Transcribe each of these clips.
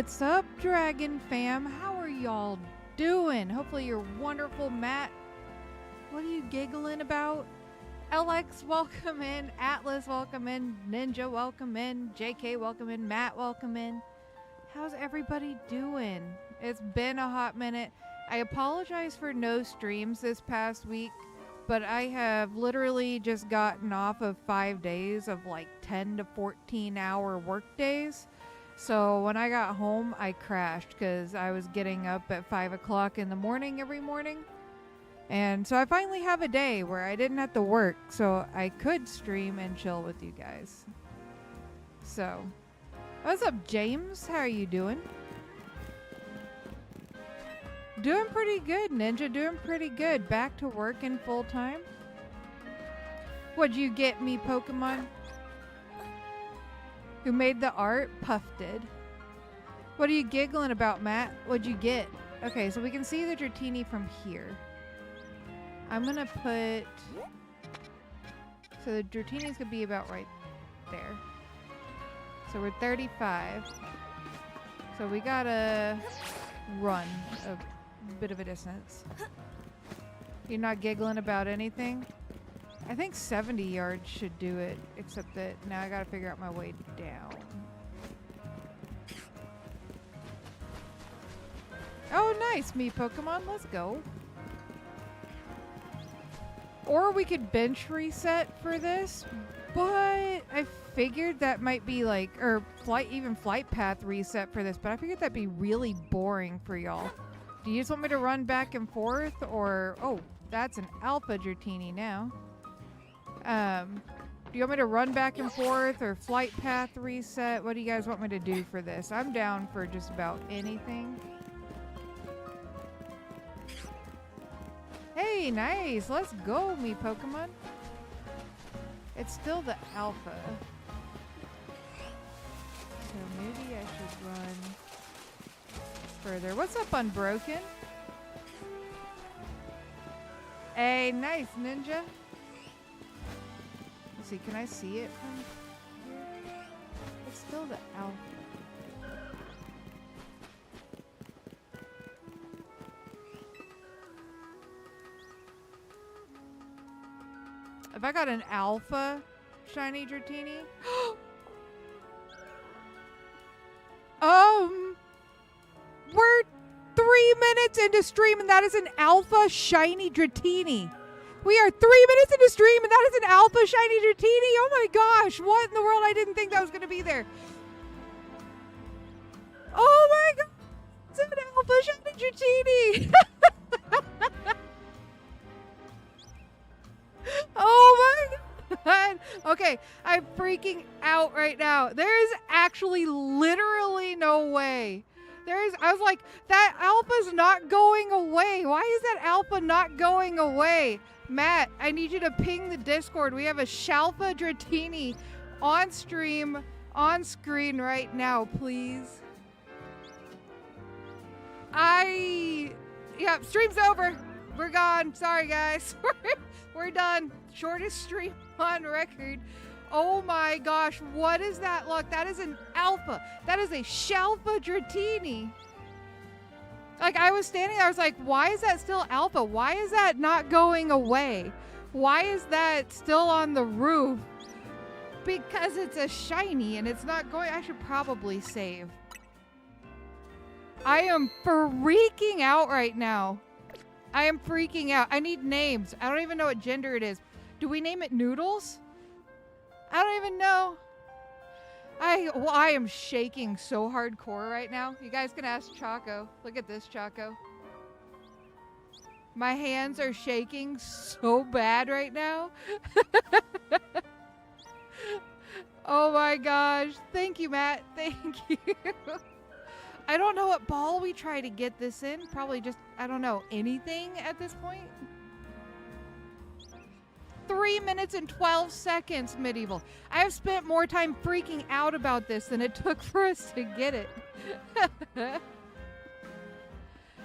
What's up, Dragon Fam? How are y'all doing? Hopefully you're wonderful. Matt, what are you giggling about? LX, welcome in. Atlas, welcome in. Ninja, welcome in. JK, welcome in. Matt, welcome in. How's everybody doing? It's been a hot minute. I apologize for no streams this past week, but I have literally just gotten off of 5 days of like 10 to 14 hour work days. So when I got home, I crashed because I was getting up at 5 o'clock in the morning every morning. And so I finally have a day where I didn't have to work, so I could stream and chill with you guys. So, what's up, James? How are you doing? Doing pretty good, Ninja. Doing pretty good. Back to work in full time. What'd you get me, Pokemon? Who made the art? Puff did. What are you giggling about, Matt? What'd you get? Okay, so we can see the Dratini from here. I'm gonna put... So the Dratini's gonna be about right there. So we're 35. So we gotta run a bit of a distance. You're not giggling about anything? I think 70 yards should do it, except that now I gotta figure out my way down. Oh, nice, me Pokemon. Let's go. Or we could bench reset for this, but I figured that might be like, or even flight path reset for this, but I figured that'd be really boring for y'all. Do you just want me to run back and forth, or, oh, that's an Alpha Dratini now. Do you want me to run back and forth or flight path reset? What do you guys want me to do for this? I'm down for just about anything. Hey, nice. Let's go, me Pokemon. It's still the alpha. So maybe I should run further. What's up, Unbroken? Hey, nice, Ninja. Let's see, can I see it from here? It's still the alpha. If I got an alpha shiny Dratini. We're 3 minutes into stream and that is an alpha shiny Dratini. We are 3 minutes into stream and that is an alpha shiny Dratini. Oh my gosh, what in the world? I didn't think that was going to be there. Oh my god, it's an alpha shiny Dratini. Oh my god. Okay, I'm freaking out right now. There is actually literally no way. I was like, that alpha's not going away. Why is that alpha not going away? Matt, I need you to ping the Discord. We have a Shalfa Dratini on stream, on screen right now, please. Yeah, stream's over. We're gone. Sorry, guys. We're done. Shortest stream on record. Oh my gosh, what is that? Look, that is an alpha. That is a Shalfa Dratini. Like, I was standing there, I was like, why is that still alpha? Why is that not going away? Why is that still on the roof? Because it's a shiny and it's not going. I should probably save. I am freaking out right now. I am freaking out. I need names. I don't even know what gender it is. Do we name it Noodles? I don't even know. I am shaking so hardcore right now. You guys can ask Choco. Look at this, Choco. My hands are shaking so bad right now. Oh my gosh. Thank you, Matt. Thank you. I don't know what ball we try to get this in. Probably just, I don't know, anything at this point. 3 minutes and 12 seconds, Medieval. I have spent more time freaking out about this than it took for us to get it.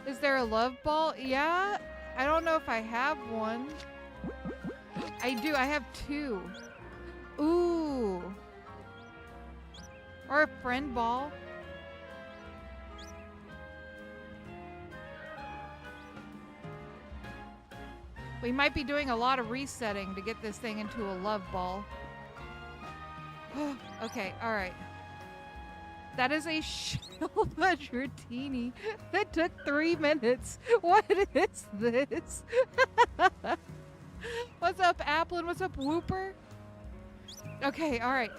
Is there a love ball? Yeah. I don't know if I have one. I do. I have 2. Ooh. Or a friend ball. We might be doing a lot of resetting to get this thing into a love ball. Okay, alright. That is a Shelva Dratini. That took 3 minutes. What is this? What's up, Applin? What's up, Whooper? Okay, alright.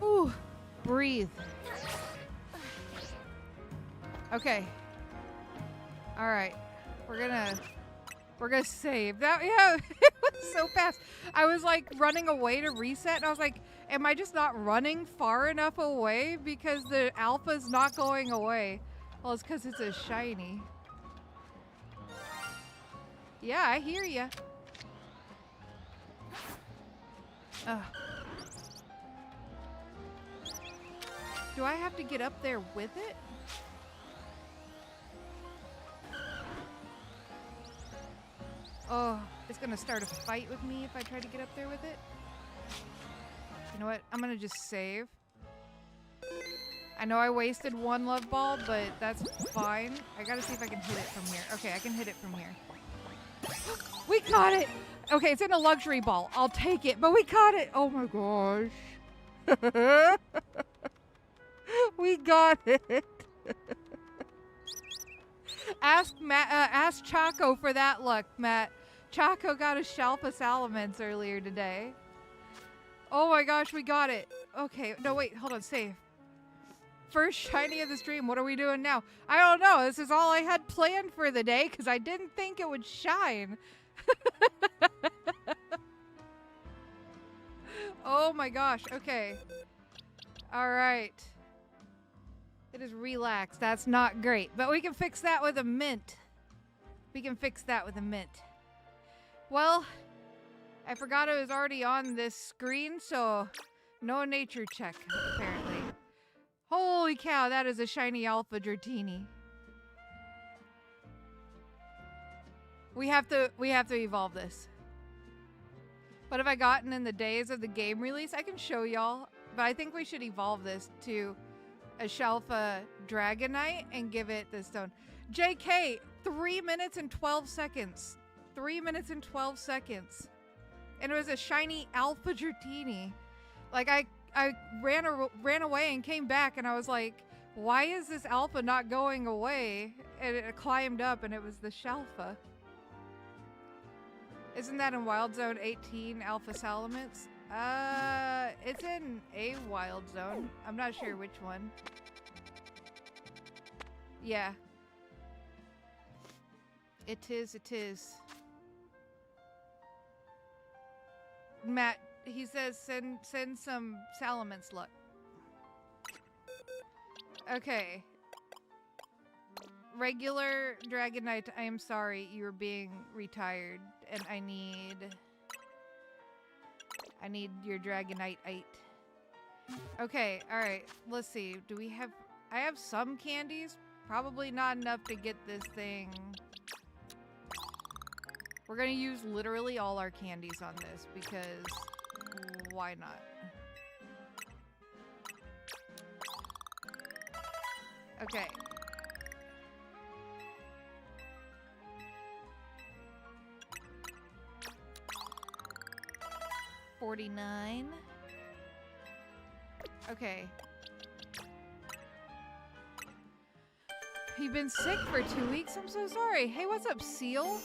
Ooh, breathe. Okay. Alright. We're gonna save. That, yeah, it was so fast. I was like running away to reset and I was like, am I just not running far enough away because the alpha's not going away? Well, it's because it's a shiny. Yeah, I hear ya. Do I have to get up there with it? Oh, it's gonna start a fight with me if I try to get up there with it. You know what? I'm gonna just save. I know I wasted 1 love ball, but that's fine. I gotta see if I can hit it from here. Okay, I can hit it from here. We caught it! Okay, it's in a luxury ball. I'll take it, but we caught it! Oh my gosh. We got it. Ask Chaco for that luck, Matt. Chaco got a Shalpa Salamence earlier today. Oh my gosh, we got it. Okay, no wait, hold on, save. First shiny of the stream, what are we doing now? I don't know, this is all I had planned for the day because I didn't think it would shine. Oh my gosh, okay. Alright. It is relaxed, that's not great. But we can fix that with a mint. We can fix that with a mint. Well, I forgot it was already on this screen, so no nature check, apparently. Holy cow, that is a shiny alpha Dratini. We have to evolve this. What have I gotten in the days of the game release? I can show y'all, but I think we should evolve this to a Shalfa Dragonite and give it the stone. JK, 3 minutes and 12 seconds. 3 minutes and 12 seconds. And it was a shiny alpha Dratini. Like, I ran away and came back and I was like, why is this alpha not going away? And it climbed up and it was the Shalfa. Isn't that in Wild Zone 18, Alpha Salamence? It's in a Wild Zone. I'm not sure which one. Yeah. It is. Matt, he says send some Salamence luck. Okay. Regular Dragonite, I am sorry, you're being retired, and I need your Dragonite 8. Okay, alright, let's see. Do we have... I have some candies. Probably not enough to get this thing. We're gonna use literally all our candies on this, because why not? Okay. $49. Okay. You've been sick for 2 weeks? I'm so sorry. Hey, what's up, Seal?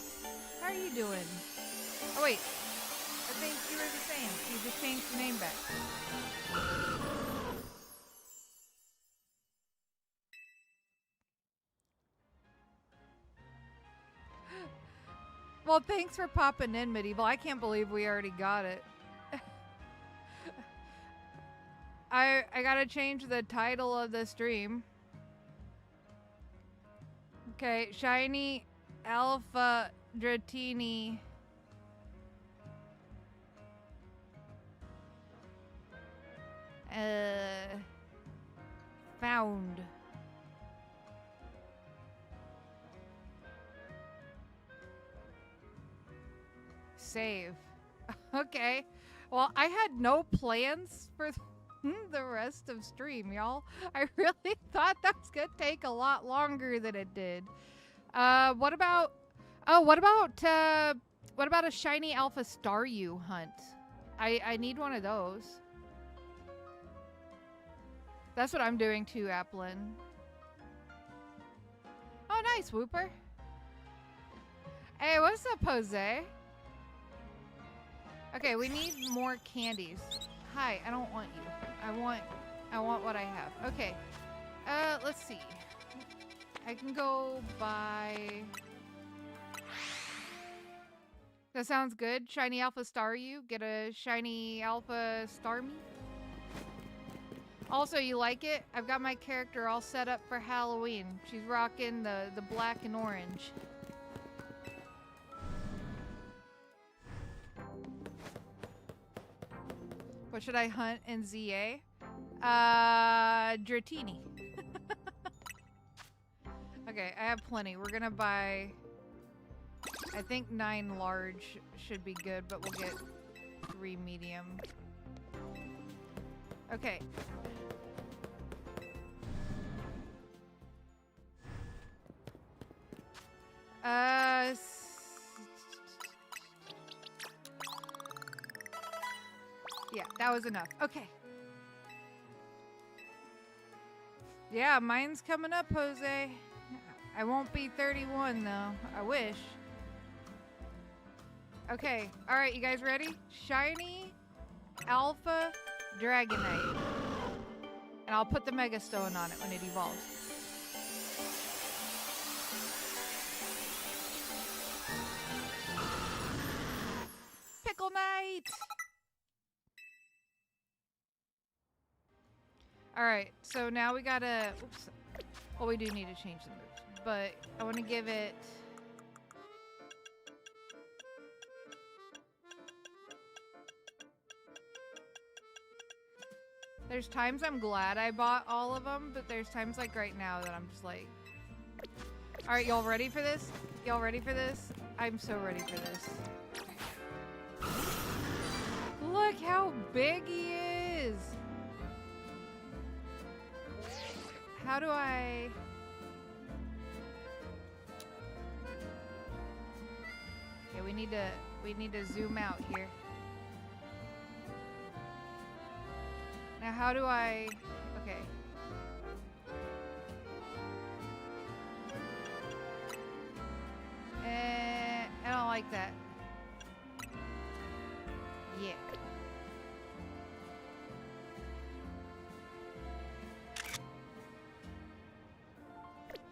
How are you doing? Oh, wait. I think you were the same. You just changed the name back. Well, thanks for popping in, Medieval. I can't believe we already got it. I gotta change the title of the stream. Okay, shiny alpha Dratini. Found. Save. Okay. Well, I had no plans for the rest of stream, y'all. I really thought that was gonna take a lot longer than it did. What about What about a shiny alpha Staryu hunt? I need one of those. That's what I'm doing too, Applin. Oh, nice, Whooper. Hey, what's up, Jose? Okay, we need more candies. Hi, I don't want you. I want what I have. Okay. Let's see. I can go buy... That sounds good. Shiny Alpha Staryu. Get a Shiny Alpha Starmie. Also, you like it? I've got my character all set up for Halloween. She's rocking the black and orange. What should I hunt in ZA? Dratini. Okay, I have plenty. We're gonna buy... I think 9 large should be good, but we'll get 3 medium. Okay. Yeah, that was enough. Okay. Yeah, mine's coming up, Jose. I won't be 31, though. I wish. Okay. All right, you guys ready? Shiny Alpha Dragonite. And I'll put the Mega Stone on it when it evolves. Pickle Knight! Alright, so now we gotta... Oops. Well, we do need to change the moves. But I want to give it... There's times I'm glad I bought all of them, but there's times like right now that I'm just like... Alright, y'all ready for this? Y'all ready for this? I'm so ready for this. Look how big he is! How do I... Okay, we need to zoom out here. Now how do I... Okay. I don't like that. Yeah.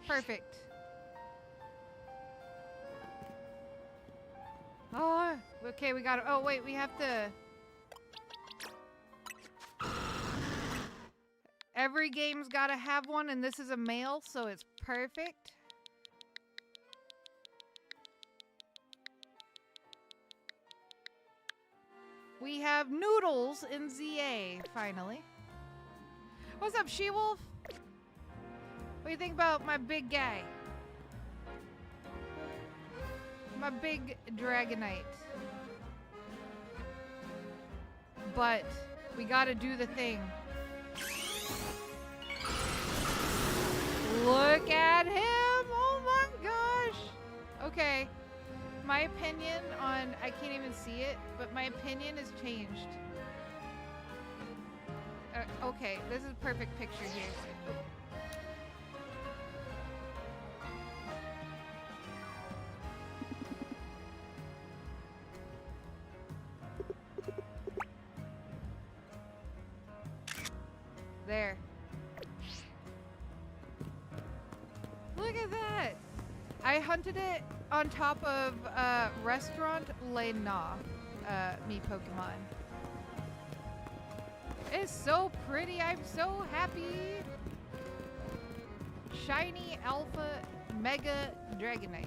Perfect. Oh, okay, we got it. Oh, wait, we have to... Every game's got to have one, and this is a male, so it's perfect. We have Noodles in ZA, finally. What's up, She-Wolf? What do you think about my big guy? My big Dragonite. But we gotta do the thing. Look at him! Oh my gosh! Okay. My opinion on... I can't even see it, but my opinion has changed. Okay, this is a perfect picture here. There. Look at that! I hunted it on top of Restaurant Le Na, me Pokemon. It's so pretty. I'm so happy. Shiny Alpha Mega Dragonite.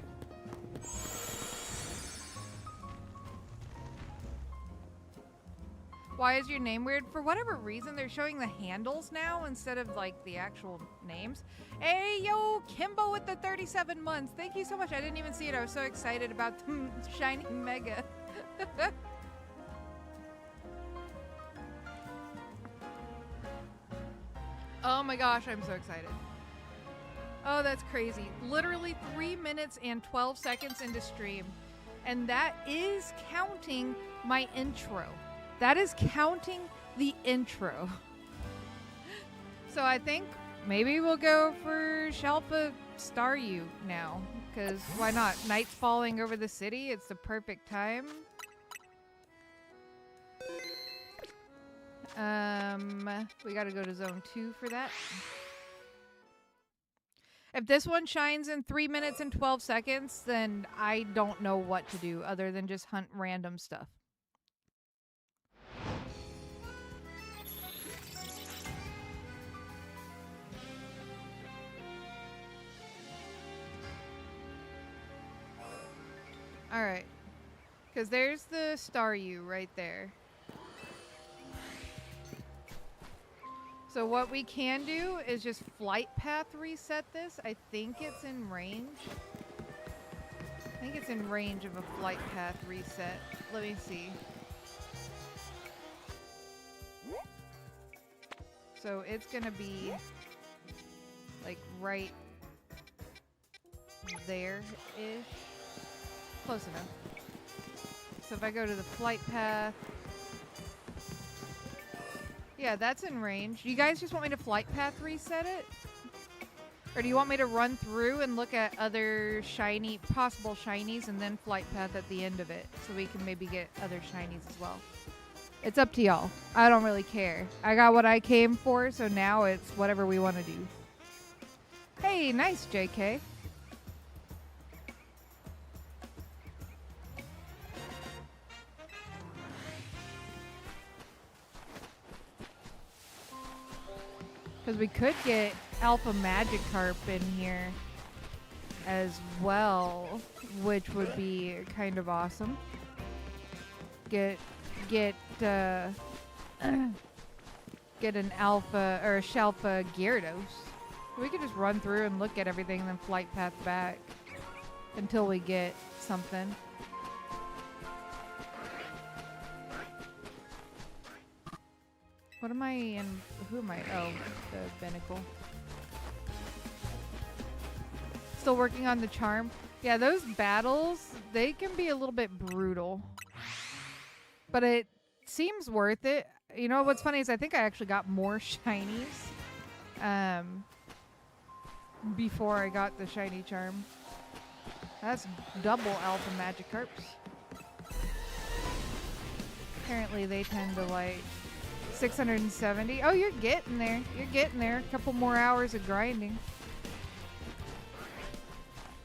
Why is your name weird? For whatever reason, they're showing the handles now instead of like the actual names. Hey, yo, Kimbo with the 37 months. Thank you so much. I didn't even see it. I was so excited about the shiny Mega. Oh my gosh, I'm so excited. Oh, that's crazy. Literally 3 minutes and 12 seconds into stream. And that is counting my intro. That is counting the intro. So I think maybe we'll go for Shalpa Staryu now. Because why not? Night's falling over the city. It's the perfect time. We gotta go to zone 2 for that. If this one shines in 3 minutes and 12 seconds, then I don't know what to do other than just hunt random stuff. Alright. Because there's the Staryu right there. So what we can do is just flight path reset this. I think it's in range. I think it's in range of a flight path reset. Let me see. So it's gonna be like right there-ish. Close enough. So if I go to the flight path, yeah, that's in range. You guys just want me to flight path reset it? Or do you want me to run through and look at other possible shinies and then flight path at the end of it so we can maybe get other shinies as well? It's up to y'all. I don't really care. I got what I came for, so now it's whatever we want to do. Hey, nice, JK. Because we could get Alpha Magikarp in here as well, which would be kind of awesome. Get an Alpha or a Shalpa Gyarados. We could just run through and look at everything and then flight path back until we get something. What am I in? Who am I? Oh, the Binnacle. Still working on the charm. Yeah, those battles, they can be a little bit brutal. But it seems worth it. You know, what's funny is I think I actually got more shinies before I got the shiny charm. That's double Alpha Magikarps. Apparently they tend to like 670. Oh, you're getting there. You're getting there. A couple more hours of grinding.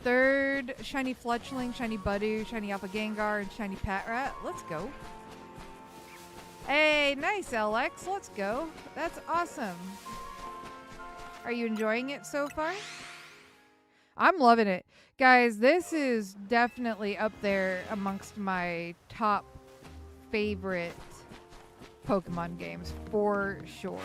Third, shiny Fletchling, shiny Budu, shiny Alpha Gengar, and shiny Patrat. Let's go. Hey, nice, LX. Let's go. That's awesome. Are you enjoying it so far? I'm loving it. Guys, this is definitely up there amongst my top favorite Pokemon games, for sure.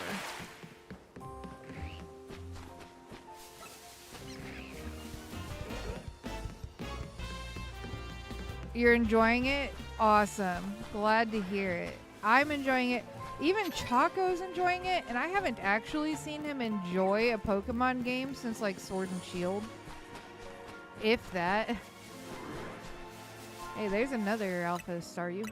You're enjoying it? Awesome. Glad to hear it. I'm enjoying it. Even Choco's enjoying it, and I haven't actually seen him enjoy a Pokemon game since like Sword and Shield. If that. Hey, there's another Alpha Staryu.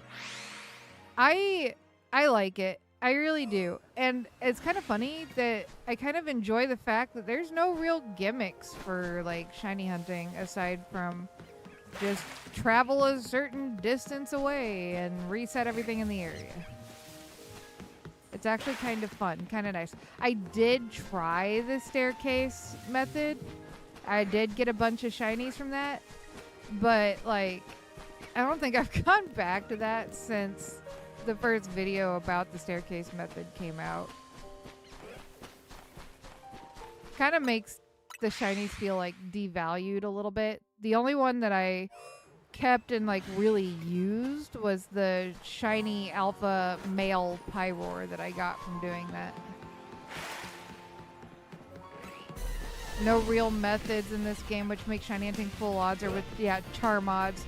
I like it. I really do. And it's kind of funny that I kind of enjoy the fact that there's no real gimmicks for like shiny hunting aside from just travel a certain distance away and reset everything in the area. It's actually kind of fun, kind of nice. I did try the staircase method. I did get a bunch of shinies from that, but like I don't think I've gone back to that since the first video about the staircase method came out. Kind of makes the shinies feel like devalued a little bit. The only one that I kept and like really used was the shiny Alpha male Pyroar that I got from doing that. No real methods in this game, which makes shiny hunting full odds, or with, yeah, charm odds.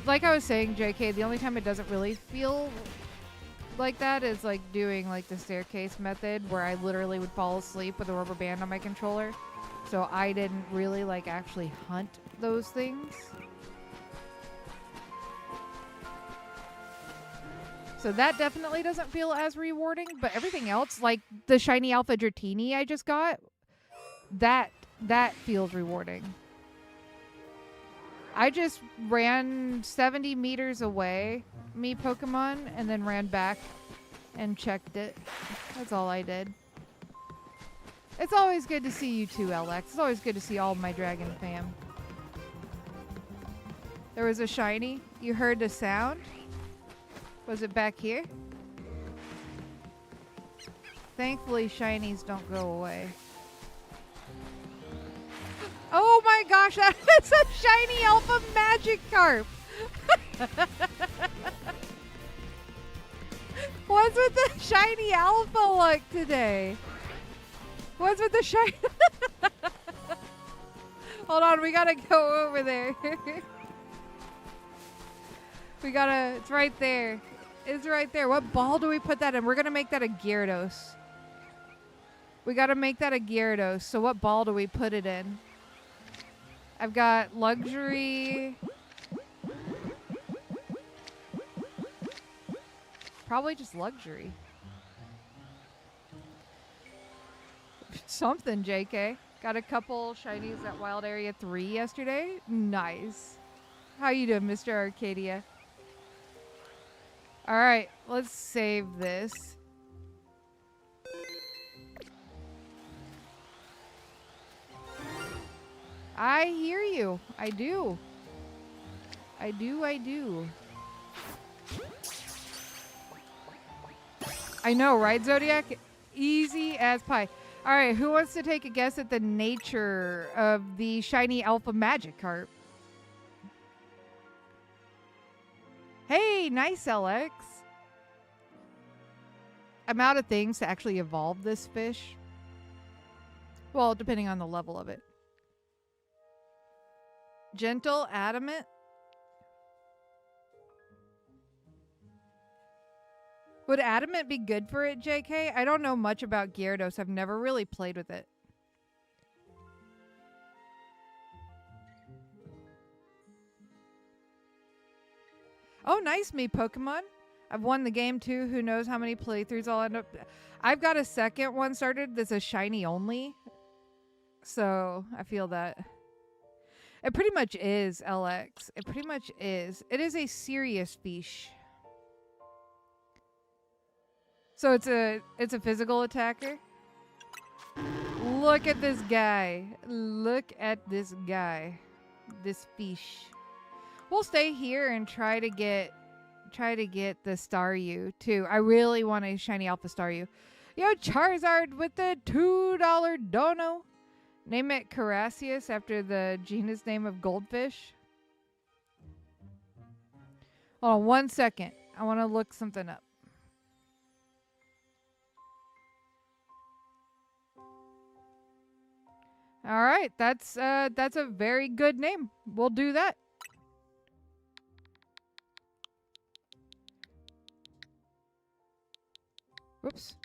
Like I was saying, JK, the only time it doesn't really feel like that is like doing like the staircase method where I literally would fall asleep with a rubber band on my controller. So I didn't really like actually hunt those things. So that definitely doesn't feel as rewarding, but everything else, like the shiny alpha Dratini I just got, that feels rewarding. I just ran 70 meters away, me Pokemon, and then ran back and checked it. That's all I did. It's always good to see you too, LX. It's always good to see all my dragon fam. There was a shiny. You heard the sound? Was it back here? Thankfully, shinies don't go away. Oh my gosh, that is a shiny alpha Magikarp! What's with the shiny alpha look today? What's with the shiny? Hold on, we gotta go over there. It's right there. It's right there. What ball do we put that in? We're gonna make that a Gyarados. We gotta make that a Gyarados. So what ball do we put it in? I've got luxury. Probably just luxury. Something, JK. Got a couple shinies at Wild Area 3 yesterday. Nice. How you doing, Mr. Arcadia? All right, let's save this. I hear you. I do. I do. I know, right, Zodiac? Easy as pie. All right, who wants to take a guess at the nature of the shiny alpha Magikarp? Hey, nice, LX. I'm out of things to actually evolve this fish. Well, depending on the level of it. Gentle, adamant. Would adamant be good for it, JK? I don't know much about Gyarados. I've never really played with it. Oh, nice, me Pokemon. I've won the game too. Who knows how many playthroughs I'll end up. I've got a second one started that's a shiny only. So I feel that. It pretty much is, LX. It pretty much is. It is a serious fish. So it's a physical attacker. Look at this guy. Look at this guy. This fish. We'll stay here and try to get the Staryu too. I really want a shiny alpha Staryu. Yo, Charizard with the $2 dono. Name it Carassius after the genus name of goldfish. Hold on 1 second. I want to look something up. All right, that's a very good name. We'll do that. Whoops.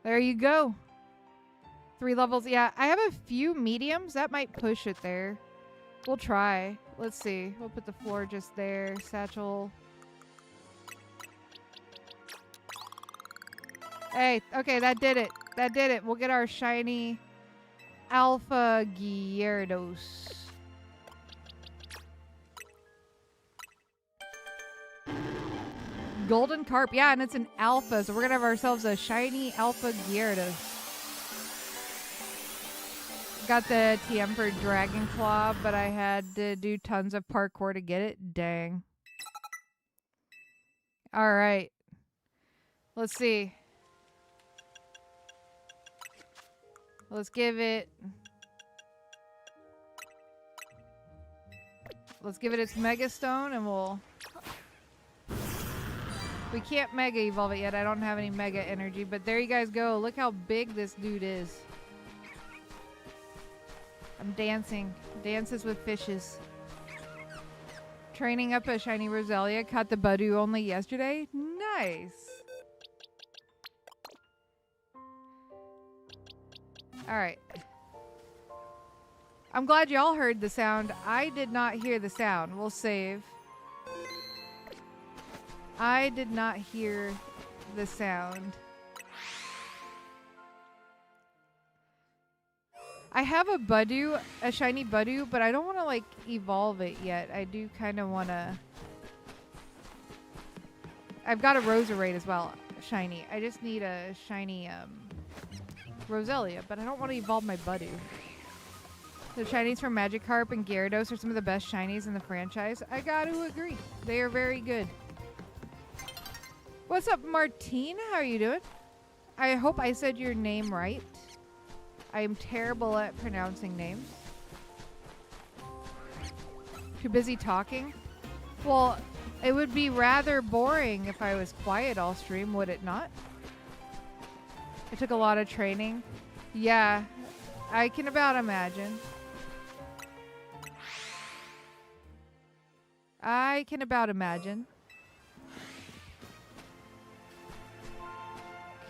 There you go. 3 levels. Yeah, I have a few mediums. That might push it there. We'll try. Let's see. We'll put the floor just there. Satchel. Hey, okay, that did it. That did it. We'll get our shiny Alpha Gyarados. Golden Carp. Yeah, and it's an alpha, so we're going to have ourselves a shiny Alpha Gyarados. Got the TM for Dragon Claw, but I had to do tons of parkour to get it. Dang. All right. Let's see. Let's give it its Mega Stone, and we'll... We can't Mega Evolve it yet. I don't have any Mega Energy, but there you guys go. Look how big this dude is. I'm dancing. Dances with fishes. Training up a shiny Roselia. Caught the Budu only yesterday. Nice. Alright. I'm glad y'all heard the sound. I did not hear the sound. We'll save. I did not hear the sound. I have a Budu, a shiny Budu, but I don't want to like evolve it yet. I do kind of want to. I've got a Roserade as well, shiny. I just need a shiny Roselia, but I don't want to evolve my Budu. The shinies from Magikarp and Gyarados are some of the best shinies in the franchise. I got to agree. They are very good. What's up, Martine? How are you doing? I hope I said your name right. I am terrible at pronouncing names. Too busy talking? Well, it would be rather boring if I was quiet all stream, would it not? It took a lot of training. Yeah, I can about imagine. I can about imagine.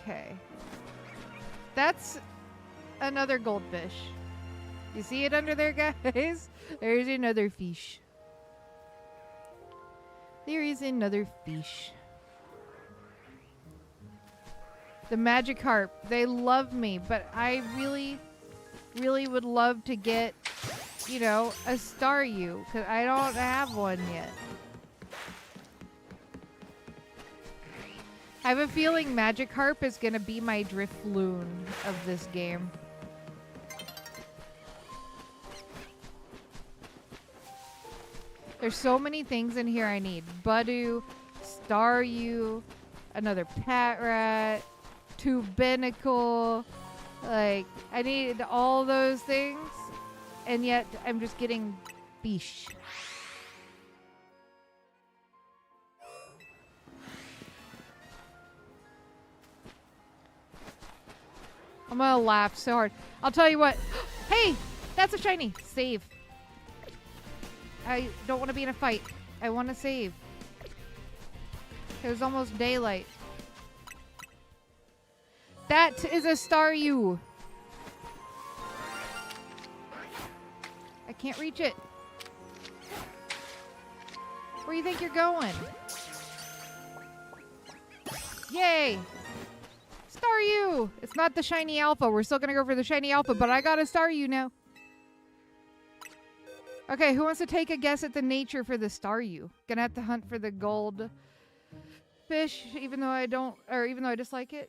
Okay. That's another goldfish. You see it under there, guys? There's another fish. There is another fish. The Magikarp, they love me, but I really, really would love to get, you know, a Staryu, because I don't have one yet. I have a feeling Magikarp is going to be my Drifloon of this game. There's so many things in here I need. Budu, Staryu, another Patrat, Tubenicle. Like, I need all those things, and yet I'm just getting Bish. I'm gonna laugh so hard. I'll tell you what. Hey, that's a shiny. Save. I don't want to be in a fight. I want to save. It was almost daylight. That is a Staryu. I can't reach it. Where do you think you're going? Yay! Staryu! It's not the shiny alpha. We're still gonna go for the shiny alpha, but I got a Staryu now. Okay, who wants to take a guess at the nature for the Staryu? Gonna have to hunt for the gold fish, even though I don't, or even though I dislike it.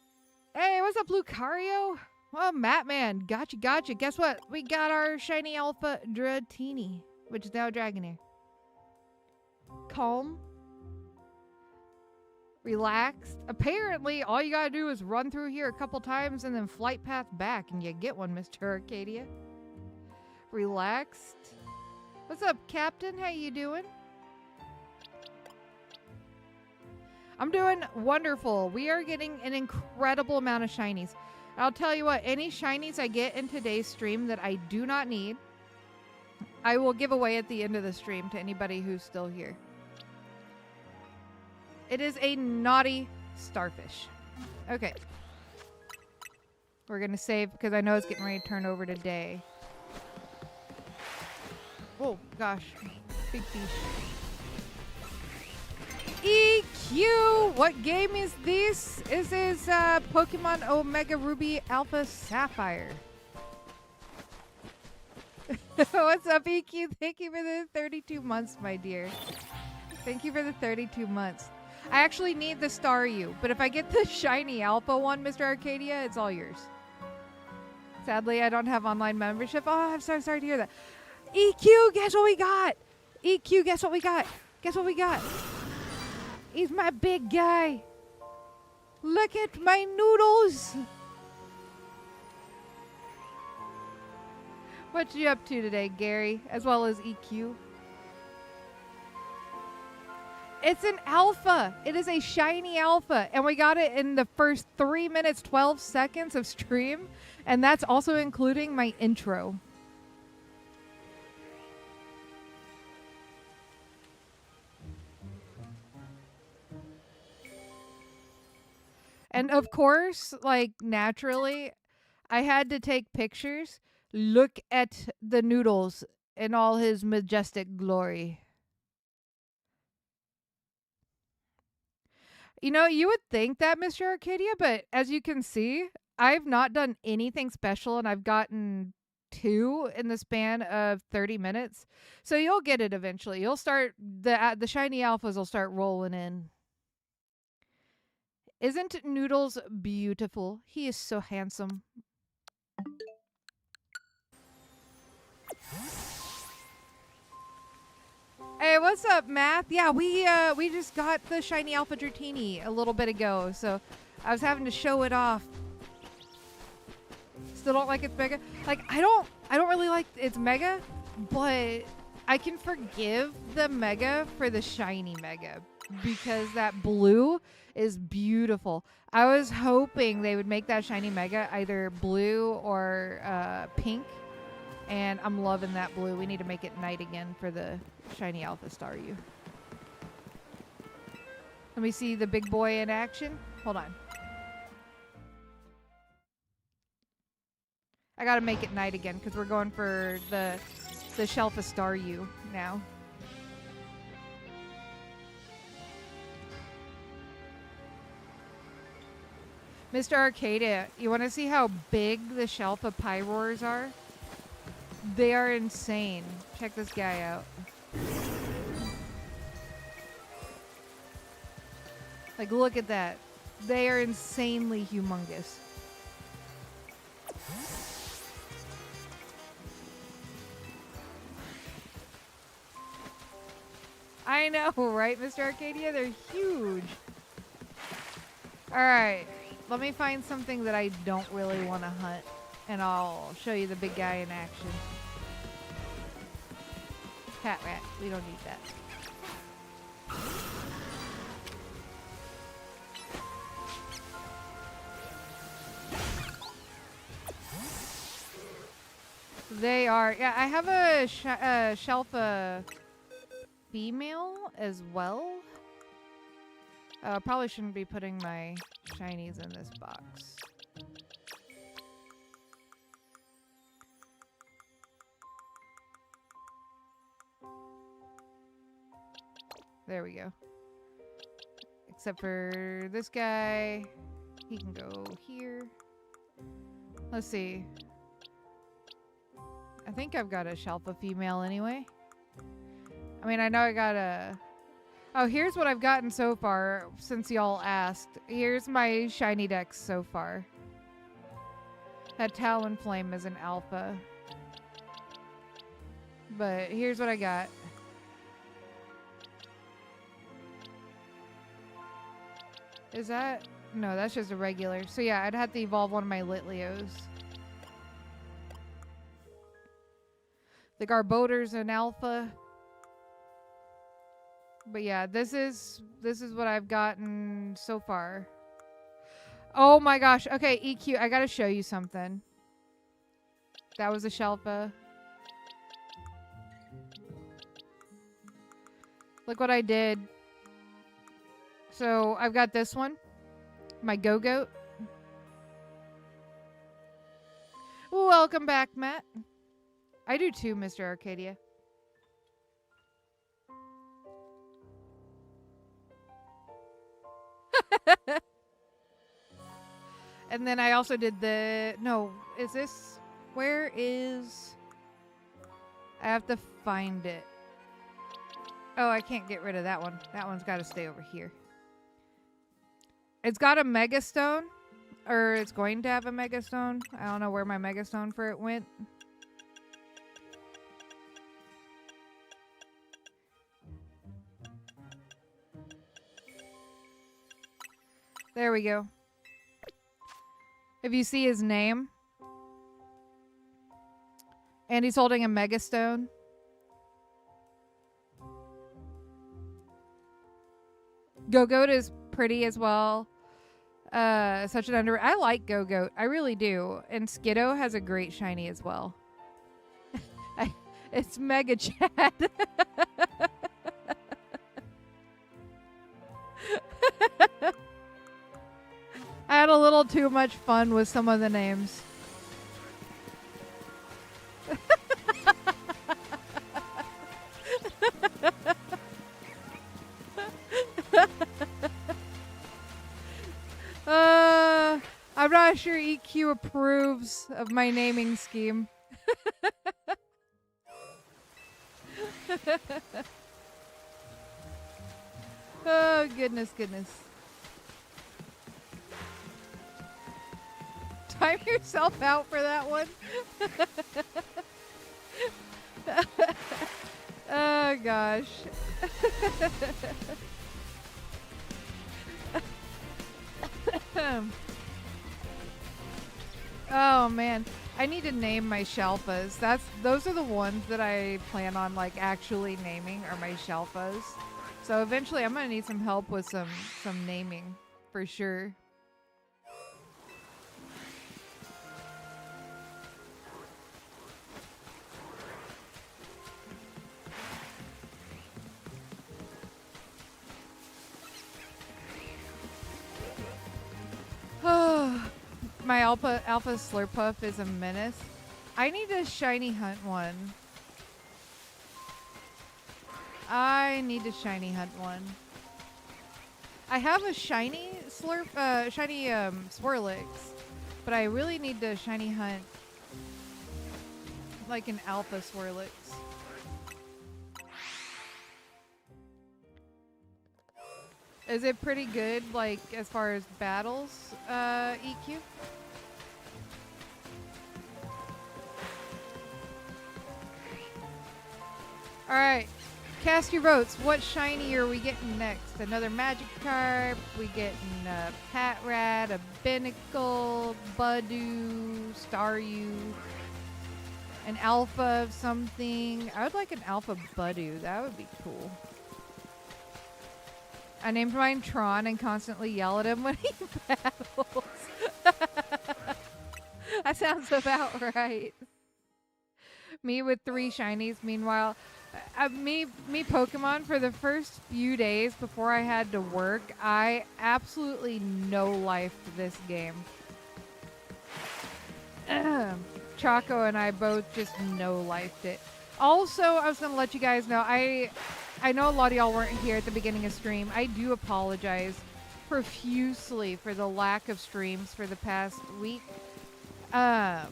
Hey, what's up, Lucario? Well, Matman, gotcha. Guess what? We got our shiny alpha Dratini, which is now Dragonair. Calm. Relaxed. Apparently, all you gotta do is run through here a couple times and then flight path back, and you get one, Mr. Arcadia. Relaxed. What's up, Captain? How you doing? I'm doing wonderful. We are getting an incredible amount of shinies. I'll tell you what, any shinies I get in today's stream that I do not need, I will give away at the end of the stream to anybody who's still here. It is a naughty starfish. Okay. We're going to save because I know it's getting ready to turn over to day. Oh, gosh. Big fish. EQ! What game is this? This is Pokemon Omega Ruby Alpha Sapphire. What's up, EQ? Thank you for the 32 months, my dear. Thank you for the 32 months. I actually need the Staryu, but if I get the shiny alpha one, Mr. Arcadia, it's all yours. Sadly, I don't have online membership. Oh, I'm so sorry to hear that. EQ, guess what we got? EQ, guess what we got? Guess what we got? He's my big guy. Look at my noodles. What you up to today, Gary, as well as EQ? It's an alpha. It is a shiny alpha. And we got it in the first 3 minutes, 12 seconds of stream. And that's also including my intro. And of course, like naturally, I had to take pictures. Look at the noodles in all his majestic glory. You know, you would think that, Mr. Arcadia, but as you can see, I've not done anything special and I've gotten 2 in the span of 30 minutes. So you'll get it eventually. You'll start the shiny alphas will start rolling in. Isn't Noodles beautiful? He is so handsome. Hey, what's up, Math? Yeah, we just got the shiny alpha Dratini a little bit ago, so I was having to show it off. Still don't like its mega. Like I don't really like its mega, but I can forgive the mega for the shiny mega because that blue is beautiful. I was hoping they would make that shiny mega either blue or pink, and I'm loving that blue. We need to make it night again for the shiny alpha star U. Let me see the big boy in action. Hold on. I gotta make it night again because we're going for the Shelfa Star U now. Mr. Arcadia, you want to see how big the Shelfa Pyroars are? They are insane. Check this guy out. Like, look at that. They are insanely humongous. I know, right, Mr. Arcadia? They're huge. All right. Let me find something that I don't really want to hunt, and I'll show you the big guy in action. Cat rat. We don't need that. They are. Yeah, I have a Shelfa female as well. Probably shouldn't be putting my shinies in this box. There we go. Except for this guy. He can go here. Let's see. I think I've got a Shelfa female anyway. I mean, I know I got a... Oh, here's what I've gotten so far, since y'all asked. Here's my shiny dex so far. That Talonflame is an alpha. But here's what I got. Is that... No, that's just a regular. So yeah, I'd have to evolve one of my Litleos. The Garbodor's an alpha. But yeah, this is what I've gotten so far. Oh my gosh. Okay, EQ, I gotta show you something. That was a Shelfa. Look what I did. So I've got this one. My Go-Goat. Welcome back, Matt. I do too, Mr. Arcadia. And then I also did the... No, is this... Where is... I have to find it. Oh, I can't get rid of that one. That one's got to stay over here. It's got a Mega Stone. Or it's going to have a Mega Stone. I don't know where my Mega Stone for it went. There we go. If you see his name. And he's holding a Mega Stone. Go-Goat is pretty as well. Such an I like Go-Goat. I really do. And Skiddo has a great shiny as well. It's Mega Chad. I had a little too much fun with some of the names. not sure EQ approves of my naming scheme. Oh, goodness, goodness. Time yourself out for that one. Oh, gosh. Oh, man. I need to name my Shelfas. Those are the ones that I plan on like actually naming are my Shelfas. So eventually I'm gonna need some help with some naming for sure. My alpha Slurpuff is a menace. I need to shiny hunt one. I have a shiny Swirlix, but I really need to shiny hunt like an alpha Swirlix. Is it pretty good, like, as far as battles, EQ? Alright, cast your votes. What shiny are we getting next? Another Magikarp, we getting a Patrat, a Binnacle, Budew, Staryu, an alpha of something. I would like an alpha Budew, that would be cool. I named mine Tron and constantly yell at him when he battles. That sounds about right. Me with 3 shinies. Meanwhile, me Pokemon, for the first few days before I had to work, I absolutely no-lifed this game. Choco and I both just no-lifed it. Also, I was going to let you guys know, I know a lot of y'all weren't here at the beginning of stream. I do apologize profusely for the lack of streams for the past week. I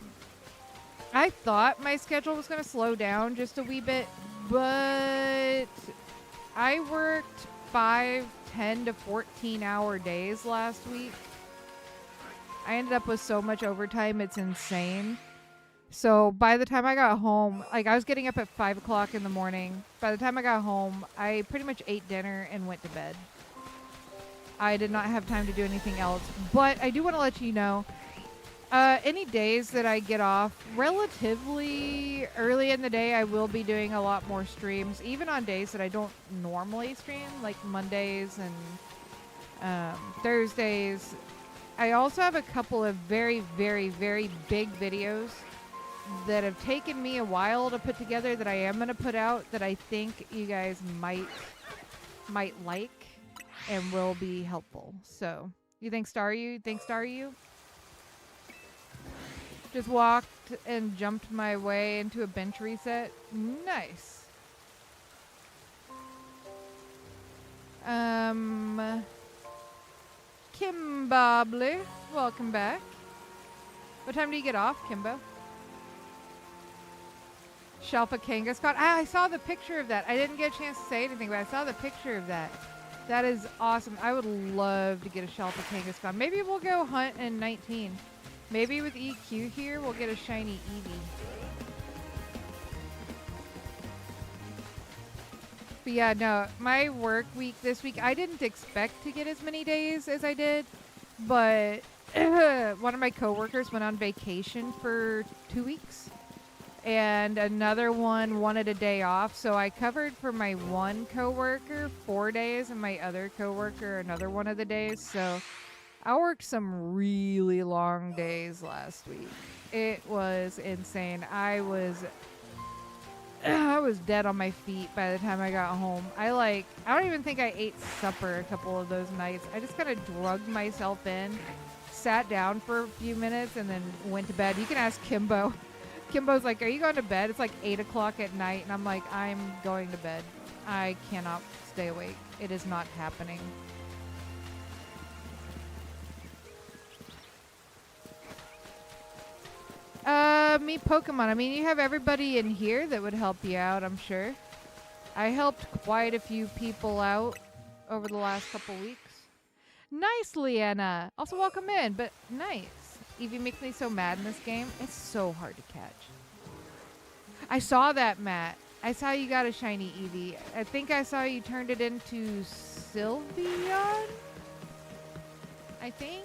thought my schedule was going to slow down just a wee bit, but I worked 5, 10 to 14 hour days last week. I ended up with so much overtime, it's insane. So by the time I got home, like I was getting up at 5 o'clock in the morning. By the time I got home, I pretty much ate dinner and went to bed. I did not have time to do anything else. But I do want to let you know, any days that I get off relatively early in the day, I will be doing a lot more streams. Even on days that I don't normally stream, like Mondays and Thursdays. I also have a couple of very, very, very big videos that have taken me a while to put together that I am going to put out that I think you guys might like and will be helpful. So, you think Staryu? Just walked and jumped my way into a bench reset. Nice. Kimbobly, welcome back. What time do you get off, Kimbo? Shelf a Kangaskhan. I saw the picture of that. I didn't get a chance to say anything, but I saw the picture of that. That is awesome. I would love to get a Shelf a Kangaskhan. Maybe we'll go hunt in 19. Maybe with EQ here, we'll get a shiny Eevee. But yeah, no, my work week this week, I didn't expect to get as many days as I did, but one of my coworkers went on vacation for 2 weeks. And another one wanted a day off, so I covered for my one coworker 4 days and my other coworker another one of the days. So I worked some really long days last week. It was insane. I was dead on my feet by the time I got home. I don't even think I ate supper a couple of those nights. I just kind of drugged myself in, sat down for a few minutes, and then went to bed. You can ask Kimbo. Kimbo's like, are you going to bed? It's like 8 o'clock at night. And I'm like, I'm going to bed. I cannot stay awake. It is not happening. meet Pokemon. I mean, you have everybody in here that would help you out, I'm sure. I helped quite a few people out over the last couple weeks. Nice, Leanna. Also, welcome in, but nice. Eevee makes me so mad in this game. It's so hard to catch. I saw that, Matt. I saw you got a shiny Eevee. I think I saw you turned it into Sylveon? I think.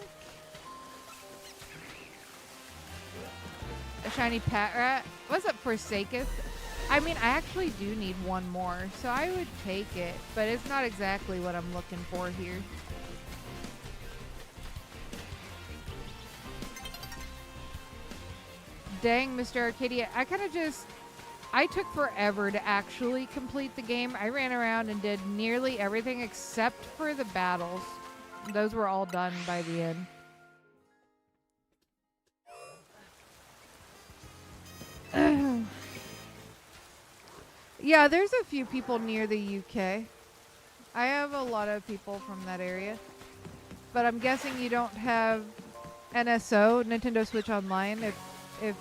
A shiny Patrat. What's up, Forsaketh? I mean, I actually do need one more, so I would take it, but it's not exactly what I'm looking for here. Dang, Mr. Arcadia. I took forever to actually complete the game. I ran around and did nearly everything except for the battles. Those were all done by the end. Yeah, there's a few people near the UK. I have a lot of people from that area. But I'm guessing you don't have NSO, Nintendo Switch Online, if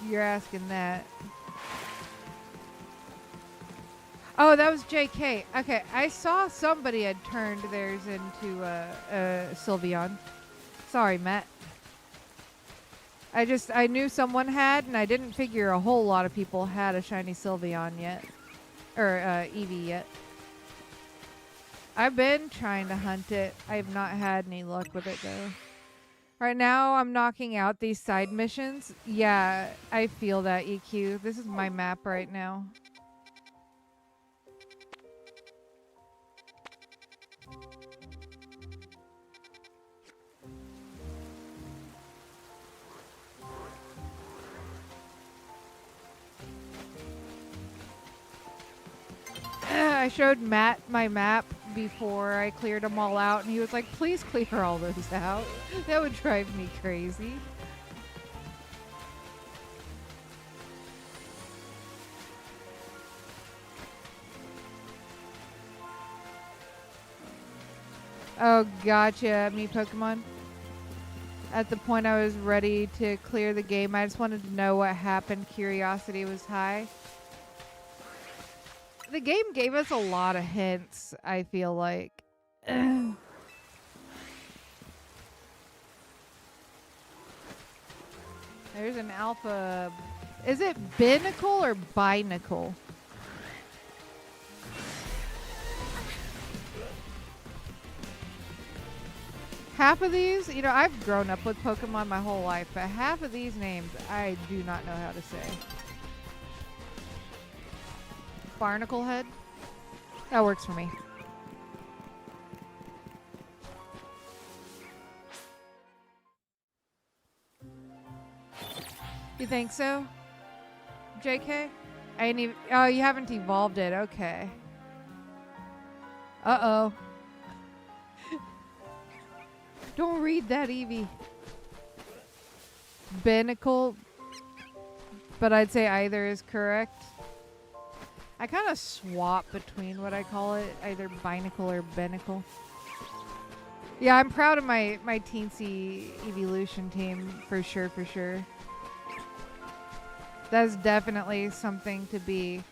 you're asking that. Oh, that was JK. Okay, I saw somebody had turned theirs into Sylveon. Sorry, Matt. I knew someone had, and I didn't figure a whole lot of people had a shiny Sylveon yet. Or Eevee yet. I've been trying to hunt it. I have not had any luck with it, though. Right now, I'm knocking out these side missions. Yeah, I feel that, EQ. This is my map right now. I showed Matt my map before I cleared them all out, and he was like, please clear all those out. That would drive me crazy. Oh, gotcha. Me Pokemon. At the point I was ready to clear the game, I just wanted to know what happened. Curiosity was high. The game gave us a lot of hints, I feel like. There's an alpha. Is it binnacle or binacle? Half of these, you know, I've grown up with Pokemon my whole life, but half of these names I do not know how to say. Barnacle head? That works for me. You think so? JK? I ain't even, oh, you haven't evolved it. Okay. Uh-oh. Don't read that, Eevee. Binnacle. But I'd say either is correct. I kind of swap between what I call it, either binacle or binnacle. Yeah, I'm proud of my teensy evolution team, for sure, for sure. That's definitely something to be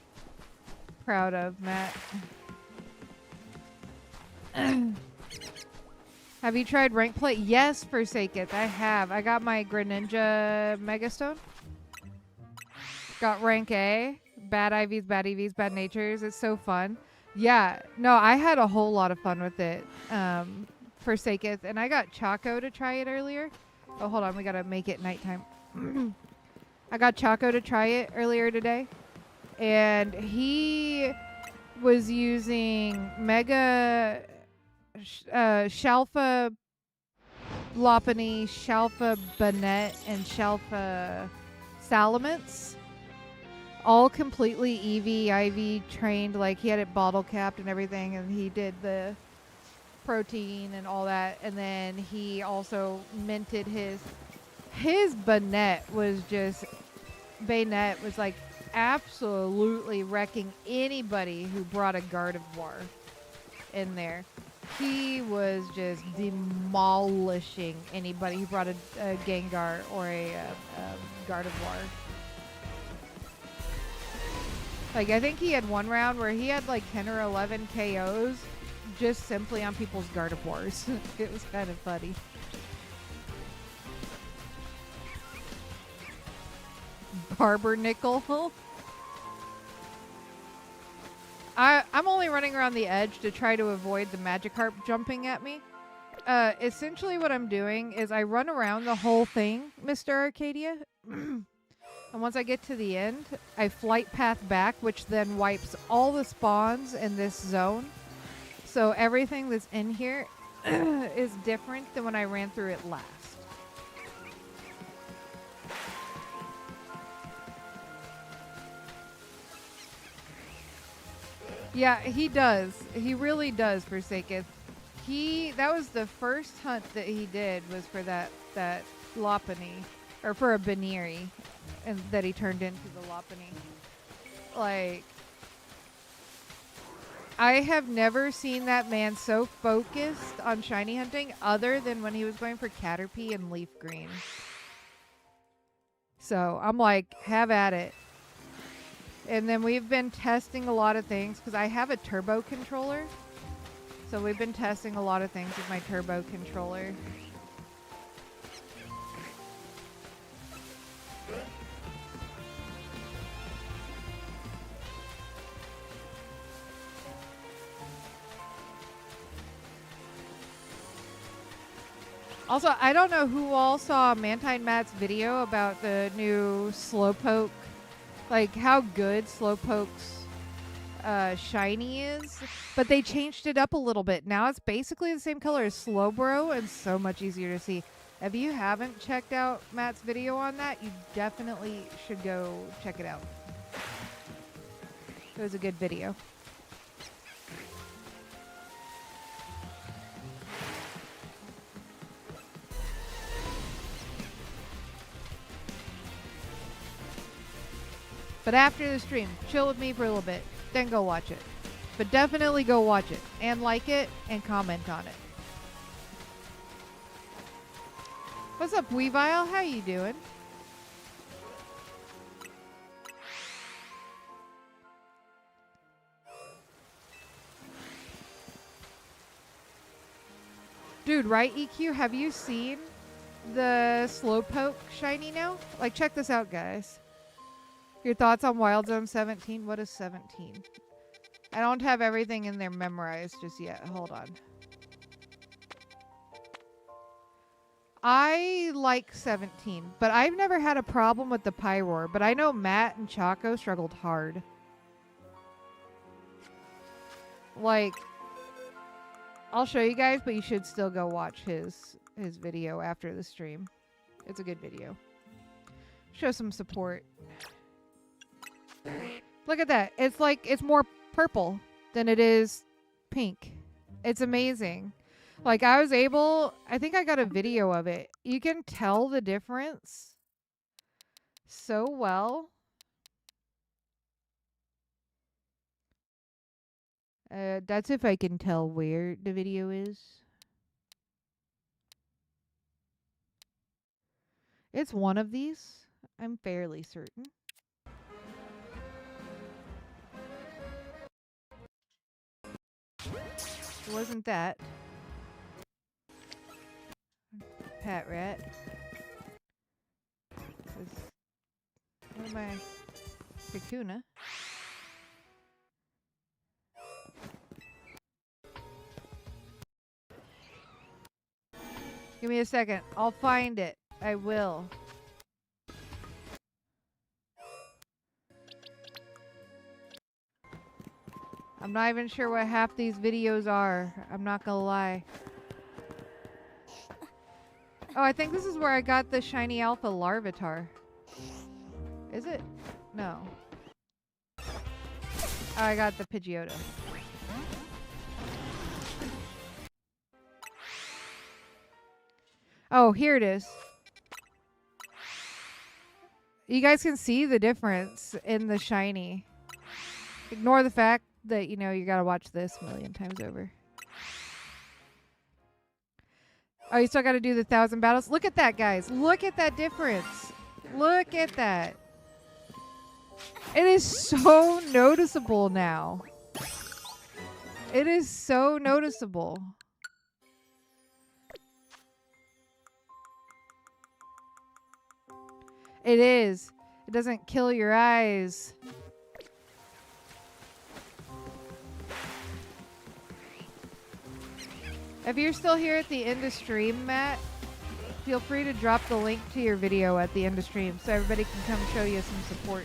proud of, Matt. Have you tried rank play? Yes, Forsaketh, I have. I got my Greninja Megastone. Got rank A. Bad IVs, bad EVs, bad natures. It's so fun. Yeah. No, I had a whole lot of fun with it. Forsaketh. And I got Choco to try it earlier. Oh, hold on. We got to make it nighttime. I got Choco to try it earlier today. And he was using Mega Shalfa Lopunny, Shalfa Banette, and Shalfa Salamence. All completely EV, IV trained, like he had it bottle capped and everything, and he did the protein and all that, and then he also minted his Banette was just, Bayonet was like absolutely wrecking anybody who brought a Gardevoir in there. he was just demolishing anybody who brought a Gengar or a Gardevoir. Like, I think he had one round where he had like 10 or 11 KOs just simply on people's Gardevoirs. It was kind of funny. Barber Nickel. I'm only running around the edge to try to avoid the Magikarp jumping at me. Essentially what I'm doing is I run around the whole thing, Mr. Arcadia. And once I get to the end, I flight path back, which then wipes all the spawns in this zone. So everything that's in here is different than when I ran through it last. Yeah, he does. He really does, Forsaketh. That was the first hunt that he did, was for that Lopunny, or for a Baneri, and that he turned into the Lopunny. Like, I have never seen that man so focused on shiny hunting other than when he was going for Caterpie and Leaf Green. So I'm like, have at it. And then we've been testing a lot of things because I have a turbo controller. So we've been testing a lot of things with my turbo controller. Also, I don't know who all saw Mantine Matt's video about the new Slowpoke, like how good Slowpoke's shiny is, but they changed it up a little bit. Now it's basically the same color as Slowbro and so much easier to see. If you haven't checked out Matt's video on that, you definitely should go check it out. It was a good video. But after the stream, chill with me for a little bit, then go watch it. But definitely go watch it, and like it, and comment on it. What's up, Weavile? How you doing? Dude, right, EQ? Have you seen the Slowpoke shiny now? Like, check this out, guys. Your thoughts on Wild Zone 17? What is 17? I don't have everything in there memorized just yet. Hold on. I like 17, but I've never had a problem with the Pyroar. But I know Matt and Choco struggled hard. Like, I'll show you guys, but you should still go watch his video after the stream. It's a good video. Show some support. Look at that. It's like, it's more purple than it is pink. It's amazing. Like, I think I got a video of it. You can tell the difference so well. That's if I can tell where the video is. It's one of these. I'm fairly certain. It wasn't that. Pat Rat. What am I? Kakuna. Give me a second. I'll find it. I will. I'm not even sure what half these videos are. I'm not gonna lie. Oh, I think this is where I got the shiny alpha Larvitar. Is it? No. Oh, I got the Pidgeotto. Oh, here it is. You guys can see the difference in the shiny. Ignore the fact that, you know, you gotta watch this a million times over. Oh, you still got to do the 1,000 battles? Look at that, guys. Look at that difference. Look at that. It is so noticeable now. It is so noticeable. It is. It doesn't kill your eyes. If you're still here at the end of stream, Matt, feel free to drop the link to your video at the end of stream so everybody can come show you some support.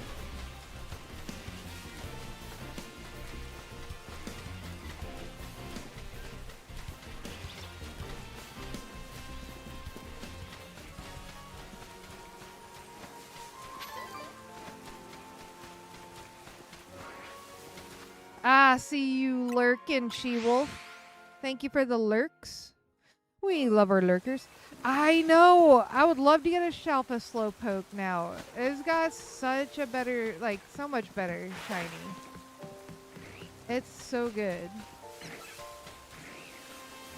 Ah, see you lurking, She-Wolf. Thank you for the lurks. We love our lurkers. I know. I would love to get a Shalfa Slowpoke now. It's got such a better, like, so much better shiny. It's so good.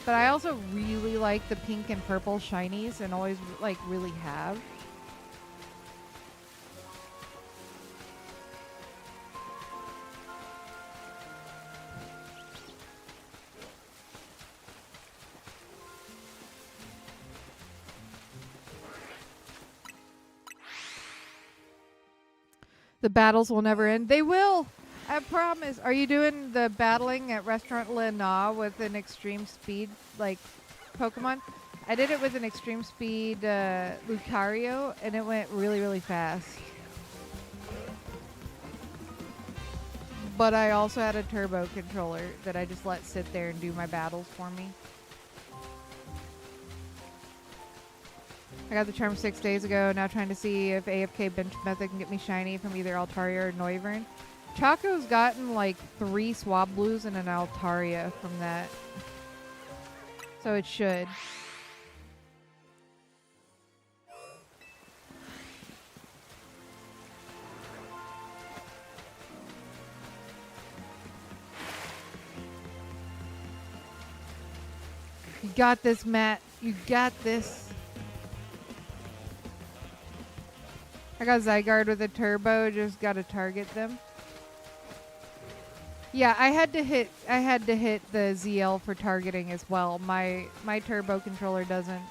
But I also really like the pink and purple shinies and always, like, really have. The battles will never end. They will. I promise. Are you doing the battling at Restaurant Lena with an extreme speed, like, Pokemon? I did it with an extreme speed Lucario, and it went really, really fast. But I also had a turbo controller that I just let sit there and do my battles for me. I got the charm 6 days ago, now trying to see if AFK bench method can get me shiny from either Altaria or Noivern. Choco's gotten like 3 Swablues and an Altaria from that. So it should. You got this, Matt. You got this. I got Zygarde with a turbo, just gotta target them. Yeah, I had to hit the ZL for targeting as well. My turbo controller doesn't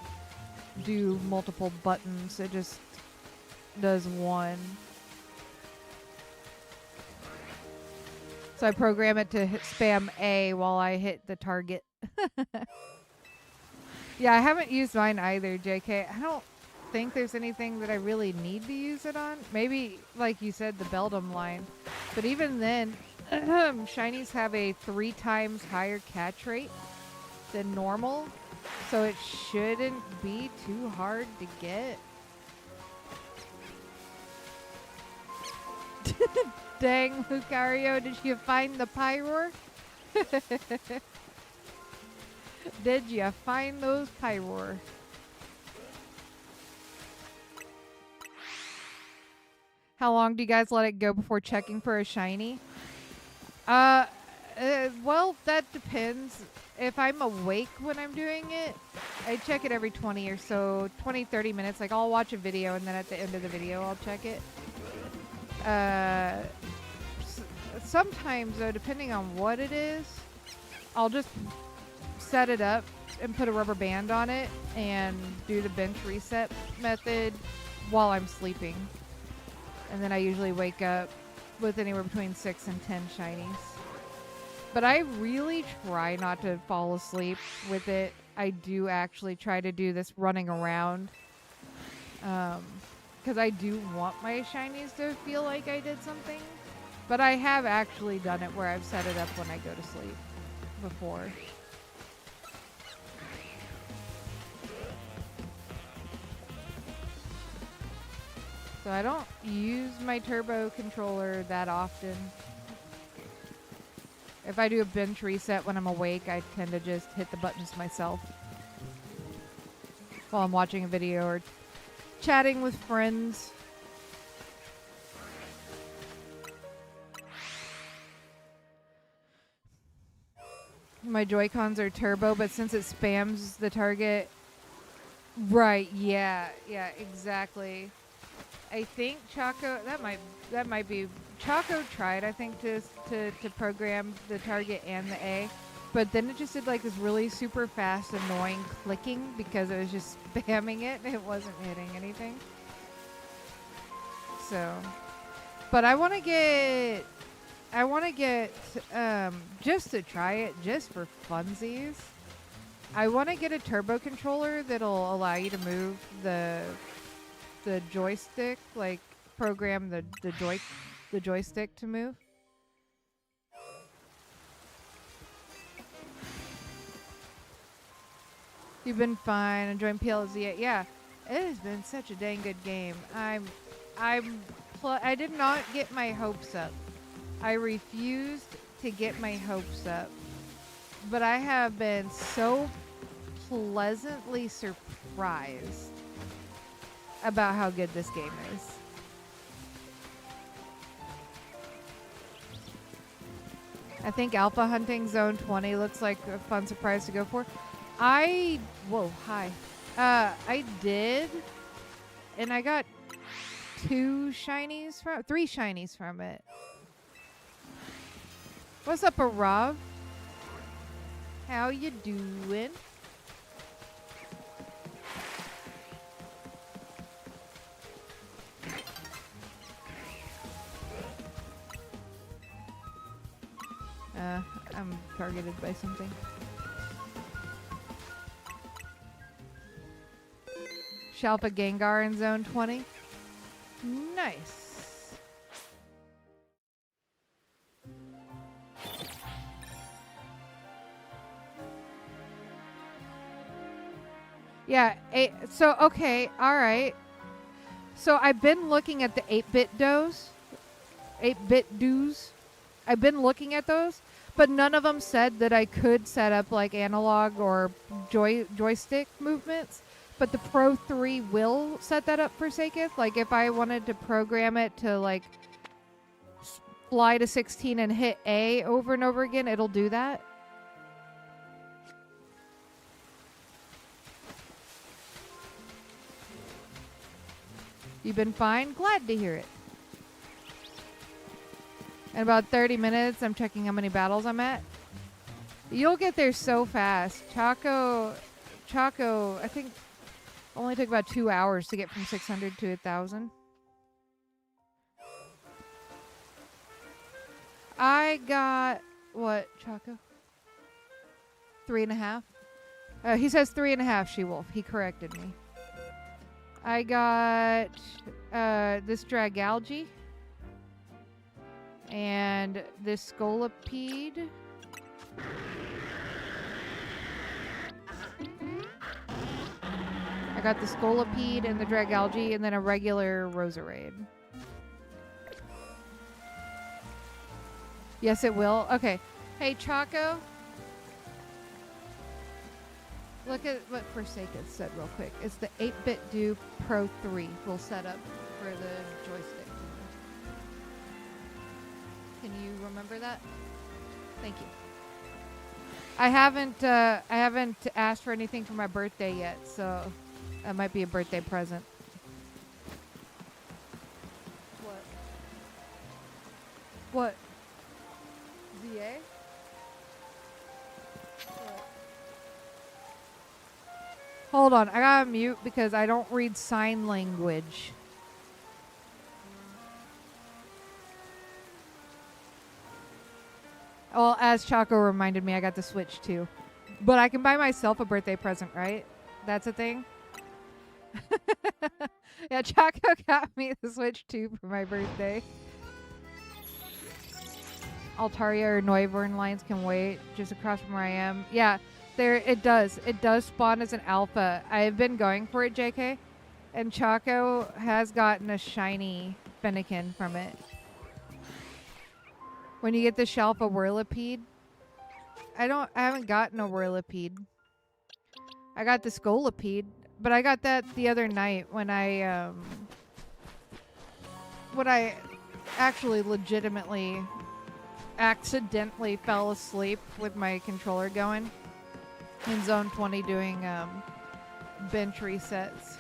do multiple buttons, it just does one. So I program it to spam A while I hit the target. Yeah, I haven't used mine either, JK. I don't think there's anything that I really need to use it on. Maybe, like you said, the Beldum line. But even then, shinies have a 3 times higher catch rate than normal. So it shouldn't be too hard to get. Dang, Lucario, did you find the Pyroar? Did you find those Pyroar? How long do you guys let it go before checking for a shiny? Well, that depends. If I'm awake when I'm doing it, I check it every 20 or so, 20, 30 minutes. Like, I'll watch a video, and then at the end of the video, I'll check it. Sometimes, though, depending on what it is, I'll just set it up and put a rubber band on it and do the bench reset method while I'm sleeping. And then I usually wake up with anywhere between 6 and 10 shinies. But I really try not to fall asleep with it. I do actually try to do this running around. Because I do want my shinies to feel like I did something. But I have actually done it where I've set it up when I go to sleep before. So I don't use my turbo controller that often. If I do a bench reset when I'm awake, I tend to just hit the buttons myself while I'm watching a video or chatting with friends. My Joy-Cons are turbo, but since it spams the target Right, yeah, yeah, exactly. I think Chaco, that might be, Chaco tried, I think, to program the target and the A, but then it just did like this really super fast, annoying clicking because it was just spamming it and it wasn't hitting anything. So, but I want to get, just to try it, just for funsies. I want to get a turbo controller that'll allow you to move the joystick, like program the joystick to move. You've been fine, enjoying PLZ. Yeah, it has been such a dang good game. I did not get my hopes up. I refused to get my hopes up. But I have been so pleasantly surprised about how good this game is. I think Alpha Hunting Zone 20 looks like a fun surprise to go for. Whoa, hi. I did, and I got three shinies from it. What's up, Arav? How you doing? I'm targeted by something. Shalpa Gengar in Zone 20. Nice. Yeah, so okay, all right. So I've been looking at the 8-bit doos. 8-bit doos. I've been looking at those, but none of them said that I could set up like analog or joystick movements. But the Pro 3 will set that up for Saketh. Like if I wanted to program it to like fly to 16 and hit A over and over again, it'll do that. You've been fine? Glad to hear it. In about 30 minutes, I'm checking how many battles I'm at. You'll get there so fast. Chaco, I think only took about 2 hours to get from 600 to 1,000. I got, what, Chaco? 3.5? He says 3.5, She-Wolf. He corrected me. I got this Dragalge. And this Scolipede. I got the Scolipede and the Dragalge and then a regular Roserade. Yes, it will. Okay. Hey, Chaco. Look at what Forsaketh said real quick. It's the 8-bit do Pro 3 we'll set up for the joystick. Can you remember that? Thank you. I haven't asked for anything for my birthday yet, so that might be a birthday present. What? ZA? What? Hold on, I gotta mute because I don't read sign language. Well, as Chaco reminded me, I got the Switch too. But I can buy myself a birthday present, right? That's a thing? Yeah, Chaco got me the Switch 2 for my birthday. Altaria or Neuborn lines can wait just across from where I am. Yeah, there it does. It does spawn as an alpha. I've been going for it, JK. And Chaco has gotten a shiny Fennekin from it. When you get the shelf a Whirlipede. I haven't gotten a Whirlipede. I got the Scolipede, but I got that the other night when I actually legitimately accidentally fell asleep with my controller going in Zone 20 doing bench resets.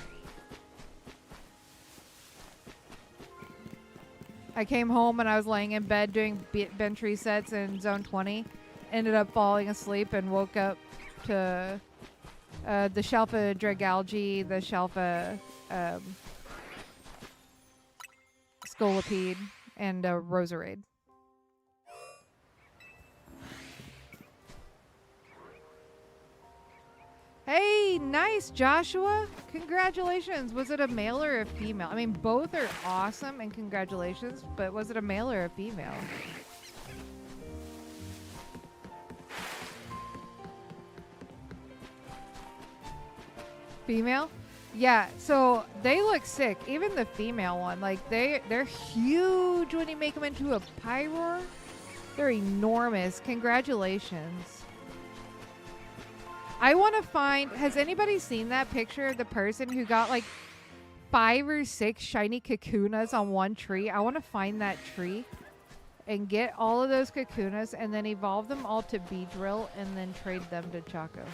I came home and I was laying in bed doing bench resets in zone 20. Ended up falling asleep and woke up to the Shalfa Dragalgi, the Shalfa Scolipede, and Roserade. Hey, nice, Joshua. Congratulations. Was it a male or a female? I mean, both are awesome, and congratulations, but was it a male or a female? Female? Yeah, so they look sick. Even the female one, like they're huge when you make them into a Pyroar. They're enormous. Congratulations. I want to find, has anybody seen that picture of the person who got like 5 or 6 shiny Kakunas on one tree? I want to find that tree and get all of those Kakunas and then evolve them all to Beedrill and then trade them to Choco.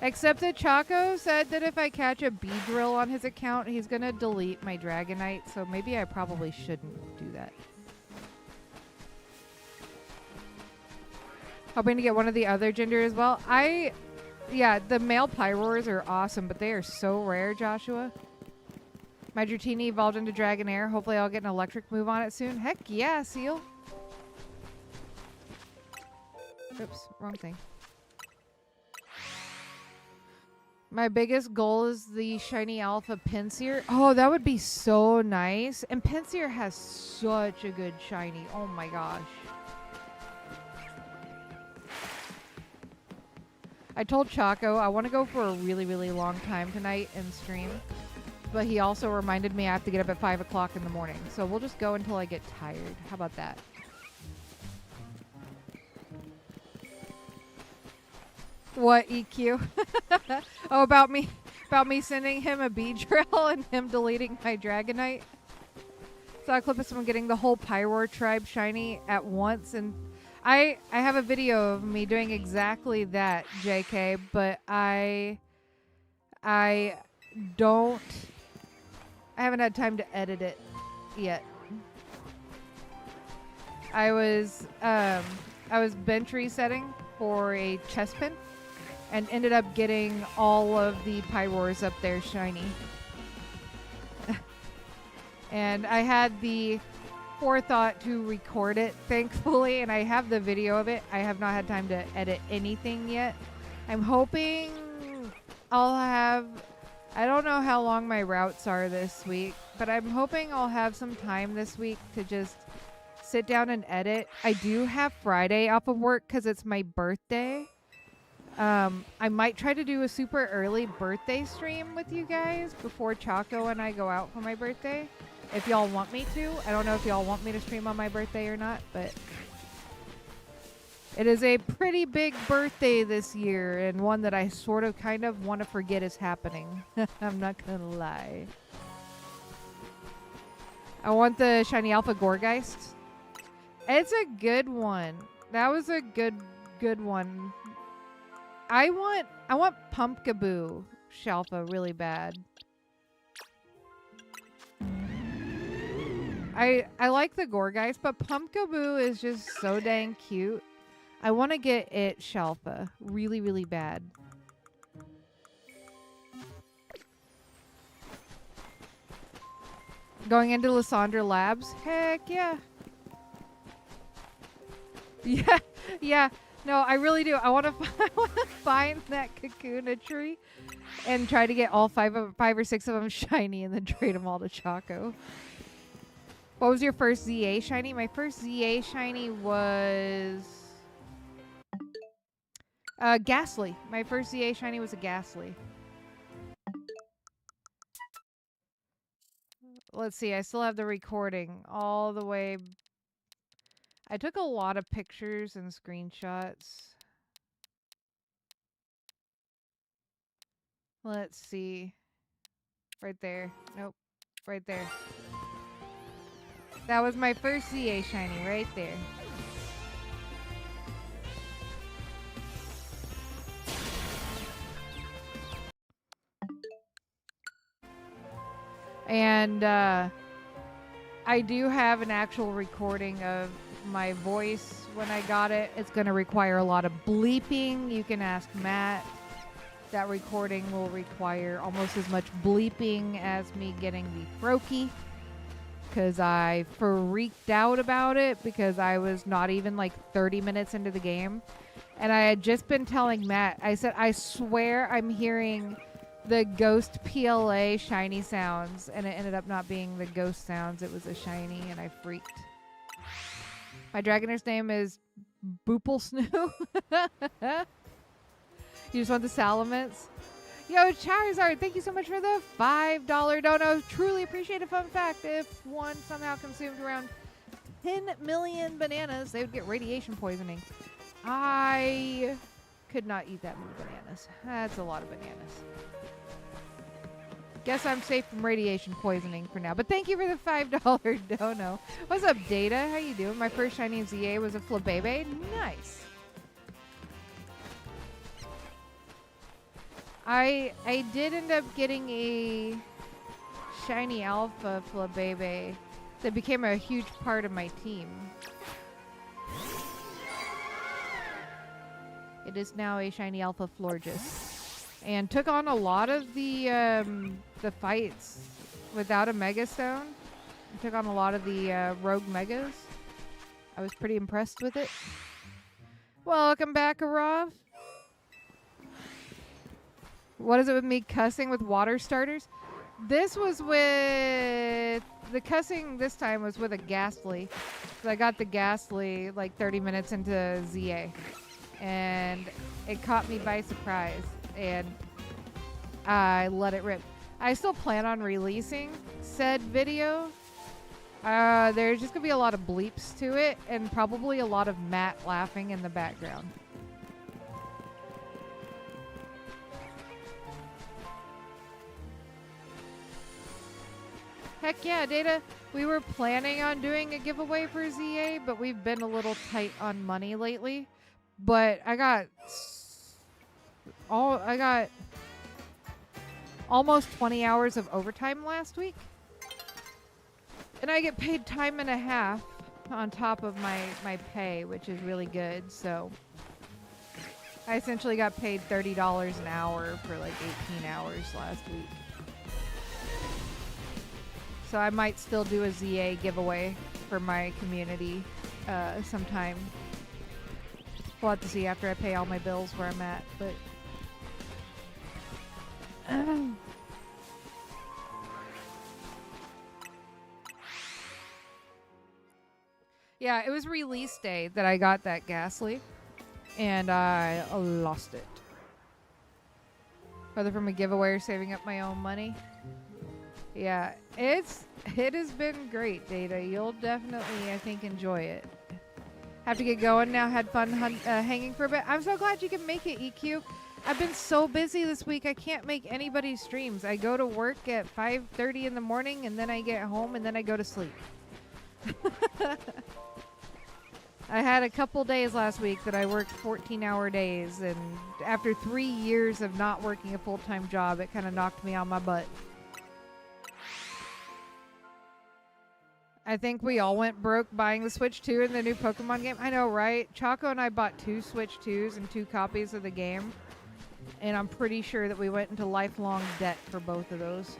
Except that Choco said that if I catch a Beedrill on his account, he's going to delete my Dragonite, so maybe I probably shouldn't do that. Hoping to get one of the other gender as well. Yeah, the male Pyroars are awesome, but they are so rare, Joshua. My Dratini evolved into Dragonair. Hopefully I'll get an electric move on it soon. Heck yeah, Seal. Oops, wrong thing. My biggest goal is the shiny alpha Pinsir. Oh, that would be so nice. And Pinsir has such a good shiny. Oh my gosh. I told Choco I want to go for a really, really long time tonight and stream. But he also reminded me I have to get up at 5 o'clock in the morning. So we'll just go until I get tired. How about that? What, EQ? Oh, about me sending him a Beedrill and him deleting my Dragonite. Saw a clip of someone getting the whole Pyroar tribe shiny at once, and I have a video of me doing exactly that, JK, but I haven't had time to edit it yet. I was bench resetting for a chest pin and ended up getting all of the Pyroars up there shiny. And I had the forethought to record it, thankfully, and I have the video of it. I have not had time to edit anything yet. I'm hoping I'll have, I don't know how long my routes are this week, but I'm hoping I'll have some time this week to just sit down and edit. I do have Friday off of work because it's my birthday. I might try to do a super early birthday stream with you guys before Choco and I go out for my birthday. If y'all want me to. I don't know if y'all want me to stream on my birthday or not, but it is a pretty big birthday this year and one that I sort of kind of want to forget is happening. I'm not gonna lie. I want the shiny alpha Gorgeist. It's a good one. That was a good one. I want Pumpkaboo Shalfa really bad. I like the Gorgeist, but Pumpkaboo is just so dang cute. I want to get it Shalfa really, really bad. Going into Lysandra Labs? Heck yeah. Yeah. No, I really do. I want to find that Kakuna tree and try to get all 5 or 6 of them shiny and then trade them all to Choco. What was your first ZA shiny? My first ZA shiny was Ghastly. My first ZA shiny was a Ghastly. Let's see. I still have the recording all the way. I took a lot of pictures and screenshots. Let's see. Right there. Nope. Right there. That was my first ZA shiny right there. And I do have an actual recording of my voice when I got it. It's going to require a lot of bleeping. You can ask Matt. That recording will require almost as much bleeping as me getting the Froakie, because I freaked out about it because I was not even like 30 minutes into the game. And I had just been telling Matt, I said, I swear I'm hearing the ghost PLA shiny sounds. And it ended up not being the ghost sounds. It was a shiny, and I freaked. My Dragonair's name is Boople Snoo. You just want the Salamence? Yo, Charizard, thank you so much for the $5 dono. Truly appreciate a fun fact. If one somehow consumed around 10 million bananas, they would get radiation poisoning. I could not eat that many bananas. That's a lot of bananas. Guess I'm safe from radiation poisoning for now. But thank you for the $5 dono. What's up, Data? How you doing? My first shiny in ZA was a Flabébé. Nice. I did end up getting a shiny alpha Flabébé that became a huge part of my team. It is now a shiny alpha Florges, and took on a lot of the fights without a Mega Stone. Took on a lot of the rogue Megas. I was pretty impressed with it. Welcome back, Arav. What is it with me cussing with water starters? This was with... The cussing this time was with a Ghastly. So I got the Ghastly like 30 minutes into ZA. And it caught me by surprise. And I let it rip. I still plan on releasing said video. There's just going to be a lot of bleeps to it. And probably a lot of Matt laughing in the background. Heck yeah, Data. We were planning on doing a giveaway for ZA, but we've been a little tight on money lately. But I got almost 20 hours of overtime last week. And I get paid time and a half on top of my pay, which is really good. So I essentially got paid $30 an hour for like 18 hours last week. So I might still do a ZA giveaway for my community sometime. We'll have to see after I pay all my bills where I'm at. But yeah, it was release day that I got that Ghastly, and I lost it. Whether from a giveaway or saving up my own money. Yeah, it has been great, Data. You'll definitely, I think, enjoy it. Have to get going now. Had fun hanging for a bit. I'm so glad you can make it, EQ. I've been so busy this week, I can't make anybody's streams. I go to work at 5:30 in the morning, and then I get home, and then I go to sleep. I had a couple days last week that I worked 14-hour days, and after 3 years of not working a full-time job, it kind of knocked me on my butt. I think we all went broke buying the Switch 2 in the new Pokemon game. I know, right? Choco and I bought 2 Switch 2s and 2 copies of the game. And I'm pretty sure that we went into lifelong debt for both of those.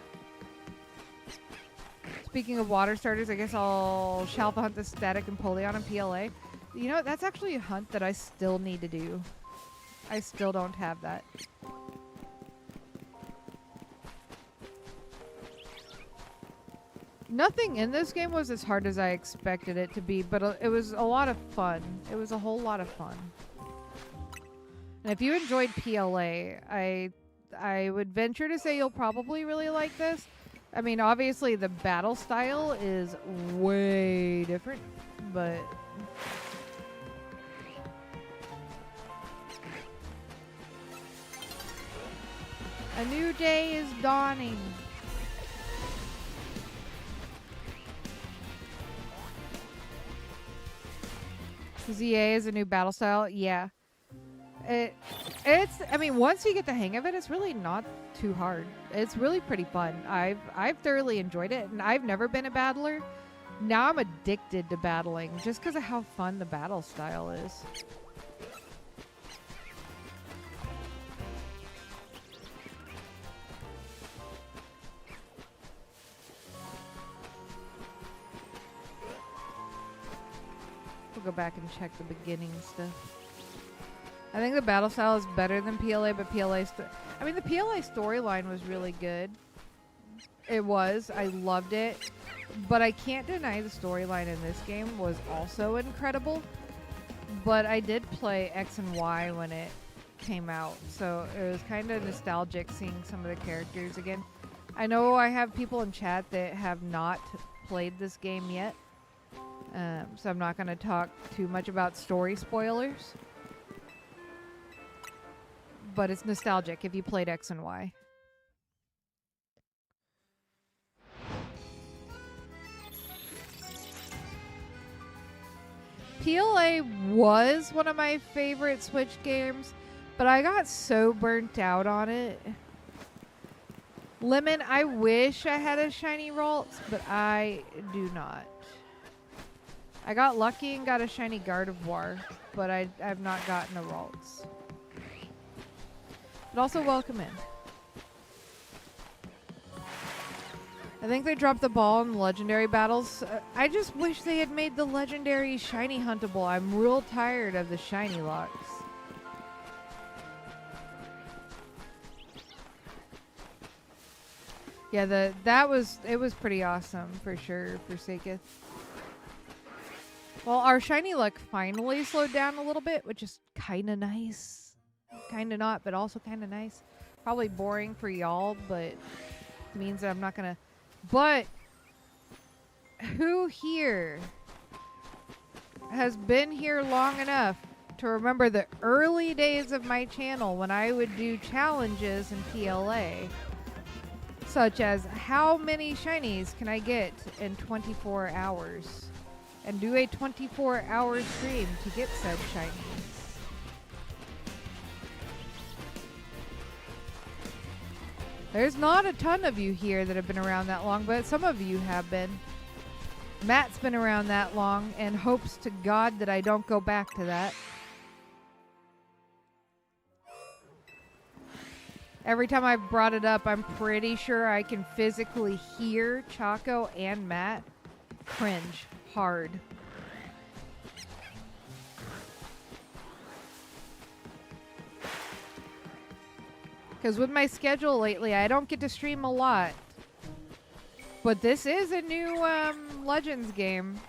Speaking of water starters, I guess I'll Shalfa hunt the Static and Empoleon and PLA. You know, that's actually a hunt that I still need to do. I still don't have that. Nothing in this game was as hard as I expected it to be, but it was a lot of fun. It was a whole lot of fun. And if you enjoyed PLA, I would venture to say you'll probably really like this. I mean, obviously the battle style is way different, but... A new day is dawning. ZA is a new battle style. Yeah. I mean, once you get the hang of it, it's really not too hard. It's really pretty fun. I've thoroughly enjoyed it, and I've never been a battler. Now I'm addicted to battling just because of how fun the battle style is. We'll go back and check the beginning stuff. I think the battle style is better than PLA, but I mean, the PLA storyline was really good. It was. I loved it. But I can't deny the storyline in this game was also incredible. But I did play X and Y when it came out, so it was kind of nostalgic seeing some of the characters again. I know I have people in chat that have not played this game yet, so I'm not going to talk too much about story spoilers. But it's nostalgic if you played X and Y. PLA was one of my favorite Switch games, but I got so burnt out on it. Lemon, I wish I had a shiny Ralts, but I do not. I got lucky and got a shiny Gardevoir, but I've not gotten a Ralts. But also welcome in. I think they dropped the ball in the legendary battles. I just wish they had made the legendary shiny huntable. I'm real tired of the shiny locks. Yeah, it was pretty awesome for sure for Saketh. Well, our shiny luck finally slowed down a little bit, which is kind of nice. Kind of not, but also kind of nice. Probably boring for y'all, but means that I'm not gonna. But who here has been here long enough to remember the early days of my channel when I would do challenges in PLA, such as how many shinies can I get in 24 hours, and do a 24-hour stream to get said shinies? There's not a ton of you here that have been around that long, but some of you have been. Matt's been around that long and hopes to God that I don't go back to that. Every time I've brought it up, I'm pretty sure I can physically hear Chaco and Matt cringe hard. Because with my schedule lately, I don't get to stream a lot. But this is a new Legends game.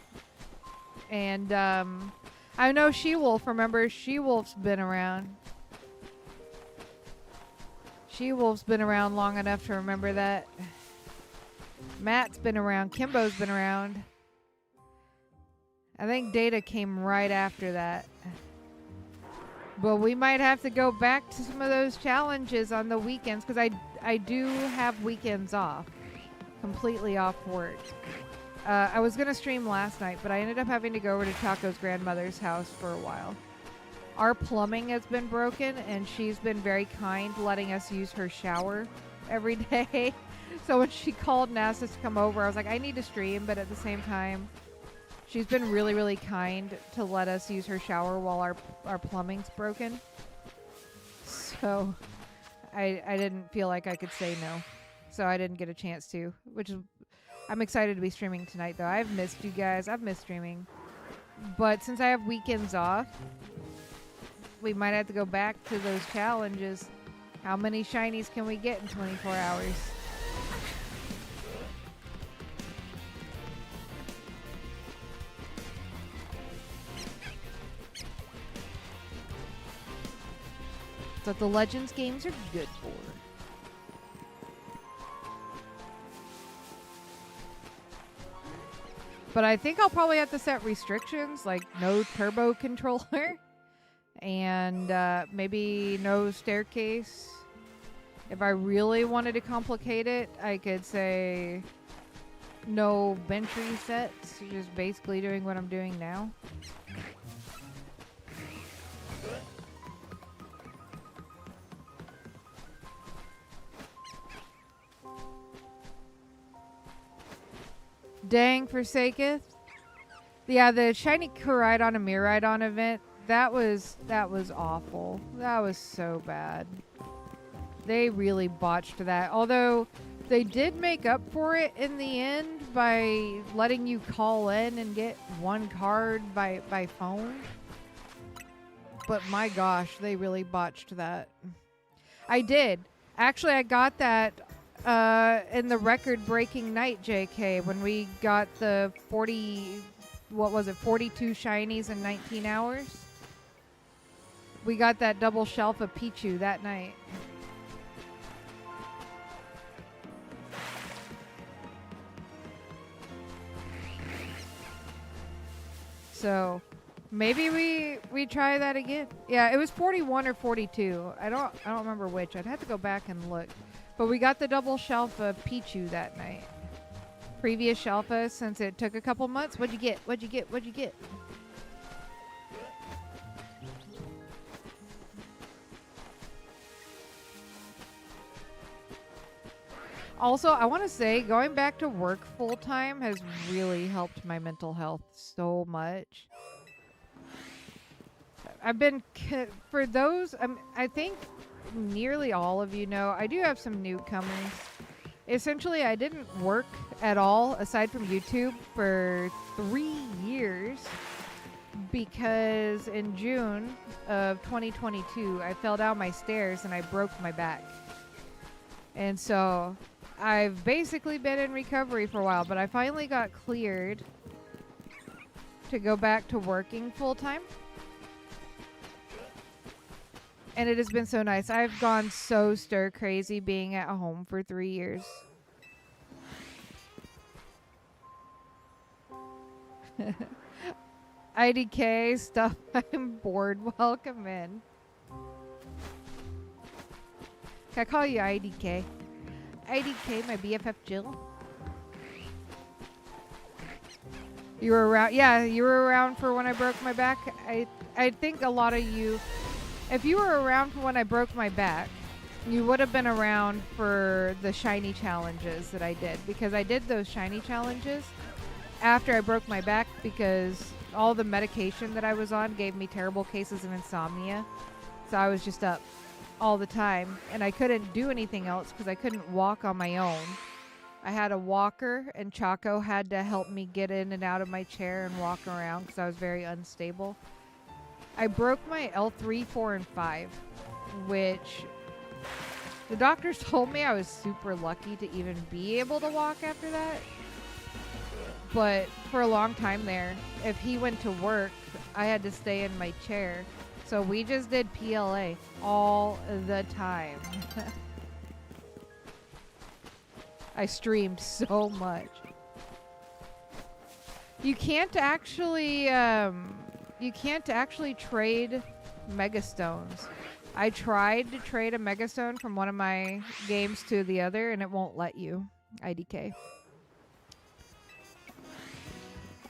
And I know She-Wolf. Remember, She-Wolf's been around. She-Wolf's been around long enough to remember that. Matt's been around. Kimbo's been around. I think Data came right after that. But we might have to go back to some of those challenges on the weekends, because I do have weekends off. Completely off work. I was going to stream last night, but I ended up having to go over to Chaco's grandmother's house for a while. Our plumbing has been broken, and she's been very kind, letting us use her shower every day. So when she called and asked us to come over, I was like, I need to stream, but at the same time, she's been really, really kind to let us use her shower while our plumbing's broken. So I didn't feel like I could say no. So I didn't get a chance to, which is, I'm excited to be streaming tonight, though. I've missed you guys. I've missed streaming. But since I have weekends off, we might have to go back to those challenges. How many shinies can we get in 24 hours? That's what the Legends games are good for. But I think I'll probably have to set restrictions, like no turbo controller. And maybe no staircase. If I really wanted to complicate it, I could say no bench resets. Just basically doing what I'm doing now. Dang, forsaketh. Yeah, the shiny Koraidon and Miraidon event, that was awful. That was so bad. They really botched that. Although they did make up for it in the end by letting you call in and get one card by phone. But my gosh, they really botched that. I did. Actually, I got that in the record-breaking night, JK, when we got the 42 shinies in 19 hours. We got that double shelf of Pichu that night. So maybe we try that again. Yeah, it was 41 or 42. I don't remember which. I'd have to go back and look. But we got the double shelf of Pichu that night. Previous shelfa, since it took a couple months. What'd you get? What'd you get? What'd you get? Also, I want to say going back to work full time has really helped my mental health so much. I've been, for those, I think nearly all of you know, I do have some newcomers. Essentially, I didn't work at all, aside from YouTube, for 3 years because in June of 2022, I fell down my stairs and I broke my back. And so I've basically been in recovery for a while, but I finally got cleared to go back to working full time. And it has been so nice. I've gone so stir crazy being at home for 3 years. IDK stuff. I'm bored. Welcome in. Can I call you IDK? IDK, my BFF Jill. You were around. Yeah, you were around for when I broke my back. I think a lot of you, if you were around for when I broke my back, you would have been around for the shiny challenges that I did, because I did those shiny challenges after I broke my back because all the medication that I was on gave me terrible cases of insomnia. So I was just up all the time and I couldn't do anything else because I couldn't walk on my own. I had a walker and Chaco had to help me get in and out of my chair and walk around because I was very unstable. I broke my L3, 4, and 5, which the doctors told me I was super lucky to even be able to walk after that. But for a long time there, if he went to work, I had to stay in my chair. So we just did PLA all the time. I streamed so much. You can't actually trade Megastones. I tried to trade a Megastone from one of my games to the other and it won't let you. IDK.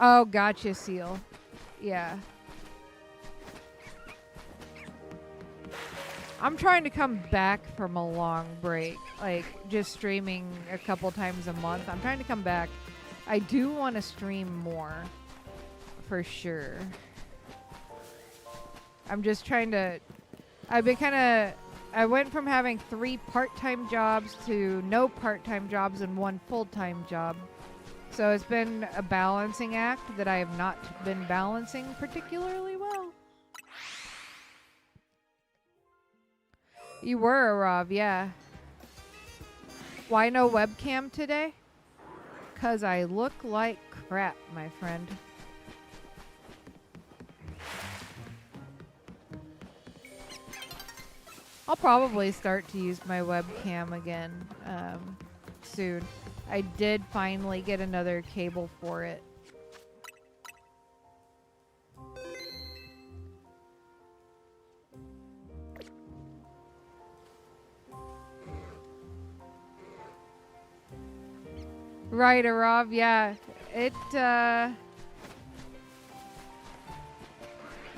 Oh, gotcha, Seal. Yeah. I'm trying to come back from a long break, like just streaming a couple times a month. I'm trying to come back. I do want to stream more, for sure. I'm just trying to, I went from having 3 part-time jobs to no part-time jobs and 1 full-time job. So it's been a balancing act that I have not been balancing particularly well. You were a Rob, yeah. Why no webcam today? 'Cause I look like crap, my friend. I'll probably start to use my webcam again soon. I did finally get another cable for it. Right, Arav, yeah.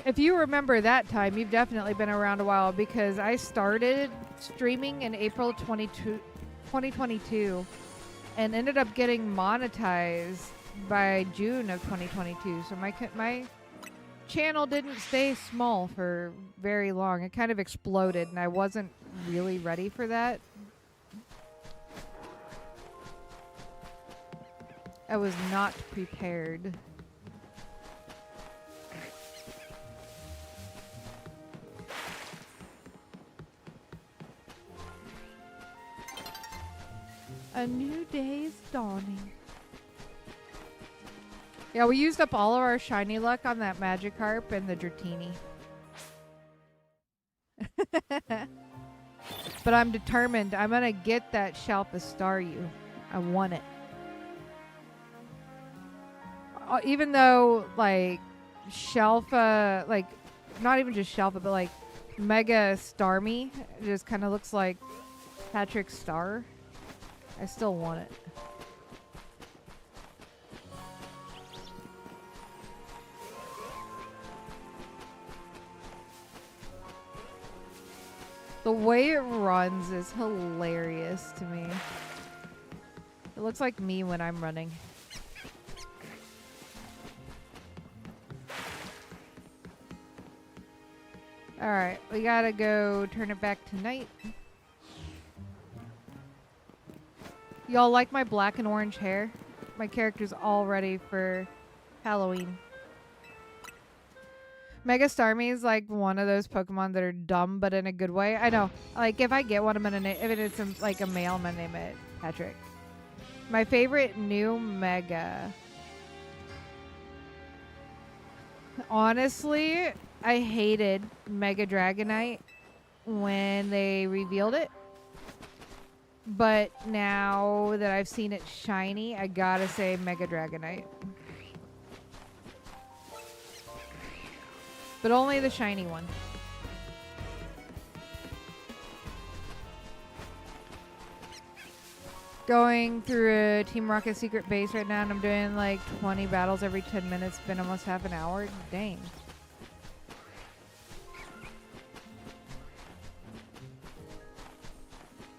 If you remember that time, you've definitely been around a while because I started streaming in April 2022 and ended up getting monetized by June of 2022. So my channel didn't stay small for very long. It kind of exploded, and I wasn't really ready for that. I was not prepared. A new day's dawning. Yeah, we used up all of our shiny luck on that Magikarp and the Dratini. But I'm determined. I'm gonna get that Shalpa Staryu. I want it. Even though, like, Shalpa, like, not even just Shalpa, but like Mega Starmie just kind of looks like Patrick Star. I still want it. The way it runs is hilarious to me. It looks like me when I'm running. Alright, we gotta go turn it back to night. Y'all like my black and orange hair? My character's all ready for Halloween. Mega Starmie is like one of those Pokemon that are dumb, but in a good way. I know. Like, if I get one, I'm gonna name if it's like a male, I'm gonna name it Patrick. My favorite new Mega. Honestly, I hated Mega Dragonite when they revealed it. But now that I've seen it shiny, I gotta say Mega Dragonite. But only the shiny one. Going through a Team Rocket secret base right now, and I'm doing like 20 battles every 10 minutes. Been almost half an hour. Dang.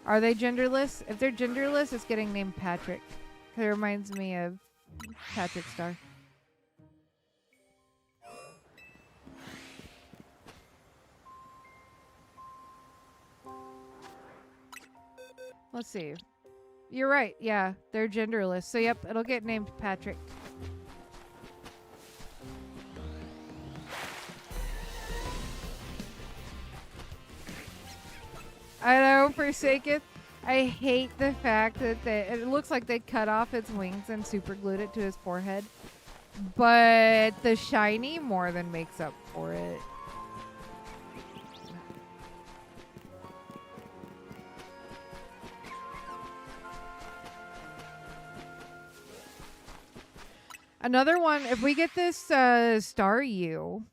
Are they genderless? If they're genderless, it's getting named Patrick. It reminds me of Patrick Star. Let's see. You're right. Yeah, they're genderless. So, yep, it'll get named Patrick. I know, Forsaken. I hate the fact that it looks like they cut off its wings and super glued it to his forehead. But the shiny more than makes up for it. Another one, if we get this Staryu,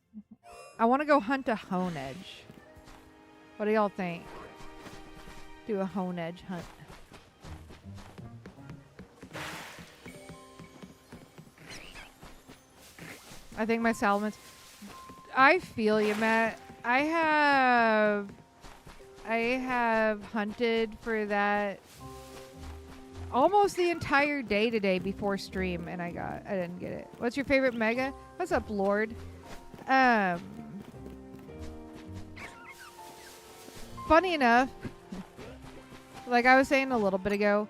I want to go hunt a Honedge. What do y'all think? Do a Honedge hunt. I think my Salamence. I feel you, Matt. I have hunted for that almost the entire day today before stream, and I didn't get it. What's your favorite Mega? What's up, Lord? Funny enough, like I was saying a little bit ago,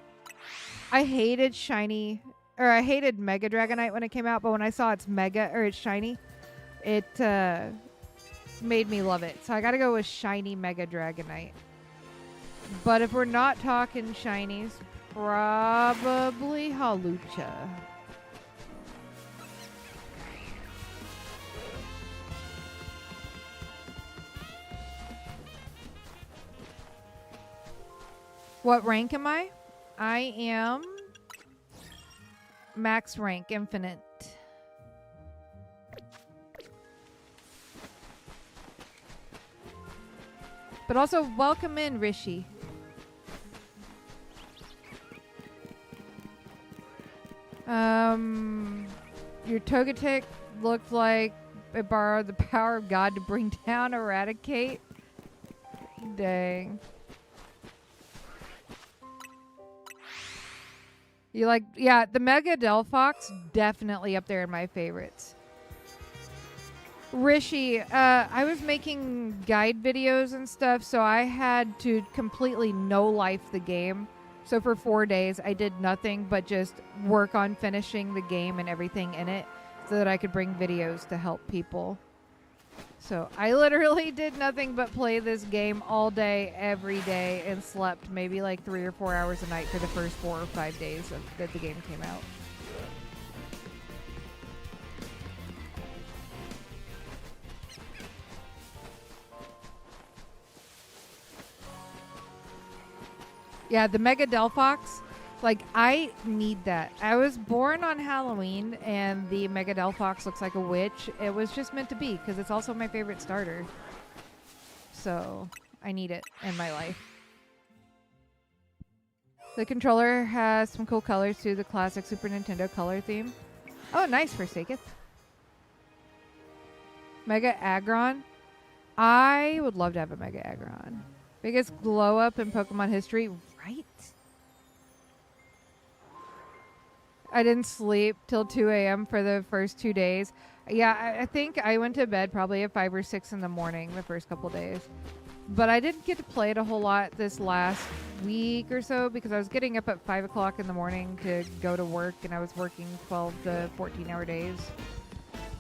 I hated I hated Mega Dragonite when it came out, but when I saw it's Mega, or it's shiny, it made me love it. So I gotta go with shiny Mega Dragonite. But if we're not talking shinies, probably Halucha. What rank am I? I am max rank, infinite. But also, welcome in, Rishi. Your Togetic looked like it borrowed the power of God to bring down Eradicate. Dang. You like, yeah, the Mega Delphox, definitely up there in my favorites. Rishi, I was making guide videos and stuff, so I had to completely no-life the game. So for 4 days, I did nothing but just work on finishing the game and everything in it so that I could bring videos to help people. So I literally did nothing but play this game all day, every day, and slept maybe like 3 or 4 hours a night for the first 4 or 5 days that the game came out. Yeah, the Mega Delphox, like, I need that. I was born on Halloween, and the Mega Delphox looks like a witch. It was just meant to be, because it's also my favorite starter. So, I need it in my life. The controller has some cool colors, too. The classic Super Nintendo color theme. Oh, nice, Forsaketh. Mega Aggron. I would love to have a Mega Aggron. Biggest glow up in Pokemon history, right? I didn't sleep till 2 a.m. for the first 2 days. Yeah, I think I went to bed probably at 5 or 6 in the morning the first couple days. But I didn't get to play it a whole lot this last week or so because I was getting up at 5 o'clock in the morning to go to work, and I was working 12 to 14-hour days.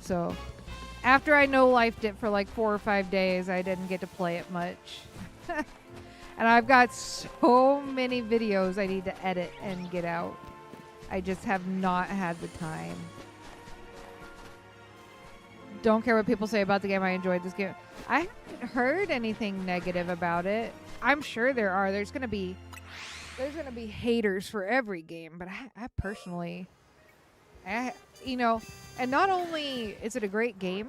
So after I no-lifed it for like 4 or 5 days, I didn't get to play it much. And I've got so many videos I need to edit and get out. I just have not had the time. Don't care what people say about the game. I enjoyed this game. I haven't heard anything negative about it. I'm sure there are. There's gonna be haters for every game, but I personally, you know, and not only is it a great game,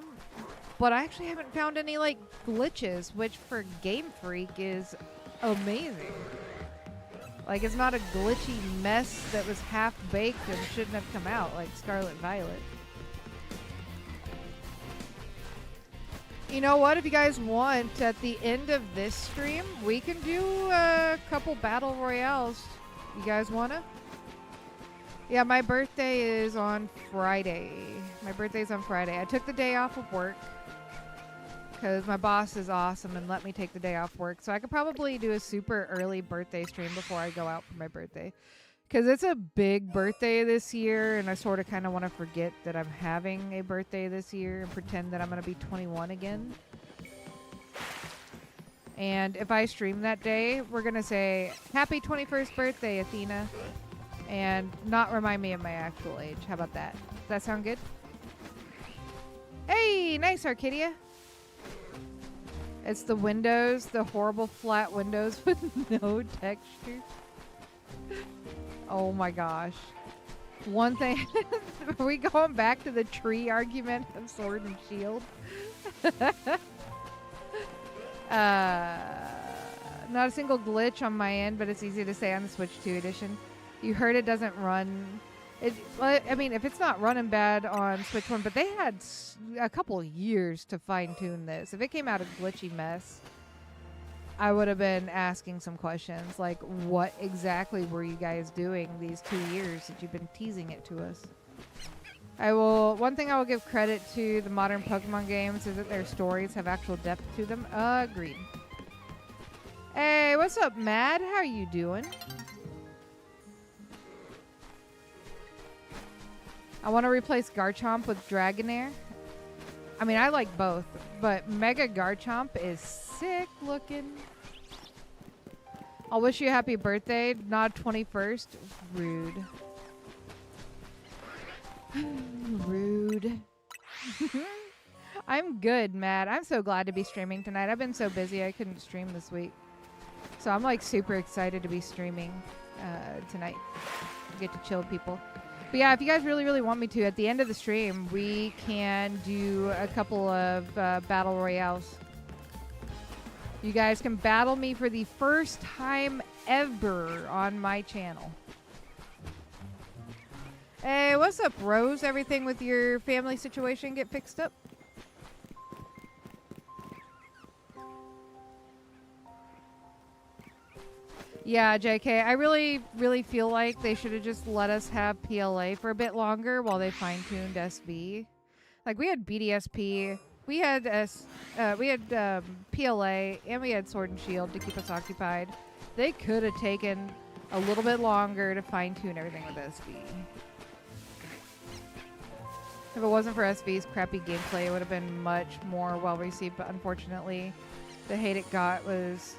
but I actually haven't found any like glitches, which for Game Freak is amazing. Like, it's not a glitchy mess that was half-baked and shouldn't have come out, like Scarlet Violet. You know what? If you guys want, at the end of this stream, we can do a couple battle royales. You guys wanna? Yeah, my birthday is on Friday. My birthday's on Friday. I took the day off of work because my boss is awesome and let me take the day off work. So I could probably do a super early birthday stream before I go out for my birthday. Because it's a big birthday this year, and I sort of kind of want to forget that I'm having a birthday this year and pretend that I'm going to be 21 again. And if I stream that day, we're going to say, happy 21st birthday, Athena. And not remind me of my actual age. How about that? Does that sound good? Hey, nice, Arcadia. It's the windows, the horrible flat windows with no texture. Oh my gosh. One thing, are we going back to the tree argument of Sword and Shield? Not a single glitch on my end, but it's easy to say on the Switch 2 edition. You heard it doesn't run. I mean, if it's not running bad on Switch 1, but they had a couple years to fine-tune this. If it came out a glitchy mess, I would have been asking some questions. Like, what exactly were you guys doing these 2 years that you've been teasing it to us? One thing I will give credit to the modern Pokemon games is that their stories have actual depth to them. Agreed. Hey, what's up, Mad? How are you doing? I want to replace Garchomp with Dragonair. I mean, I like both, but Mega Garchomp is sick looking. I'll wish you a happy birthday, not 21st. Rude. Rude. I'm good, Matt. I'm so glad to be streaming tonight. I've been so busy I couldn't stream this week. So I'm like super excited to be streaming tonight. Get to chill with people. But yeah, if you guys really, really want me to, at the end of the stream, we can do a couple of battle royales. You guys can battle me for the first time ever on my channel. Hey, what's up, Rose? Everything with your family situation get fixed up? Yeah, JK, I really, really feel like they should have just let us have PLA for a bit longer while they fine-tuned SV. Like, we had BDSP, we had PLA, and we had Sword and Shield to keep us occupied. They could have taken a little bit longer to fine-tune everything with SV. If it wasn't for SV's crappy gameplay, it would have been much more well-received, but unfortunately, the hate it got was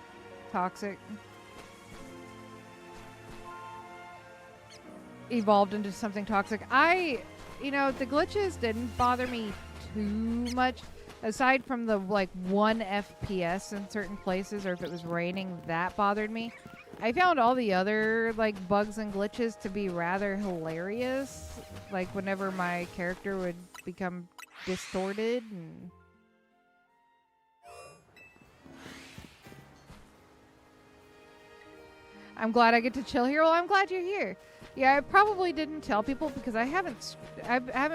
toxic. Evolved into something toxic. You know, the glitches didn't bother me too much, aside from the like 1 FPS in certain places, or if it was raining, that bothered me. I found all the other like bugs and glitches to be rather hilarious, like whenever my character would become distorted and I'm glad I get to chill here. Well, I'm glad you're here. Yeah, I probably didn't tell people because I haven't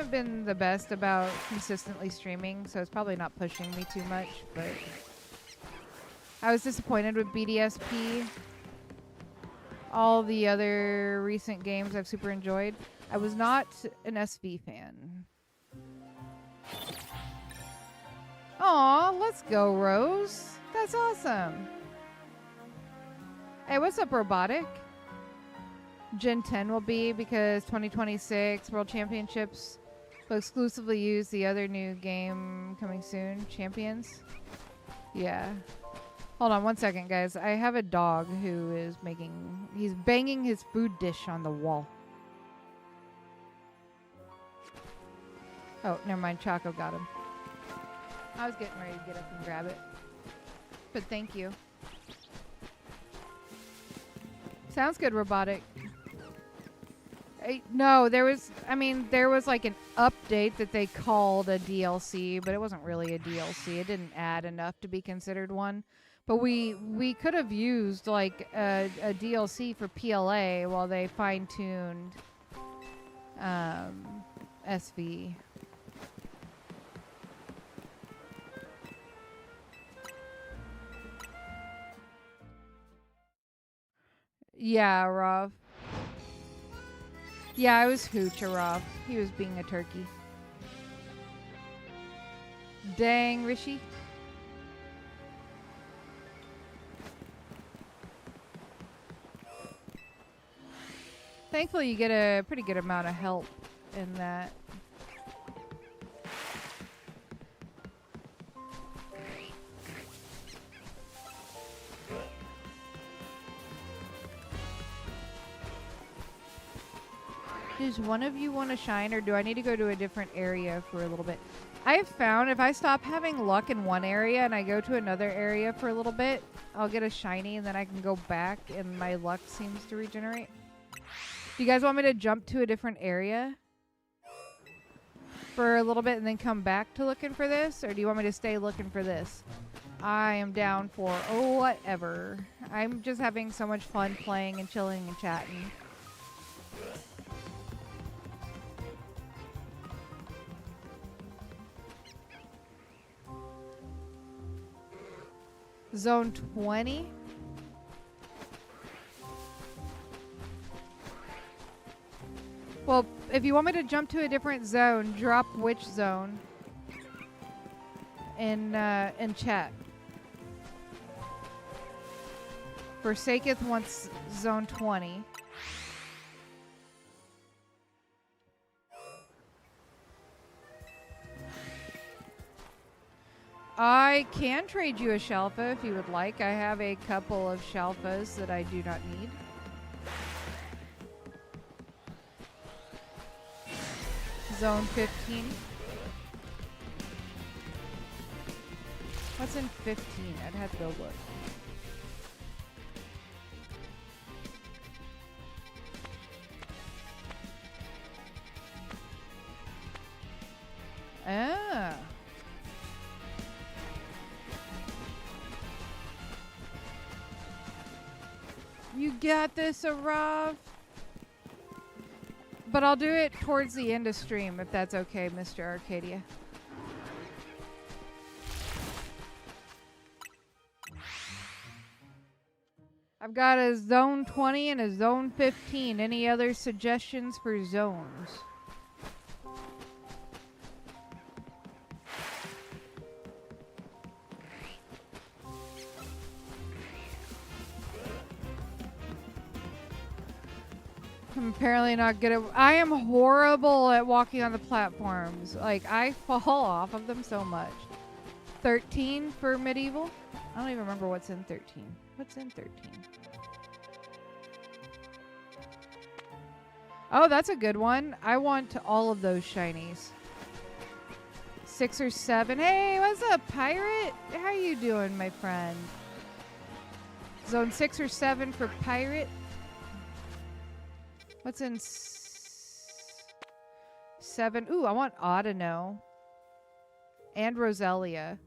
been the best about consistently streaming, so it's probably not pushing me too much, but I was disappointed with BDSP. All the other recent games I've super enjoyed. I was not an SV fan. Aw, let's go, Rose. That's awesome. Hey, what's up, Robotic? Gen 10 will be because 2026 World Championships will exclusively use the other new game coming soon, Champions. Yeah. Hold on one second, guys. I have a dog who is he's banging his food dish on the wall. Oh, never mind. Choco got him. I was getting ready to get up and grab it. But thank you. Sounds good, Robotic. No, there was like an update that they called a DLC, but it wasn't really a DLC. It didn't add enough to be considered one. But we could have used like a DLC for PLA while they fine-tuned SV. Yeah, Rav. Yeah, I was Hooch, Rav. He was being a turkey. Dang, Rishi. Thankfully, you get a pretty good amount of help in that. Does one of you want to shine, or do I need to go to a different area for a little bit? I've found if I stop having luck in one area and I go to another area for a little bit, I'll get a shiny and then I can go back and my luck seems to regenerate. Do you guys want me to jump to a different area for a little bit and then come back to looking for this? Or do you want me to stay looking for this? I am down for whatever. I'm just having so much fun playing and chilling and chatting. Zone 20. Well, if you want me to jump to a different zone, drop which zone in chat. Forsaketh wants zone 20. I can trade you a Shalfa if you would like. I have a couple of Shalfas that I do not need. Zone 15. What's in 15? I'd have to go look. Ah. You got this, Arav. But I'll do it towards the end of stream, if that's okay, Mr. Arcadia. I've got a zone 20 and a zone 15. Any other suggestions for zones? I'm apparently not good at... I am horrible at walking on the platforms. Like, I fall off of them so much. 13 for medieval? I don't even remember what's in 13. What's in 13? Oh, that's a good one. I want all of those shinies. 6 or 7. Hey, what's up, pirate? How you doing, my friend? Zone 6 or 7 for pirate. What's in 7? Ooh, I want Athena. And Roselia.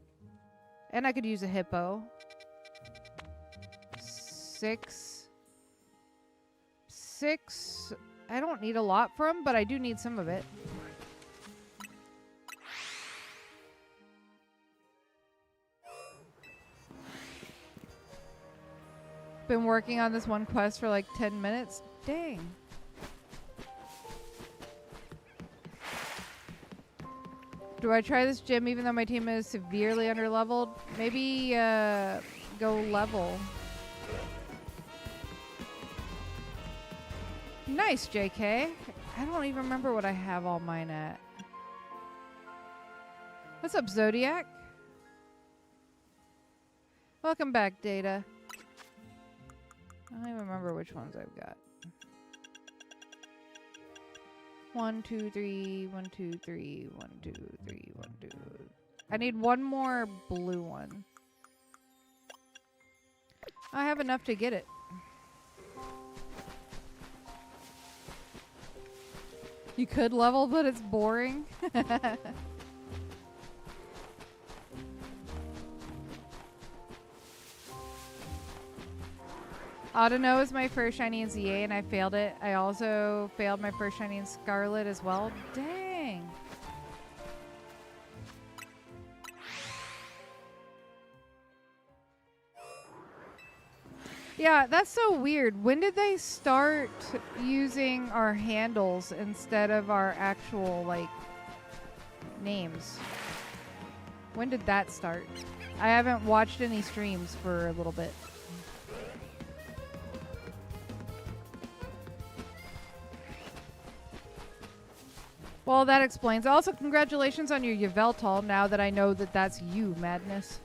And I could use a hippo. 6. 6. I don't need a lot from, but I do need some of it. Been working on this one quest for like 10 minutes. Dang. Do I try this gym even though my team is severely underleveled? Maybe go level. Nice, JK. I don't even remember what I have all mine at. What's up, Zodiac? Welcome back, Data. I don't even remember which ones I've got. 1, 2, 3, 1, 2, 3, 1, 2, 3, 1, 2. I need one more blue one. I have enough to get it. You could level, but it's boring. Audino is my first shiny in ZA and I failed it. I also failed my first shiny in Scarlet as well. Dang. Yeah, that's so weird. When did they start using our handles instead of our actual, like, names? When did that start? I haven't watched any streams for a little bit. Well, that explains. Also, congratulations on your Yveltal, now that I know that that's you, Madness.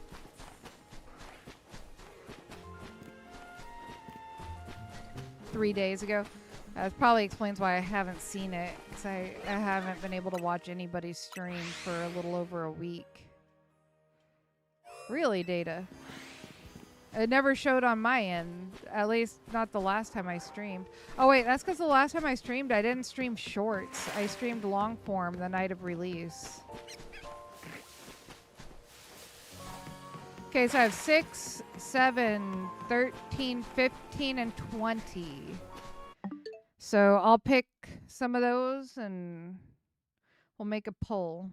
Three days ago. That probably explains why I haven't seen it, because I haven't been able to watch anybody's stream for a little over a week. Really, Data? It never showed on my end, at least not the last time I streamed. Oh wait, that's because the last time I streamed, I didn't stream shorts. I streamed long form the night of release. Okay, so I have 6, 7, 13, 15, and 20. So I'll pick some of those and we'll make a poll.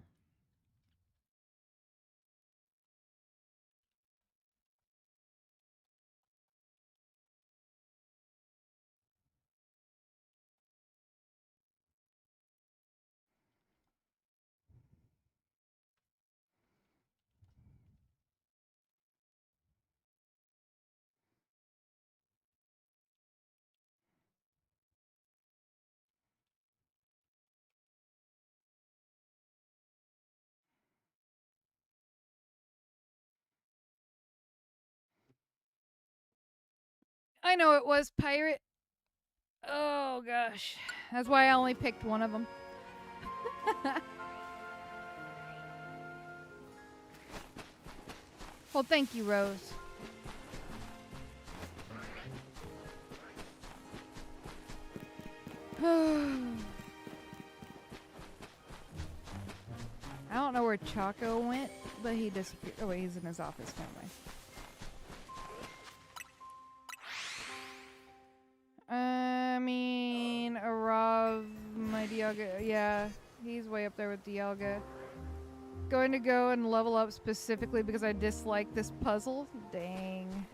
I know it was Pirate. Oh gosh. That's why I only picked one of them. Well, thank you, Rose. I don't know where Choco went, but he disappeared. Oh wait, he's in his office. Never mind. I mean, Arav, my Dialga. Yeah, he's way up there with Dialga. Going to go and level up specifically because I dislike this puzzle. Dang.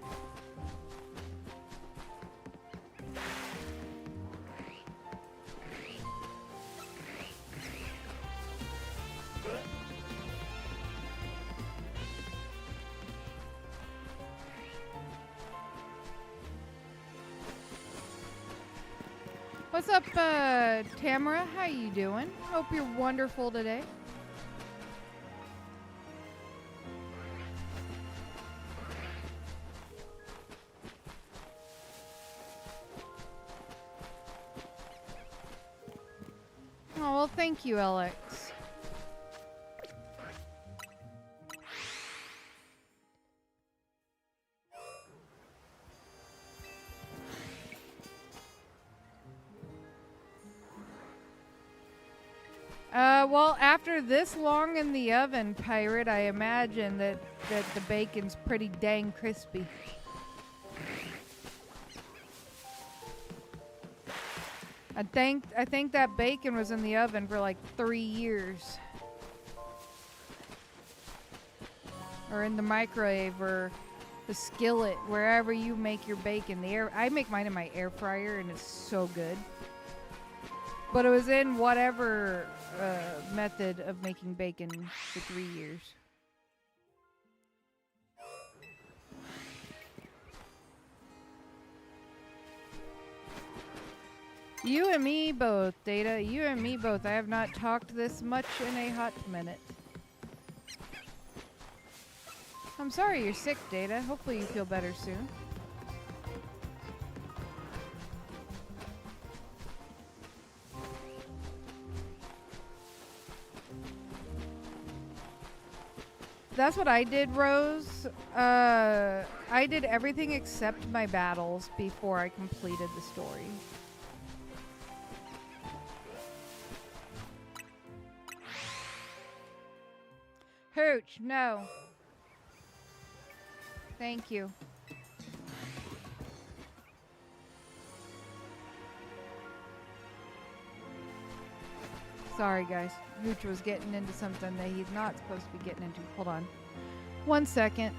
What's up, Tamara? How you doing? Hope you're wonderful today. Oh, well, thank you, Alex. Well, after this long in the oven, Pirate, I imagine that the bacon's pretty dang crispy. I think that bacon was in the oven for like 3 years. Or in the microwave or the skillet, wherever you make your bacon. I make mine in my air fryer and it's so good. But it was in whatever method of making bacon for 3 years. You and me both, Data. You and me both. I have not talked this much in a hot minute. I'm sorry you're sick, Data. Hopefully you feel better soon. That's what I did, Rose. I did everything except my battles before I completed the story. Hooch, no. Thank you. Sorry, guys. Hooch was getting into something that he's not supposed to be getting into. Hold on. 1 second.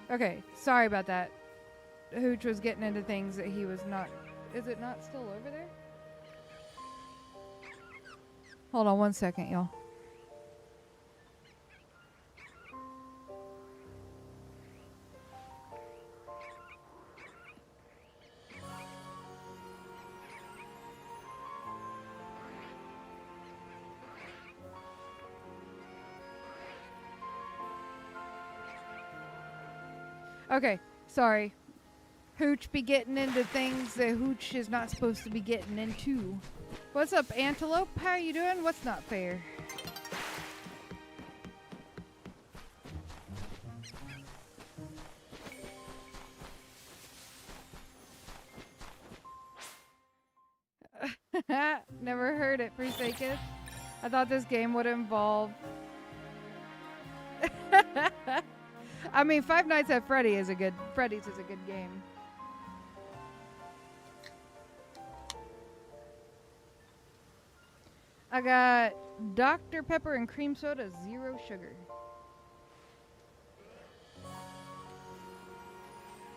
Okay, sorry about that. Hooch was getting into things that he was not... Is it not still over there? Hold on 1 second, y'all. Okay, sorry. Hooch be getting into things that Hooch is not supposed to be getting into. What's up, Antelope? How you doing? What's not fair? Never heard it, Forsaken. I thought this game would involve... I mean, Five Nights at Freddy's is a good game. I got Dr. Pepper and cream soda, 0 sugar.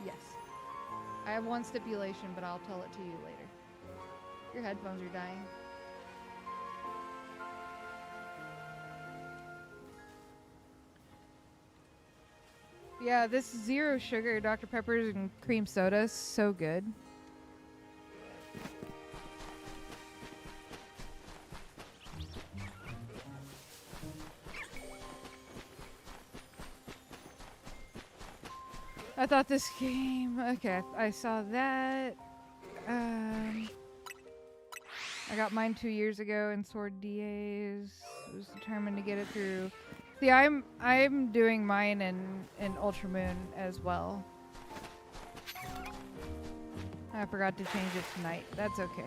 Yes. I have one stipulation, but I'll tell it to you later. Your headphones are dying. Yeah, this 0 sugar Dr. Pepper's and cream soda is so good. I thought this game... Okay, I saw that. I got mine 2 years ago in Sword DAs. Was determined to get it through. See, I'm doing mine in Ultramoon as well. I forgot to change it tonight. That's okay.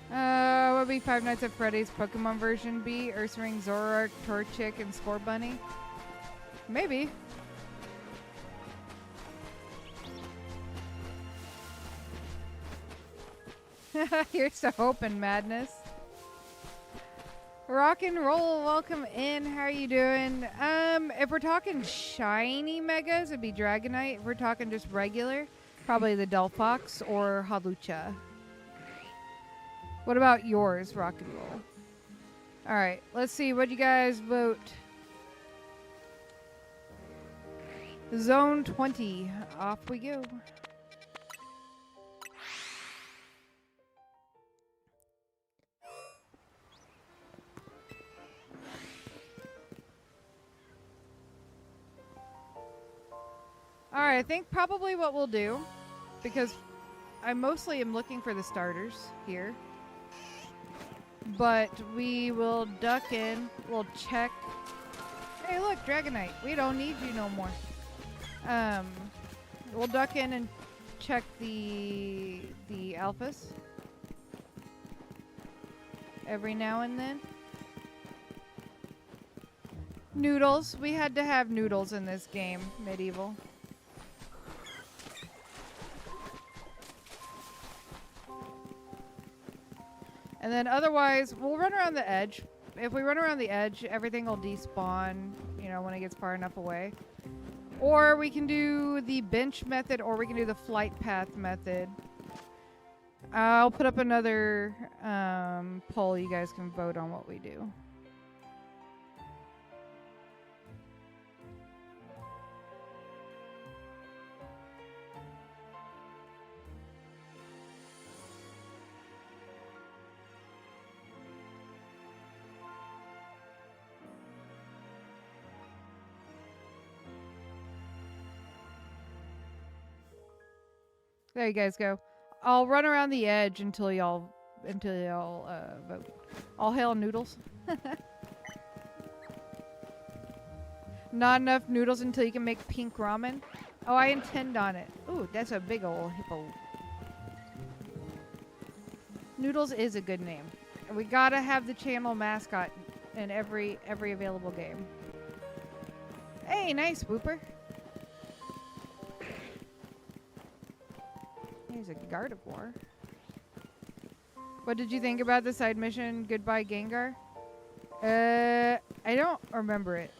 What would be Five Nights at Freddy's Pokemon version be? Ursaring, Zoroark, Torchic, and Score Bunny? Maybe. Here's to hoping, Madness. Rock and roll, welcome in. How are you doing? If we're talking shiny megas, it'd be Dragonite. If we're talking just regular, probably the Delphox or Halucha. What about yours, Rock and roll? All right, let's see what you guys vote. Zone 20, off we go. All right, I think probably what we'll do, because I mostly am looking for the starters here, but we will duck in, we'll check. Hey, look, Dragonite, we don't need you no more. We'll duck in and check the alphas every now and then. Noodles, we had to have noodles in this game, Medieval. And then otherwise, we'll run around the edge. If we run around the edge, everything will despawn, you know, when it gets far enough away. Or we can do the bench method, or we can do the flight path method. I'll put up another poll. You guys can vote on what we do. There you guys go. I'll run around the edge until y'all vote. All hail noodles. Not enough noodles until you can make pink ramen. Oh, I intend on it. Ooh, that's a big old hippo. Noodles is a good name. And we gotta have the channel mascot in every available game. Hey, nice, Whooper. He's a Gardevoir. What did you think about the side mission, Goodbye Gengar? I don't remember it,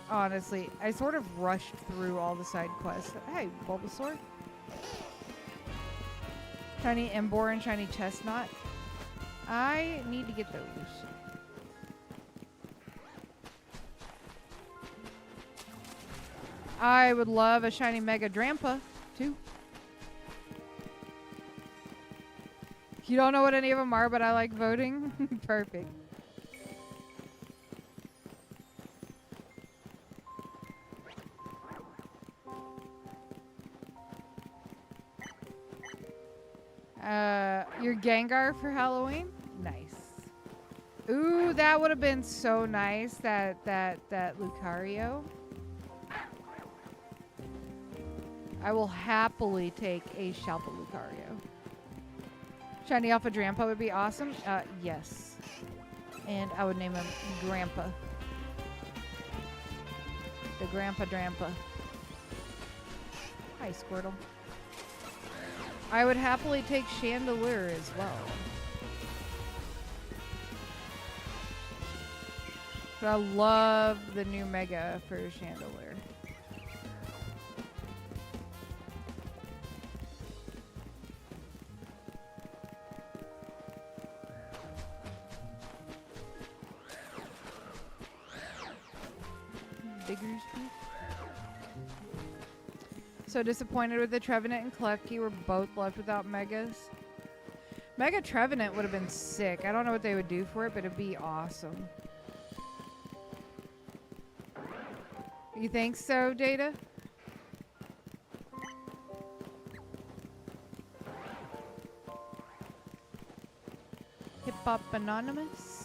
honestly. I sort of rushed through all the side quests. Hey, Bulbasaur. Shiny Emboar and Shiny Chestnut. I need to get those. I would love a Shiny Mega Drampa, too. You don't know what any of them are, but I like voting? Perfect. Your Gengar for Halloween? Nice. Ooh, that would have been so nice, that Lucario. I will happily take a Shalpa Lucario. Shiny Alpha Drampa would be awesome. Yes. And I would name him Grandpa. The Grandpa Drampa. Hi, Squirtle. I would happily take Chandelure as well. But I love the new Mega for Chandelure. So disappointed with the Trevenant and Klefki. We're both left without Megas. Mega Trevenant would have been sick. I don't know what they would do for it, but it'd be awesome. You think so, Data? Hip Hop Anonymous?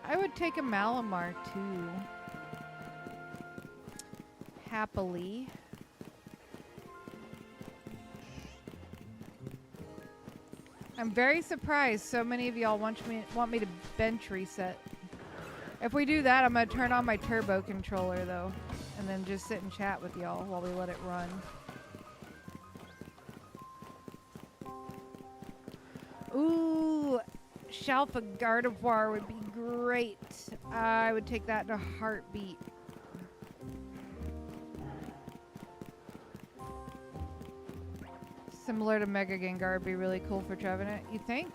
I would take a Malamar too. Happily. I'm very surprised so many of y'all want me to bench reset. If we do that, I'm going to turn on my turbo controller though, and then just sit and chat with y'all while we let it run. Ooh, Shalfa Gardevoir would be great. I would take that in a heartbeat. Similar to Mega Gengar would be really cool for Trevenant, you think?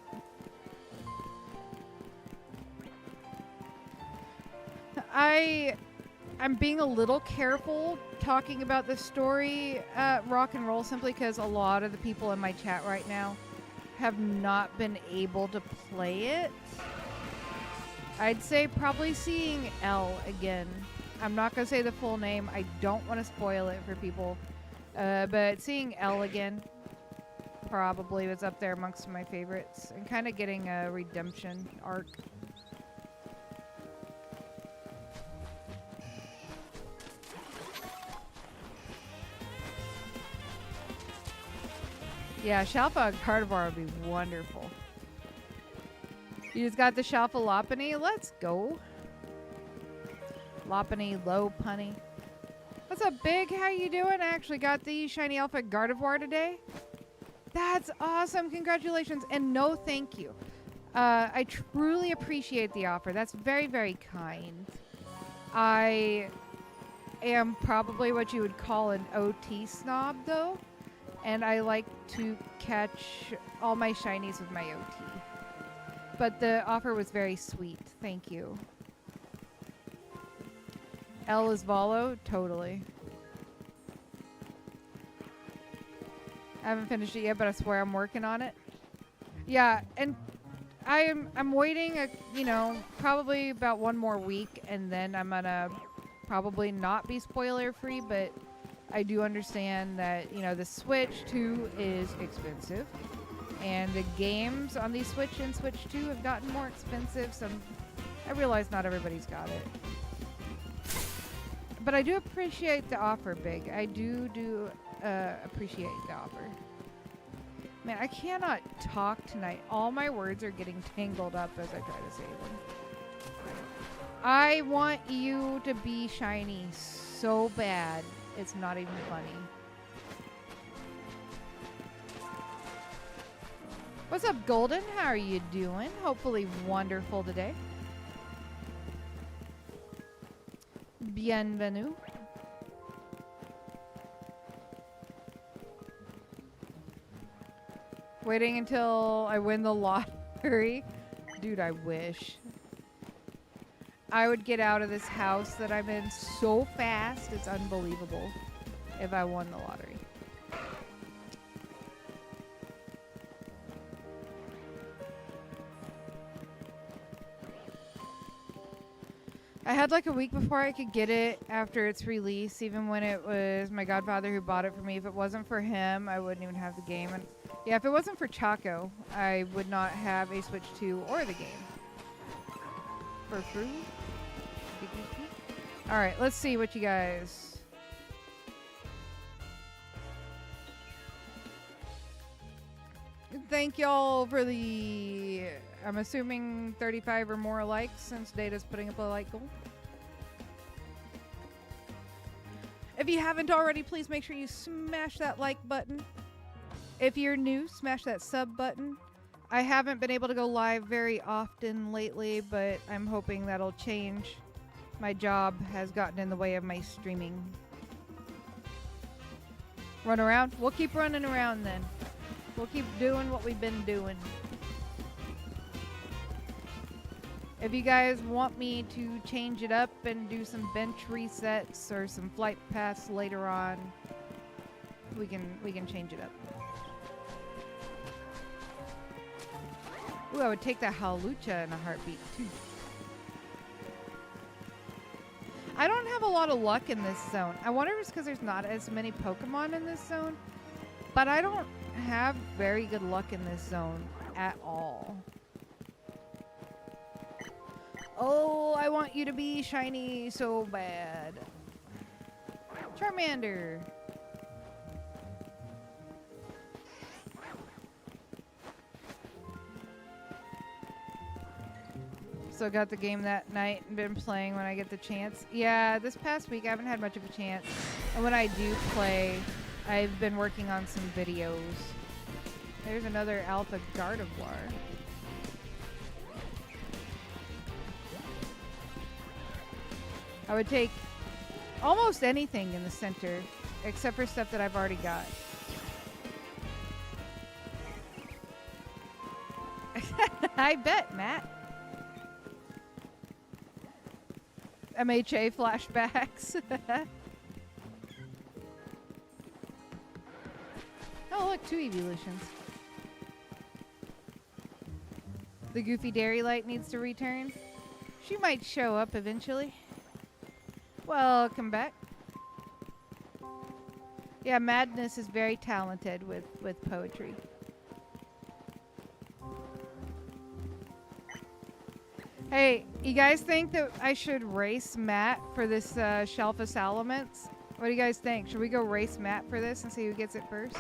I'm being a little careful talking about this story, Rock and Roll, simply because a lot of the people in my chat right now have not been able to play it. I'd say probably seeing L again. I'm not going to say the full name. I don't want to spoil it for people. But seeing L again probably was up there amongst my favorites. And kind of getting a redemption arc. Yeah, Shalfa Carnivore would be wonderful. You just got the Shalfa Lopunny. Let's go. Lopunny, low punny. What's up, Big? How you doing? I actually got the Shiny Alpha Gardevoir today. That's awesome. Congratulations. And no thank you. I truly appreciate the offer. That's very, very kind. I am probably what you would call an OT snob, though. And I like to catch all my shinies with my OT. But the offer was very sweet. Thank you. L is Volo? Totally. I haven't finished it yet, but I swear I'm working on it. Yeah, and I'm waiting, probably about one more week, and then I'm gonna probably not be spoiler free, but I do understand that, the Switch 2 is expensive. And the games on the Switch and Switch 2 have gotten more expensive, so I realize not everybody's got it. But I do appreciate the offer, Big. I do appreciate the offer. Man, I cannot talk tonight. All my words are getting tangled up as I try to say them. I want you to be shiny so bad. It's not even funny. What's up, Golden? How are you doing? Hopefully wonderful today. Bienvenue. Waiting until I win the lottery. Dude, I wish. I would get out of this house that I'm in so fast. It's unbelievable if I won the lottery. I had like a week before I could get it after its release, even when it was my godfather who bought it for me. If it wasn't for him, I wouldn't even have the game. And yeah, if it wasn't for Chaco, I would not have a Switch 2 or the game. For free? Alright, let's see what you guys... Thank y'all for the... I'm assuming 35 or more likes since Data's putting up a like goal. If you haven't already, please make sure you smash that like button. If you're new, smash that sub button. I haven't been able to go live very often lately, but I'm hoping that'll change. My job has gotten in the way of my streaming. Run around? We'll keep running around then. We'll keep doing what we've been doing. If you guys want me to change it up and do some bench resets or some flight paths later on, we can change it up. Ooh, I would take that Hawlucha in a heartbeat too. I don't have a lot of luck in this zone. I wonder if it's because there's not as many Pokemon in this zone, but I don't have very good luck in this zone at all. Oh, I want you to be shiny so bad. Charmander. So got the game that night and been playing when I get the chance. Yeah, this past week I haven't had much of a chance. And when I do play, I've been working on some videos. There's another Alpha Gardevoir. I would take almost anything in the center, except for stuff that I've already got. I bet, Matt. MHA flashbacks. Oh, look, 2 evolutions. The Goofy Dairy Light needs to return. She might show up eventually. Welcome back. Yeah, Madness is very talented with poetry. Hey, you guys think that I should race Matt for this Shelf of Salamence? What do you guys think? Should we go race Matt for this and see who gets it first?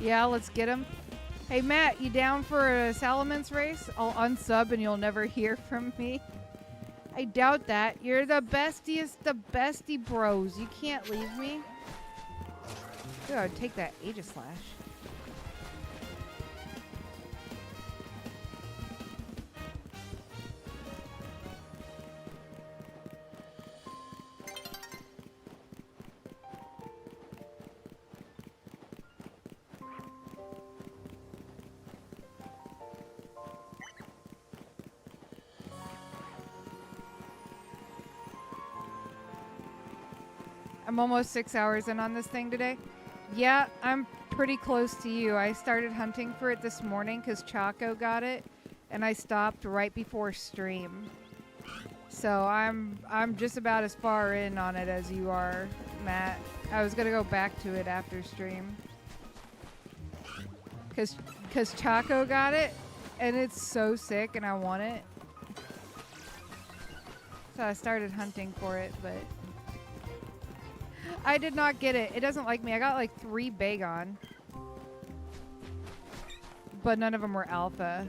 Yeah, let's get him. Hey, Matt, you down for a Salamence race? I'll unsub and you'll never hear from me. I doubt that. You're the bestiest, the bestie bros. You can't leave me. Ooh, I would take that Aegislash. I'm almost 6 hours in on this thing today. Yeah, I'm pretty close to you. I started hunting for it this morning because Choco got it, and I stopped right before stream. So I'm just about as far in on it as you are, Matt. I was gonna go back to it after stream because Choco got it, and it's so sick, and I want it. So I started hunting for it, but I did not get it. It doesn't like me. I got like 3 Bagon. But none of them were alpha.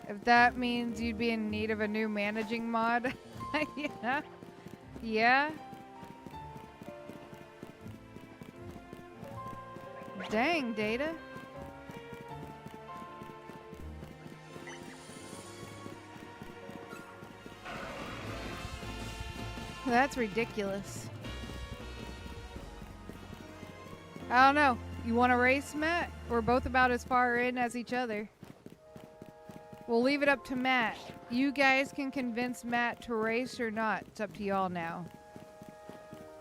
If that means you'd be in need of a new managing mod. Yeah. Yeah. Dang, Data. That's ridiculous. I don't know. You want to race, Matt? We're both about as far in as each other. We'll leave it up to Matt. You guys can convince Matt to race or not. It's up to y'all now.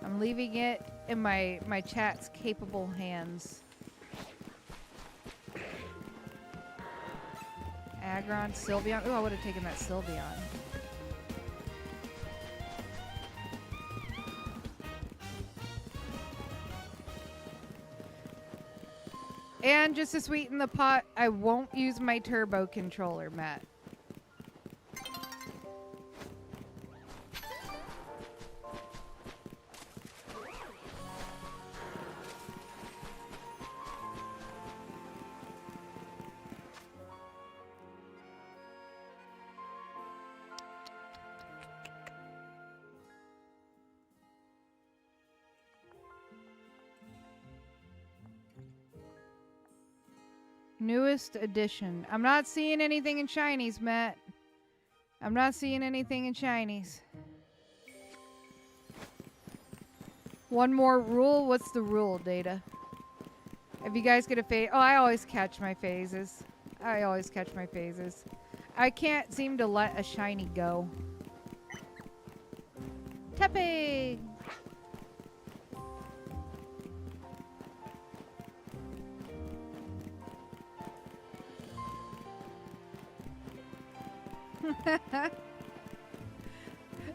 I'm leaving it in my chat's capable hands. Aggron, Sylveon. Ooh, I would have taken that Sylveon. And just to sweeten the pot, I won't use my turbo controller, Matt. Newest edition. I'm not seeing anything in shinies, Matt. I'm not seeing anything in shinies. One more rule. What's the rule, Data? If you guys get a phase... Oh, I always catch my phases. I always catch my phases. I can't seem to let a shiny go. Tepig!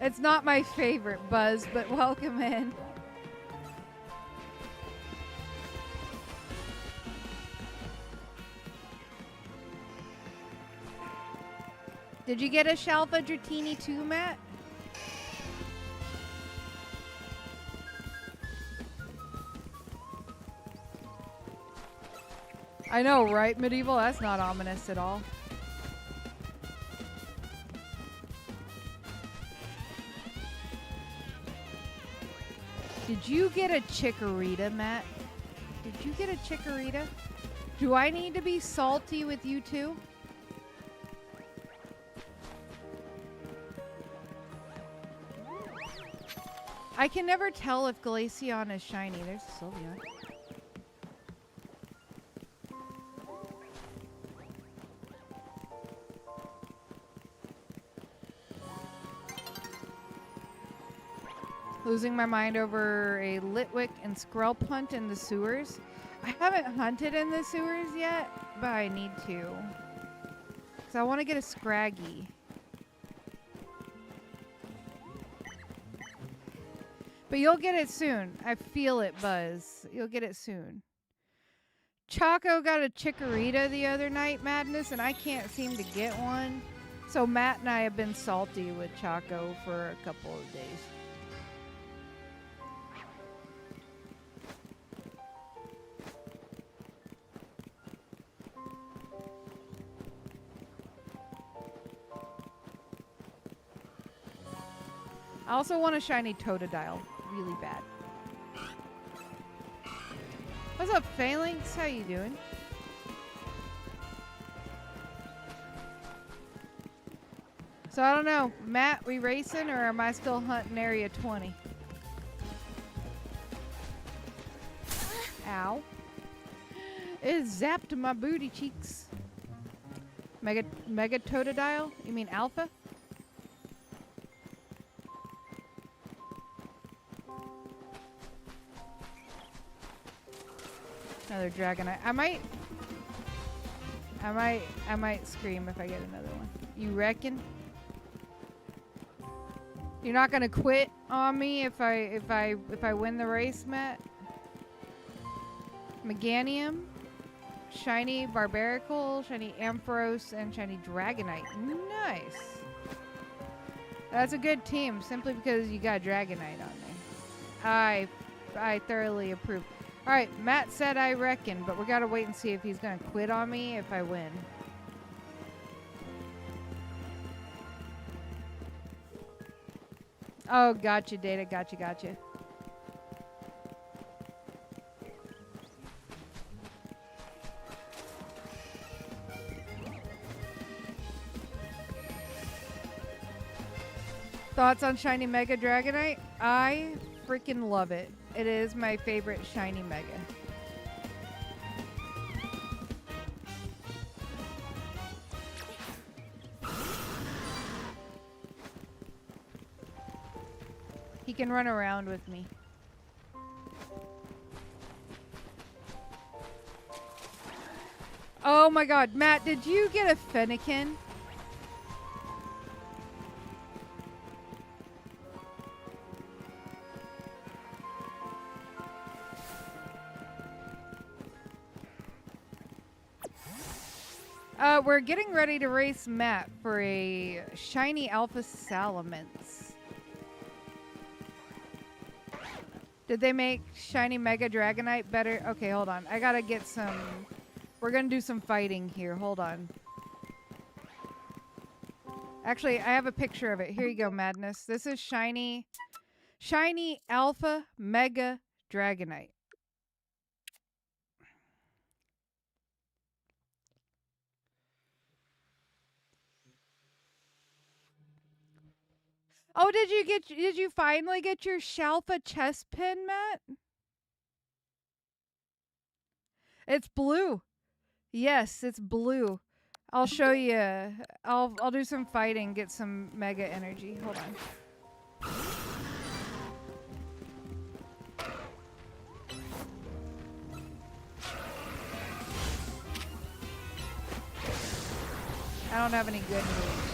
It's not my favorite, Buzz, but welcome in. Did you get a Shalfa Dratini too, Matt? I know, right, Medieval? That's not ominous at all. Did you get a chikorita, Matt? Did you get a chikorita? Do I need to be salty with you too? I can never tell if Glaceon is shiny. There's Sylveon. Losing my mind over a Litwick and Skrelp hunt in the sewers. I haven't hunted in the sewers yet, but I need to. Because I want to get a Scraggy. But you'll get it soon. I feel it, Buzz. You'll get it soon. Choco got a Chikorita the other night, Madness, and I can't seem to get one. So Matt and I have been salty with Choco for a couple of days. I also want a shiny Totodile really bad. What's up, Phalanx? How you doing? So I don't know. Matt, we racing or am I still hunting area 20? Ow. It zapped my booty cheeks. Mega Totodile? You mean Alpha? Another Dragonite. I might scream if I get another one. You reckon? You're not gonna quit on me if I win the race, Matt? Meganium, shiny Barbaracle, shiny Ampharos, and shiny Dragonite. Nice. That's a good team, simply because you got Dragonite on there. I thoroughly approve. Alright, Matt said I reckon, but we gotta wait and see if he's gonna quit on me if I win. Oh, gotcha, Data. Gotcha. Thoughts on shiny Mega Dragonite? I freaking love it. It is my favorite shiny Mega. He can run around with me. Oh my god, Matt, did you get a Fennekin? We're getting ready to race Matt for a shiny Alpha Salamence. Did they make shiny Mega Dragonite better? Okay, hold on. I gotta get some... We're gonna do some fighting here. Hold on. Actually, I have a picture of it. Here you go, Madness. This is shiny Alpha Mega Dragonite. Oh, did you finally get your Shalfa chest pin, Matt? It's blue. Yes, it's blue. I'll show you. I'll do some fighting, get some mega energy. Hold on. I don't have any good moves.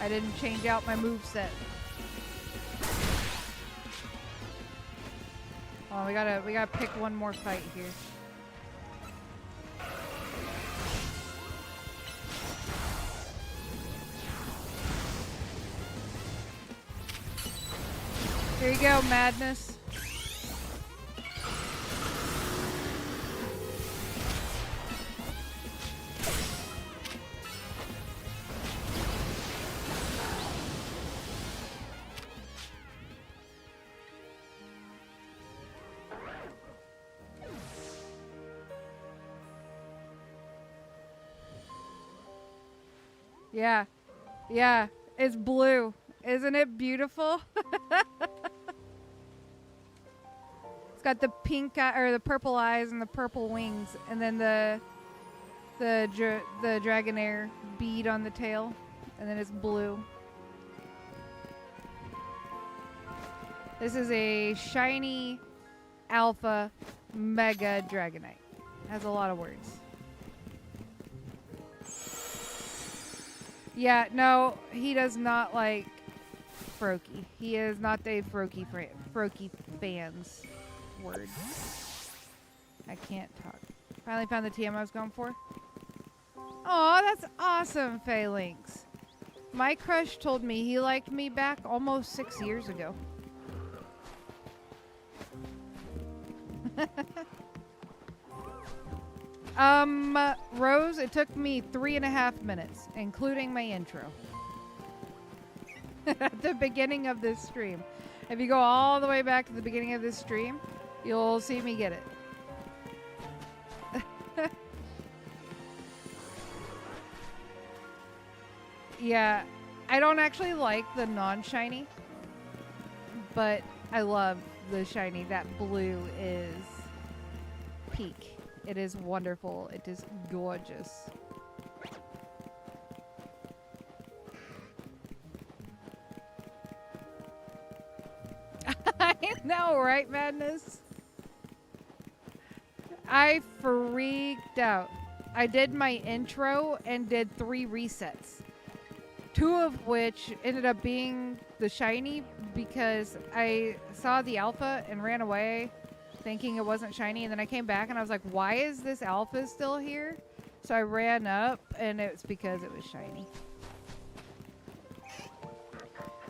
I didn't change out my moveset. Oh, we gotta pick one more fight here. Here you go, Madness. Yeah. Yeah. It's blue. Isn't it beautiful? It's got the pink or the purple eyes and the purple wings, and then the Dragonair bead on the tail, and then it's blue. This is a shiny alpha mega Dragonite. Has a lot of words. Yeah, no, he does not like Froakie. He is not a Froakie fan's words. I can't talk. Finally found the TM I was going for. Oh, that's awesome, Phalanx. My crush told me he liked me back almost 6 years ago. Rose, it took me 3.5 minutes, including my intro. At the beginning of this stream. If you go all the way back to the beginning of this stream, you'll see me get it. Yeah, I don't actually like the non-shiny, but I love the shiny. That blue is peak. It is wonderful. It is gorgeous. I know, right, Madness? I freaked out. I did my intro and did 3 resets. 2 of which ended up being the shiny because I saw the alpha and ran away thinking it wasn't shiny, and then I came back and I was like, why is this alpha still here? So I ran up and it's because it was shiny.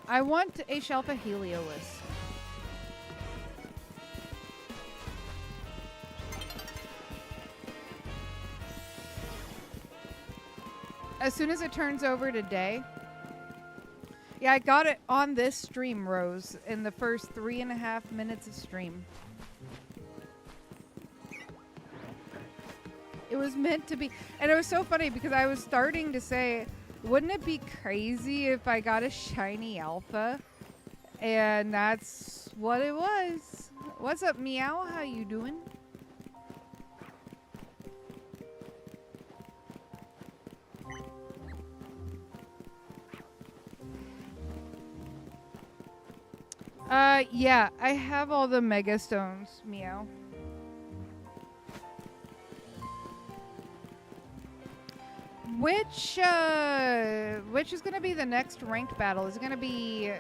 I want a Shelf of Heliolisk. As soon as it turns over today. Yeah, I got it on this stream, Rose, in the first 3.5 minutes of stream. It was meant to be. And it was so funny because I was starting to say, wouldn't it be crazy if I got a shiny alpha? And that's what it was. What's up, Meow? How you doing? Yeah, I have all the Mega Stones, Meow. Which is gonna be the next ranked battle? Is it gonna be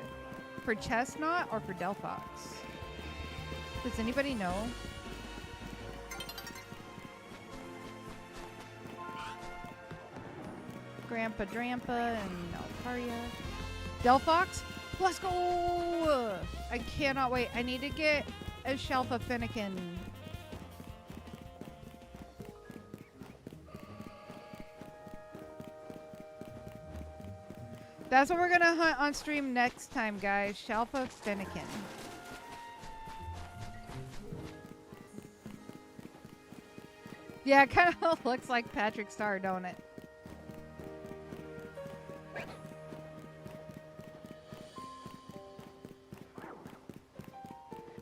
for Chestnut or for Delphox? Does anybody know? Grandpa Drampa and Altaria. Delphox? Let's go! I cannot wait. I need to get a Shelf of Finnegan. That's what we're gonna hunt on stream next time, guys. Shelf of Finnegan. Yeah, it kind of looks like Patrick Star, don't it?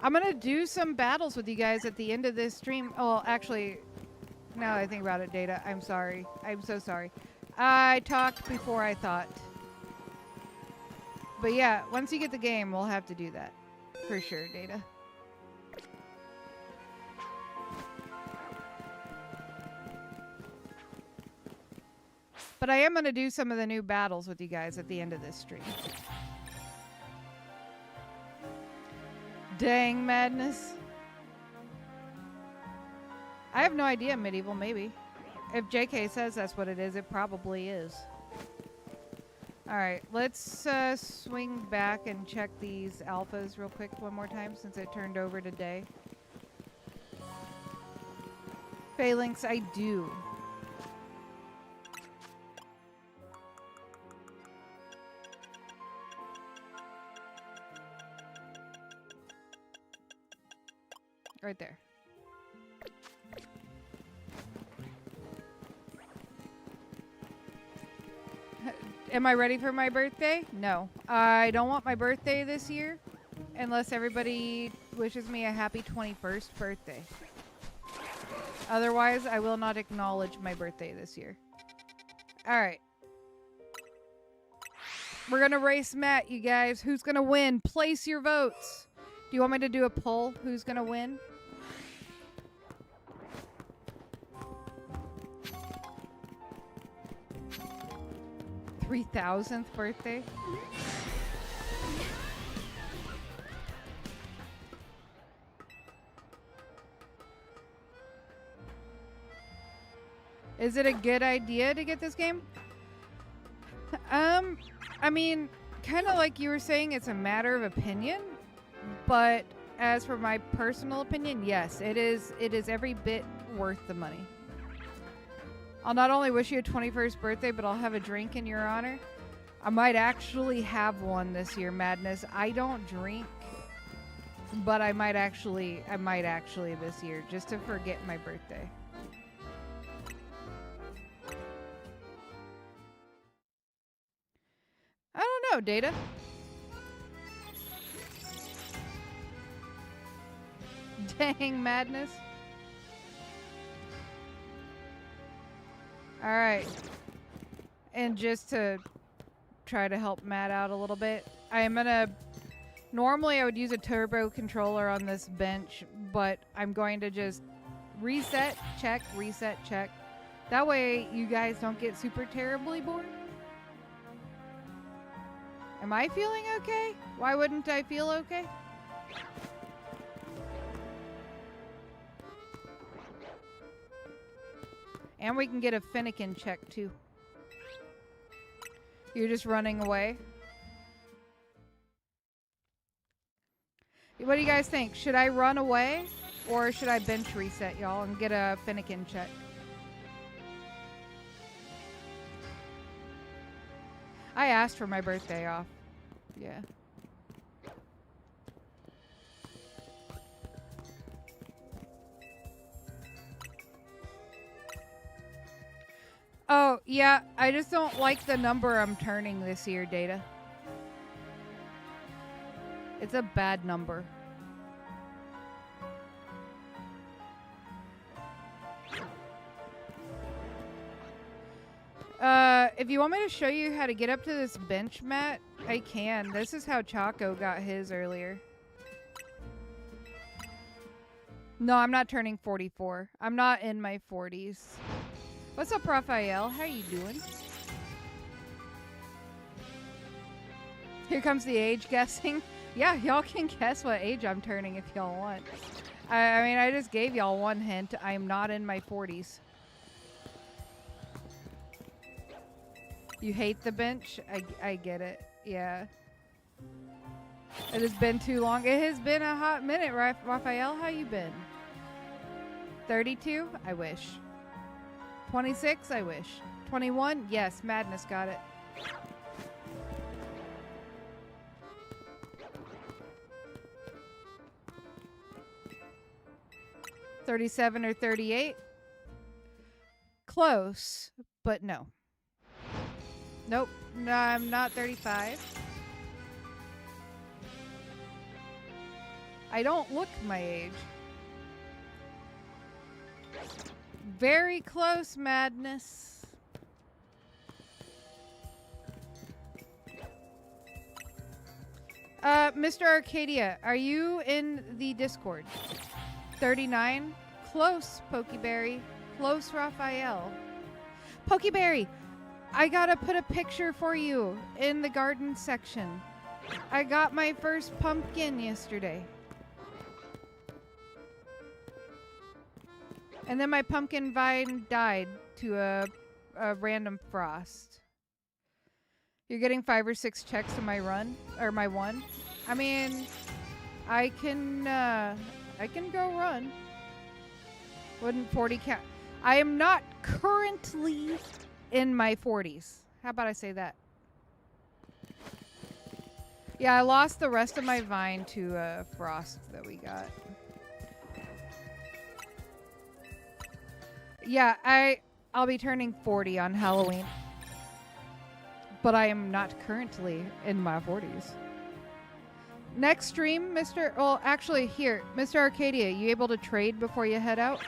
I'm gonna do some battles with you guys at the end of this stream. Oh, actually, now that I think about it, Data, I'm sorry. I'm so sorry. I talked before I thought. But yeah, once you get the game, we'll have to do that. For sure, Data. But I am going to do some of the new battles with you guys at the end of this stream. Dang, Madness. I have no idea, Medieval, maybe. If JK says that's what it is, it probably is. Alright, let's swing back and check these alphas real quick one more time since it turned over today. Phalanx, I do. Right there. Am I ready for my birthday? No. I don't want my birthday this year unless everybody wishes me a happy 21st birthday. Otherwise, I will not acknowledge my birthday this year. Alright. We're gonna race Matt, you guys. Who's gonna win? Place your votes. Do you want me to do a poll? Who's gonna win? $3,000th birthday? Is it a good idea to get this game? I mean, kind of like you were saying, it's a matter of opinion. But as for my personal opinion, yes, it is every bit worth the money. I'll not only wish you a 21st birthday, but I'll have a drink in your honor. I might actually have one this year, Madness. I don't drink, but I might actually this year, just to forget my birthday. I don't know, Data. Dang, Madness. Alright. And just to try to help Matt out a little bit, I'm gonna... Normally I would use a turbo controller on this bench, but I'm going to just reset, check, reset, check. That way you guys don't get super terribly bored. Am I feeling okay? Why wouldn't I feel okay? And we can get a Finnegan check, too. You're just running away. What do you guys think? Should I run away? Or should I bench reset, y'all, and get a Finnegan check? I asked for my birthday off. Yeah. Oh, yeah, I just don't like the number I'm turning this year, Data. It's a bad number. If you want me to show you how to get up to this bench, Matt, I can. This is how Chaco got his earlier. No, I'm not turning 44. I'm not in my 40s. What's up, Raphael? How you doing? Here comes the age guessing. Yeah, y'all can guess what age I'm turning if y'all want. I mean, I just gave y'all one hint. I'm not in my 40s. You hate the bench? I get it. Yeah. It has been too long. It has been a hot minute, Raphael. How you been? 32? I wish. 26? I wish. 21? Yes, Madness got it. $37 or 38? Close, but no. Nope. No, I'm not 35. I don't look my age. Very close, Madness. Mr. Arcadia, are you in the Discord? 39? Close, Pokeberry. Close, Raphael. Pokeberry, I gotta put a picture for you in the garden section. I got my first pumpkin yesterday. And then my pumpkin vine died to a random frost. You're getting 5 or 6 checks to my run, or my one. I mean, I can go run. Wouldn't 40 count? I am not currently in my 40s. How about I say that? Yeah, I lost the rest of my vine to a frost that we got. Yeah, I'll be turning 40 on Halloween. But I am not currently in my 40s. Next stream, Mr. Well, actually, here. Mr. Arcadia, you able to trade before you head out?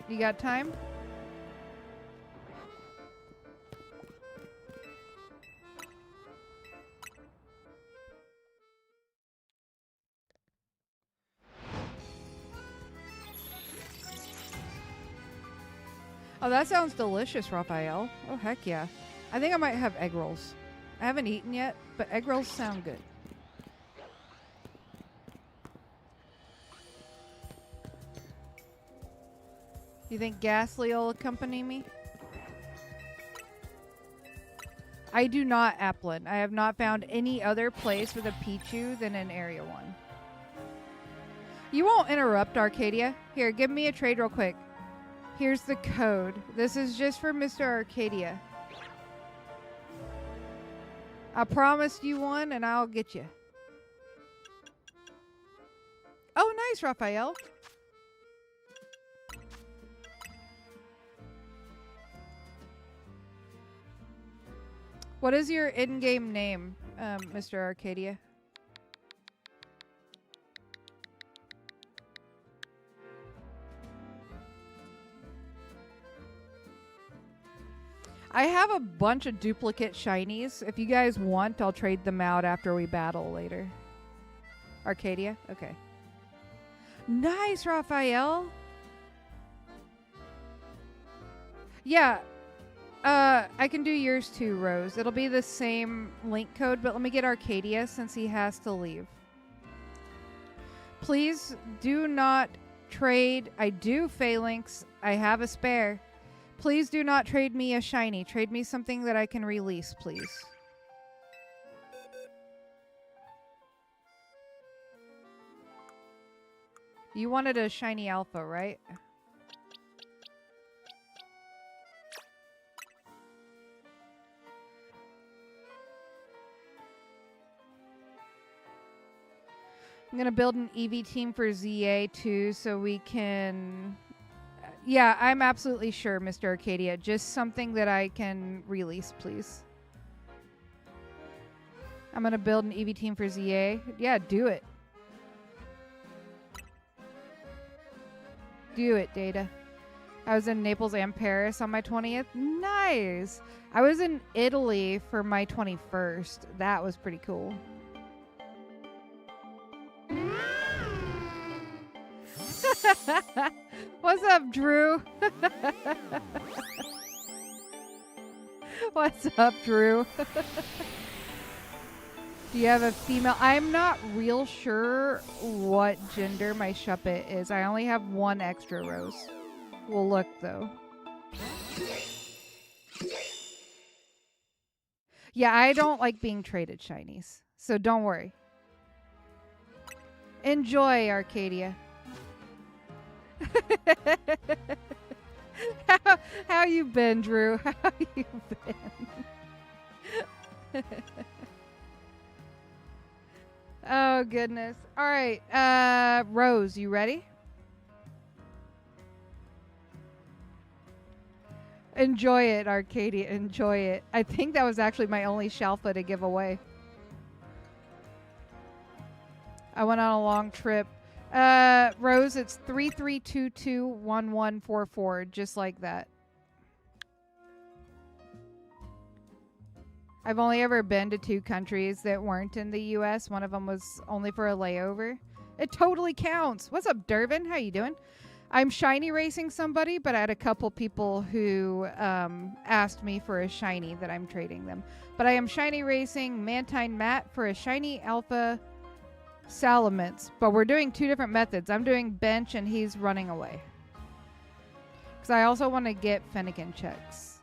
You got time? Oh, that sounds delicious, Raphael. Oh, heck yeah. I think I might have egg rolls. I haven't eaten yet, but egg rolls sound good. You think Ghastly will accompany me? I do not, Applin. I have not found any other place with a Pichu than in Area 1. You won't interrupt, Arcadia. Here, give me a trade real quick. Here's the code. This is just for Mr. Arcadia. I promised you one, and I'll get you. Oh, nice, Raphael. What is your in-game name, Mr. Arcadia? I have a bunch of duplicate shinies. If you guys want, I'll trade them out after we battle later. Arcadia? Okay. Nice, Raphael. Yeah. I can do yours too, Rose. It'll be the same link code, but let me get Arcadia since he has to leave. Please do not trade. I do phalanx. I have a spare. Please do not trade me a shiny. Trade me something that I can release, please. You wanted a shiny alpha, right? I'm going to build an EV team for ZA too so we can... Yeah, I'm absolutely sure, Mr. Arcadia. Just something that I can release, please. I'm going to build an EV team for ZA. Yeah, do it. Do it, Data. I was in Naples and Paris on my 20th. Nice! I was in Italy for my 21st. That was pretty cool. What's up, Drew? What's up, Drew? Do you have a female? I'm not real sure what gender my Shuppet is. I only have one extra rose. We'll look, though. Yeah, I don't like being traded shinies. So don't worry. Enjoy, Arcadia. How you been, Drew? How you been? Oh, goodness. All right. Rose, you ready? Enjoy it, Arcadia. Enjoy it. I think that was actually my only Shalfa to give away. I went on a long trip. Rose, it's 33221144, just like that. I've only ever been to 2 countries that weren't in the US. One of them was only for a layover. It totally counts. What's up, Dervin? How you doing? I'm shiny racing somebody, but I had a couple people who asked me for a shiny that I'm trading them. But I am shiny racing Mantine Matt for a shiny Alpha Salamence. But we're doing two different methods. I'm doing bench and he's running away. Because I also want to get Finnegan checks.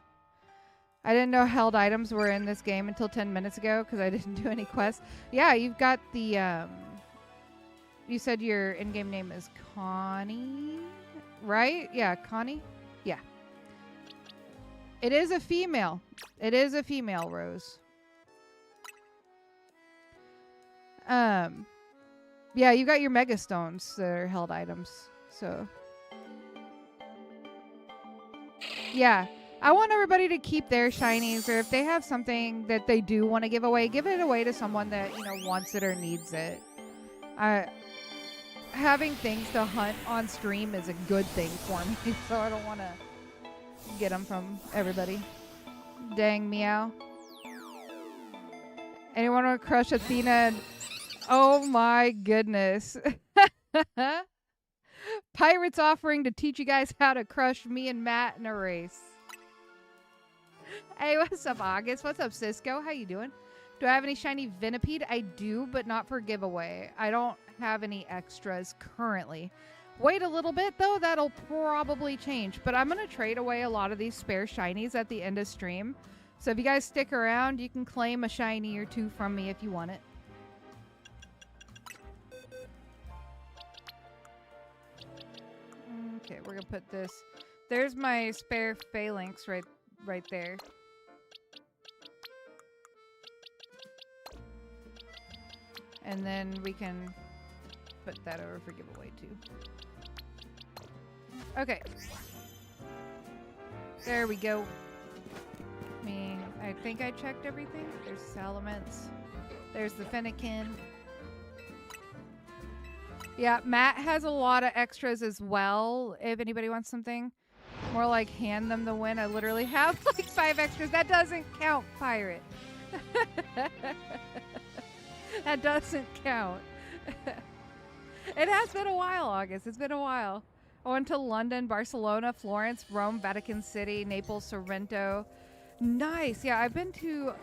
I didn't know held items were in this game until 10 minutes ago because I didn't do any quests. Yeah, you've got the... you said your in-game name is Connie, right? Yeah, Connie? Yeah. It is a female. It is a female, Rose. Yeah, you got your Mega Stones that are held items, so... Yeah, I want everybody to keep their shinies, or if they have something that they do want to give it away to someone that, you know, wants it or needs it. Having things to hunt on stream is a good thing for me, so I don't want to get them from everybody. Dang, meow. Anyone want to crush Athena? Oh my goodness. Pirates offering to teach you guys how to crush me and Matt in a race. Hey, what's up, August? What's up, Cisco? How you doing? Do I have any shiny Venipede? I do, but not for giveaway. I don't have any extras currently. Wait a little bit, though. That'll probably change. But I'm going to trade away a lot of these spare shinies at the end of stream. So if you guys stick around, you can claim a shiny or two from me if you want it. Okay, we're going to put this. There's my spare phalanx right there. And then we can put that over for giveaway too. Okay. There we go. I think I checked everything. There's Salamence. There's the Fennekin. Yeah, Matt has a lot of extras as well. If anybody wants something. More like hand them the win. I literally have like 5 extras. That doesn't count, pirate. That doesn't count. It has been a while, August. It's been a while. I went to London, Barcelona, Florence, Rome, Vatican City, Naples, Sorrento. Nice. Yeah, I've been to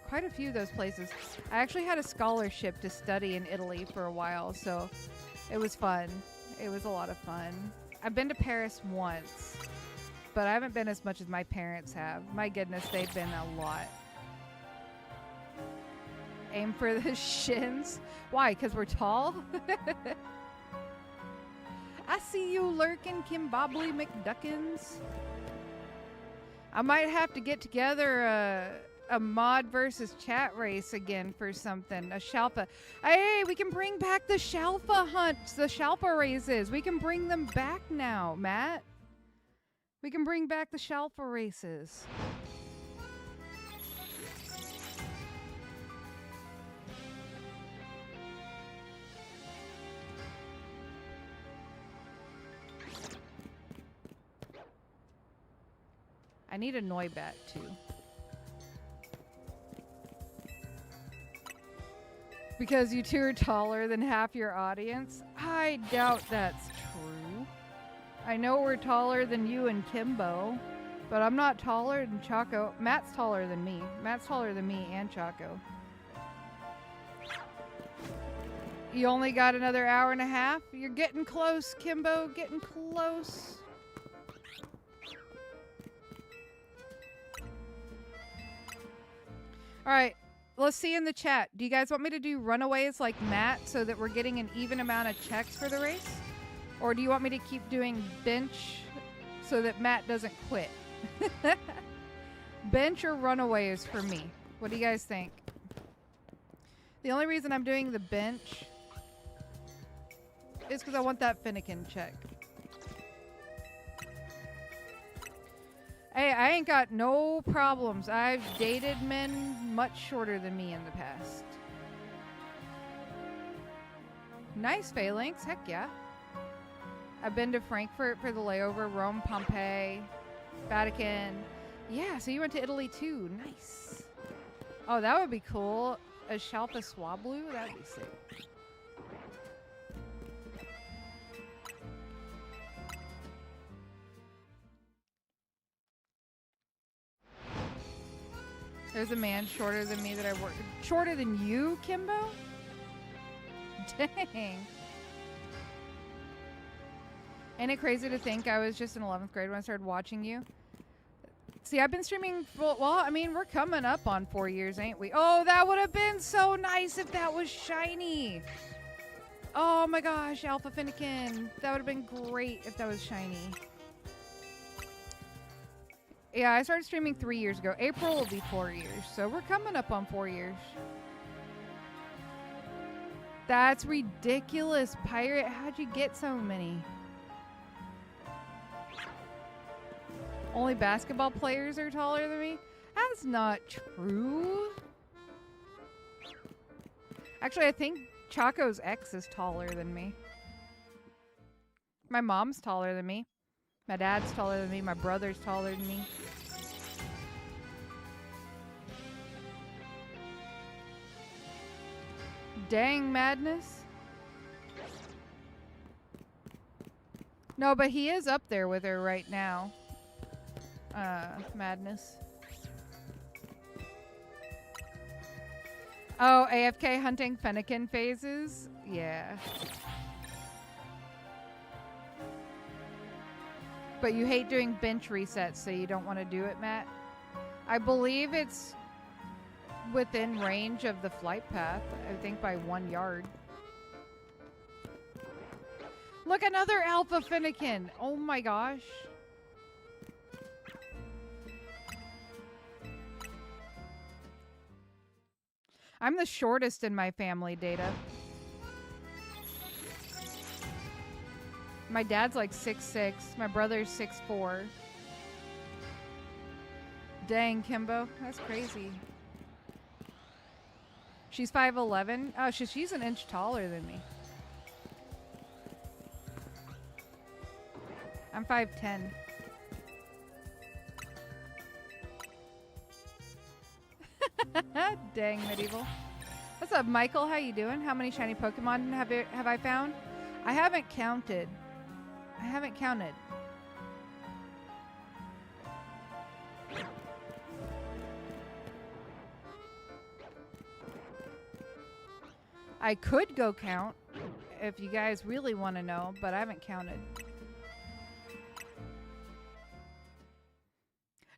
quite a few of those places. I actually had a scholarship to study in Italy for a while, so it was fun. It was a lot of fun. I've been to Paris once, but I haven't been as much as my parents have. My goodness, they've been a lot. Aim for the shins. Why? Because we're tall? I see you lurking, Kimbobly McDuckins. I might have to get together a mod versus chat race again for something. A Shalpa. Hey, we can bring back the Shalpa hunts, the Shalpa races. We can bring them back now, Matt. We can bring back the Shalpa races. I need a Noibat too. Because you two are taller than half your audience? I doubt that's true. I know we're taller than you and Kimbo, but I'm not taller than Choco. Matt's taller than me. Matt's taller than me and Choco. You only got another hour and a half? You're getting close, Kimbo. Getting close. All right, let's see in the chat. Do you guys want me to do runaways like Matt so that we're getting an even amount of checks for the race? Or do you want me to keep doing bench so that Matt doesn't quit? Bench or runaways for me? What do you guys think? The only reason I'm doing the bench is because I want that Finnegan check. Hey, I ain't got no problems. I've dated men much shorter than me in the past. Nice phalanx, heck yeah. I've been to Frankfurt for the layover, Rome, Pompeii, Vatican. Yeah, so you went to Italy too. Nice. Oh, that would be cool. A Shalpa Swablu? That'd be sick. There's a man shorter than me that I work. Shorter than you, Kimbo? Dang. Ain't it crazy to think I was just in 11th grade when I started watching you? See, I've been streaming well, I mean, we're coming up on 4 years, ain't we? Oh, that would have been so nice if that was shiny. Oh my gosh, Alpha Finnegan. That would have been great if that was shiny. Yeah, I started streaming 3 years ago. April will be 4 years, so we're coming up on 4 years. That's ridiculous, Pirate. How'd you get so many? Only basketball players are taller than me? That's not true. Actually, I think Choco's ex is taller than me. My mom's taller than me. My dad's taller than me. My brother's taller than me. Dang, Madness. No, but he is up there with her right now. Madness. Oh, AFK hunting Fennekin phases? Yeah. But you hate doing bench resets, so you don't want to do it, Matt? I believe it's within range of the flight path, I think by 1 yard. Look, another Alpha Fennekin! Oh my gosh. I'm the shortest in my family, Data. My dad's like 6'6". My brother's 6'4". Dang, Kimbo. That's crazy. She's 5'11". Oh, she's an inch taller than me. I'm 5'10". Dang, Medieval. What's up, Michael? How you doing? How many shiny Pokemon have I found? I haven't counted. I haven't counted. I could go count if you guys really want to know, but I haven't counted.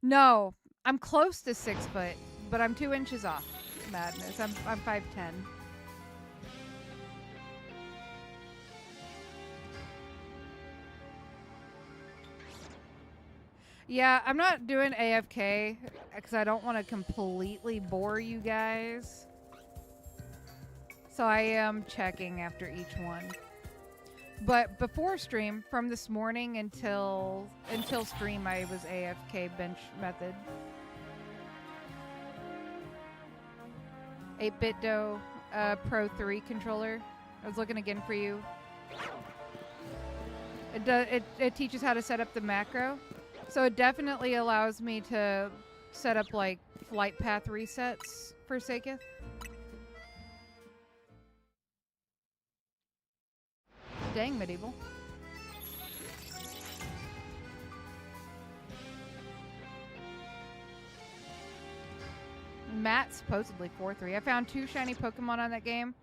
No, I'm close to 6 foot, but I'm 2 inches off. Madness. I'm 5'10". Yeah, I'm not doing AFK because I don't want to completely bore you guys. So I am checking after each one. But before stream, from this morning until stream, I was AFK bench method. 8-bit dough, Pro 3 controller. I was looking again for you. It teaches how to set up the macro. So it definitely allows me to set up like flight path resets for Saketh. Dang, Medieval. Matt supposedly 4-3. I found 2 shiny Pokemon on that game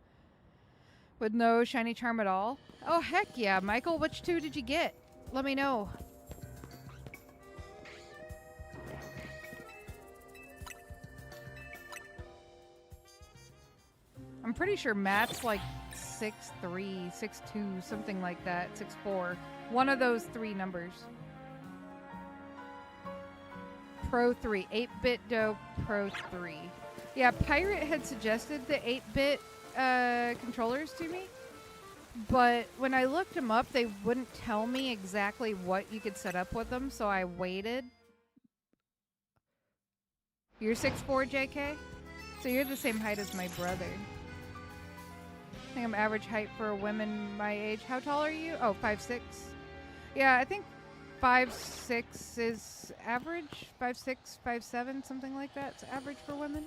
with no shiny charm at all. Oh, heck yeah. Michael, which 2 did you get? Let me know. I'm pretty sure Matt's like 6'3", 6'2", something like that, 6'4". One of those 3 numbers. Pro 3, 8-bit dough Pro 3. Yeah, Pirate had suggested the 8-bit controllers to me, but when I looked them up, they wouldn't tell me exactly what you could set up with them, so I waited. You're 6'4", JK? So you're the same height as my brother. I think I'm average height for women my age. How tall are you? Oh, 5'6". Yeah, I think 5'6" is average. 5'6", 5'7", something like that. It's average for women.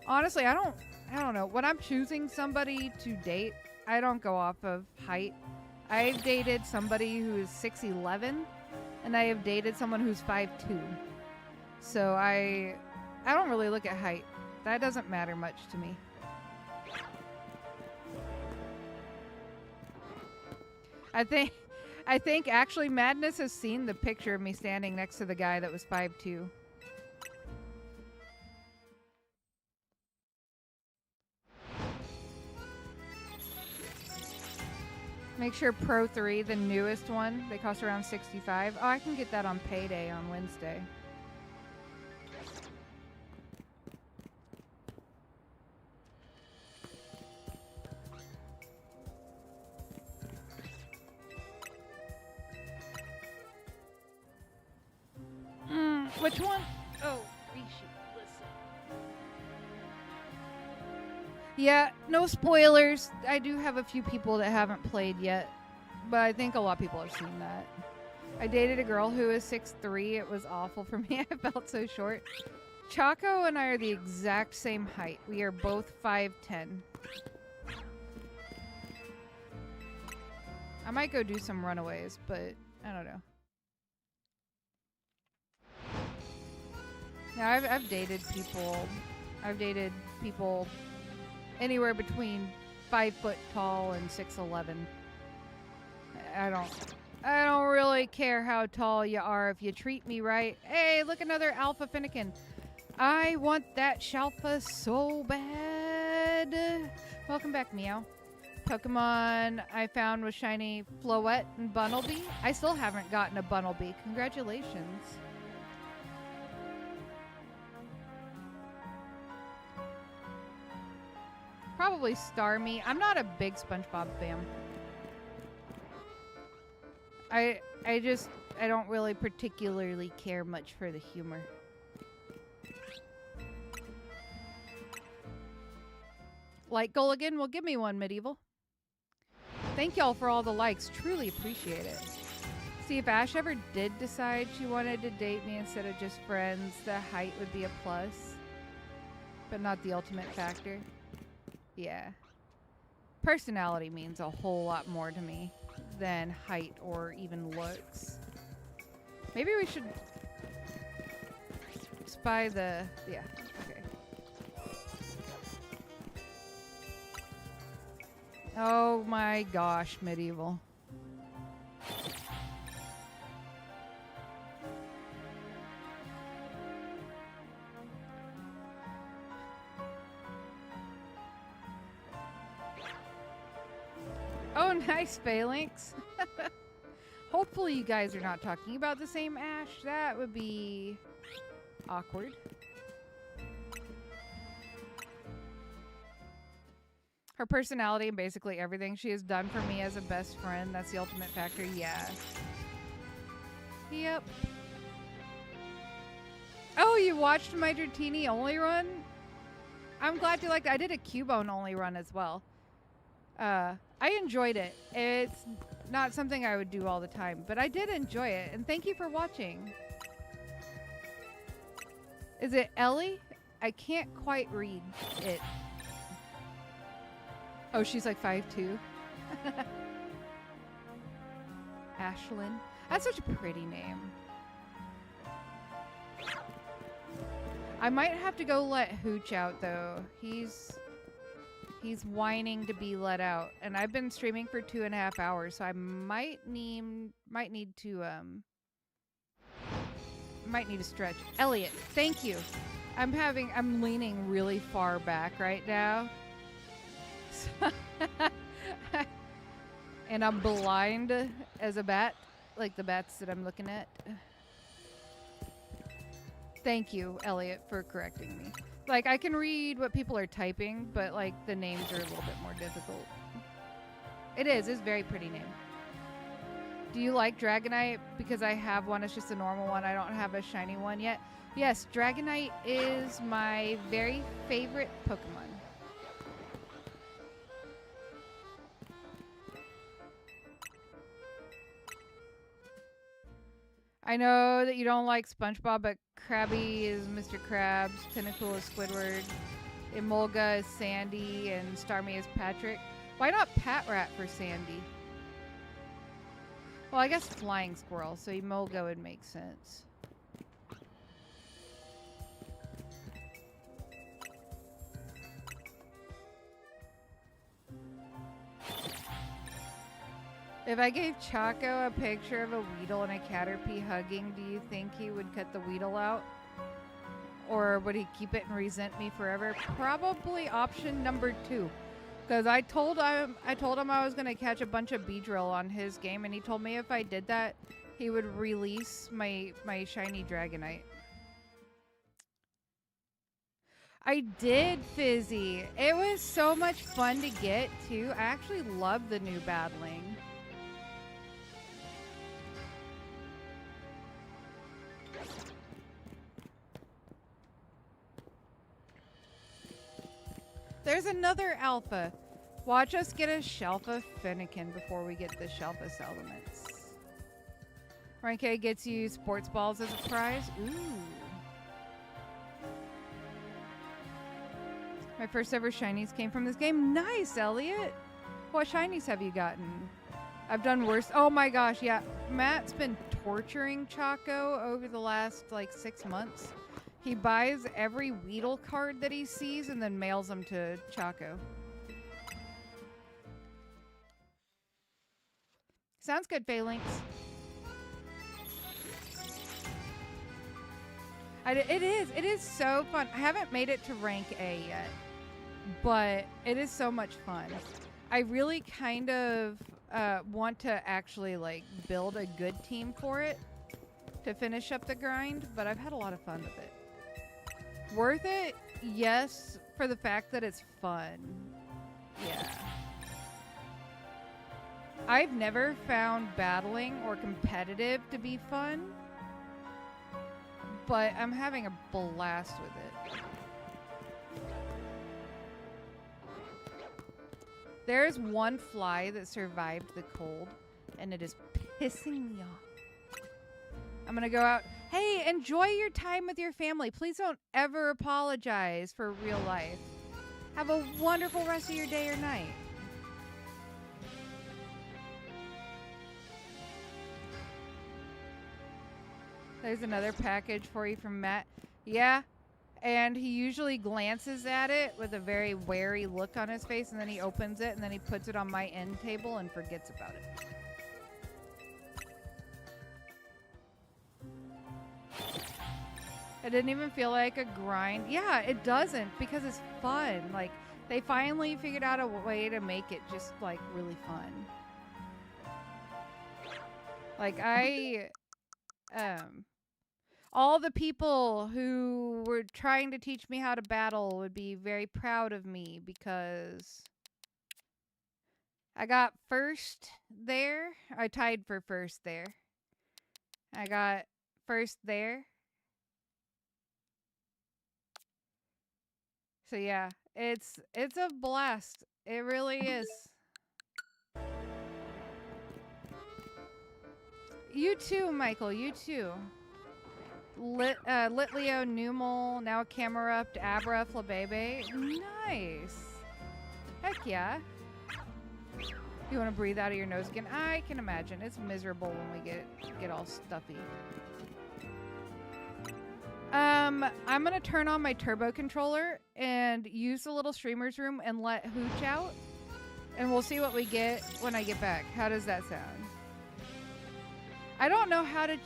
Honestly, I don't know. When I'm choosing somebody to date, I don't go off of height. I've dated somebody who is 6'11", and I have dated someone who's 5'2". So I don't really look at height. That doesn't matter much to me. I think actually Madness has seen the picture of me standing next to the guy that was 5'2". Make sure Pro 3, the newest one, they cost around $65. Oh, I can get that on payday on Wednesday. Which one? Oh, Rishi, listen. Yeah, no spoilers. I do have a few people that haven't played yet, but I think a lot of people have seen that. I dated a girl who was 6'3". It was awful for me. I felt so short. Chaco and I are the exact same height. We are both 5'10". I might go do some runaways, but I don't know. Now, I've dated people. I've dated people anywhere between 5 foot tall and 6'11". I don't really care how tall you are if you treat me right. Hey, look, another Alpha Finnegan. I want that Shalfa so bad. Welcome back, Meow. Pokemon I found was shiny Floette and Bunnelby. I still haven't gotten a Bunnelby. Congratulations. Probably Starmie. I'm not a big SpongeBob fan. I don't really particularly care much for the humor. Like Gulligan, well, give me one, Medieval. Thank y'all for all the likes. Truly appreciate it. See, if Ash ever did decide she wanted to date me instead of just friends, the height would be a plus. But not the ultimate factor. Yeah. Personality means a whole lot more to me than height or even looks. Maybe we should spy the... Yeah, okay. Oh my gosh, Medieval. Oh, nice, Phalanx. Hopefully you guys are not talking about the same Ash. That would be awkward. Her personality and basically everything she has done for me as a best friend. That's the ultimate factor. Yeah. Yep. Oh, you watched my Dratini only run? I'm glad you liked it. I did a Cubone only run as well. I enjoyed it. It's not something I would do all the time, but I did enjoy it. And thank you for watching. Is it Ellie? I can't quite read it. Oh, she's like 5'2". Ashlyn. That's such a pretty name. I might have to go let Hooch out though. He's whining to be let out, and I've been streaming for 2.5 hours, so I might need to stretch. Elliot, thank you. I'm leaning really far back right now. And I'm blind as a bat, like the bats that I'm looking at. Thank you, Elliot, for correcting me. Like, I can read what people are typing, but, like, the names are a little bit more difficult. It's a very pretty name. Do you like Dragonite? Because I have one, it's just a normal one. I don't have a shiny one yet. Yes, Dragonite is my very favorite Pokemon. I know that you don't like SpongeBob, but Krabby is Mr. Krabs, Tentacool is Squidward, Emolga is Sandy, and Starmie is Patrick. Why not Patrat for Sandy? Well, I guess Flying Squirrel, so Emolga would make sense. If I gave Chaco a picture of a Weedle and a Caterpie hugging, do you think he would cut the Weedle out? Or would he keep it and resent me forever? Probably option number 2. Because I told him I was going to catch a bunch of Beedrill on his game, and he told me if I did that, he would release my shiny Dragonite. I did, Fizzy. It was so much fun to get, too. I actually love the new battling. There's another alpha. Watch us get a Shelfa Fennekin before we get the Shelfa Salamence. Ranke gets you sports balls as a prize. Ooh. My first ever shinies came from this game. Nice, Elliot. What shinies have you gotten? I've done worse. Oh my gosh, yeah. Matt's been torturing Chaco over the last like 6 months. He buys every Weedle card that he sees and then mails them to Chaco. Sounds good, Phalanx. It is so fun. I haven't made it to rank A yet, but it is so much fun. I really kind of want to actually like build a good team for it to finish up the grind, but I've had a lot of fun with it. Worth it? Yes, for the fact that it's fun. Yeah. I've never found battling or competitive to be fun, but I'm having a blast with it. There's one fly that survived the cold, and it is pissing me off. I'm gonna go out. Hey, enjoy your time with your family. Please don't ever apologize for real life. Have a wonderful rest of your day or night. There's another package for you from Matt. Yeah, and he usually glances at it with a very wary look on his face, and then he opens it, and then he puts it on my end table and forgets about it. It didn't even feel like a grind. Yeah, it doesn't, because it's fun. Like, they finally figured out a way to make it just, like, really fun. Like, all the people who were trying to teach me how to battle would be very proud of me because I got first there. I tied for first there. I got first there. So yeah, it's a blast. It really is. You too, Michael. You too. Litleo, Numal, now Camerupt, Abra, Flabebe. Nice. Heck yeah. You want to breathe out of your nose again? I can imagine. It's miserable when we get all stuffy. I'm going to turn on my turbo controller and use the little streamer's room and let Hooch out. And we'll see what we get when I get back. How does that sound? I don't know how to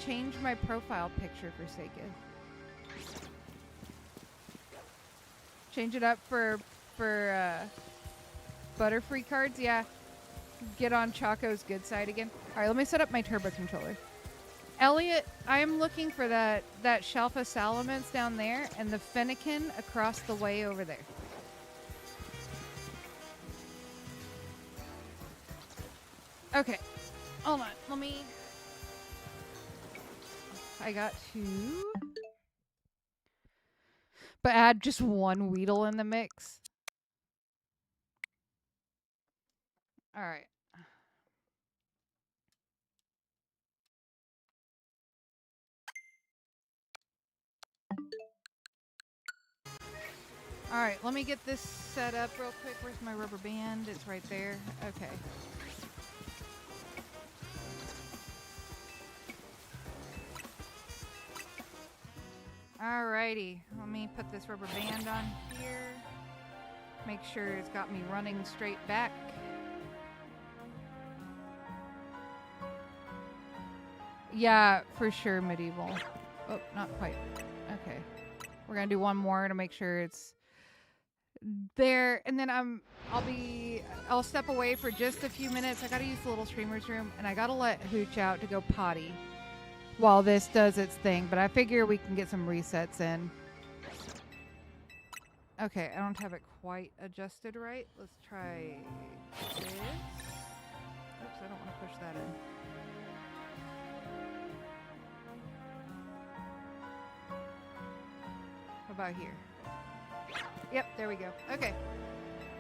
change my profile picture for Seika. Change it up for Butterfree cards. Yeah. Get on Chaco's good side again. All right, let me set up my turbo controller. Elliot, I am looking for that Shelfa Salamence down there and the Fennekin across the way over there. Okay. Hold on. Let me... I got 2. But add just one Weedle in the mix. Alright. Alright, let me get this set up real quick. Where's my rubber band? It's right there. Okay. Alrighty, let me put this rubber band on here. Make sure it's got me running straight back. Yeah, for sure, medieval. Oh, not quite. Okay. We're gonna do one more to make sure it's there, and then I'll step away for just a few minutes. I gotta use the little streamer's room, and I gotta let Hooch out to go potty while this does its thing, but I figure we can get some resets in. Okay, I don't have it quite adjusted right. Let's try this. Oops, I don't want to push that in. How about here? Yep, there we go. Okay.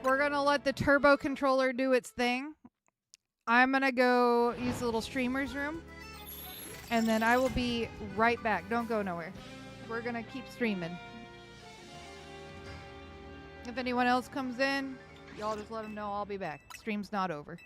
We're going to let the turbo controller do its thing. I'm going to go use the little streamer's room. And then I will be right back. Don't go nowhere. We're going to keep streaming. If anyone else comes in, y'all just let them know I'll be back. Stream's not over.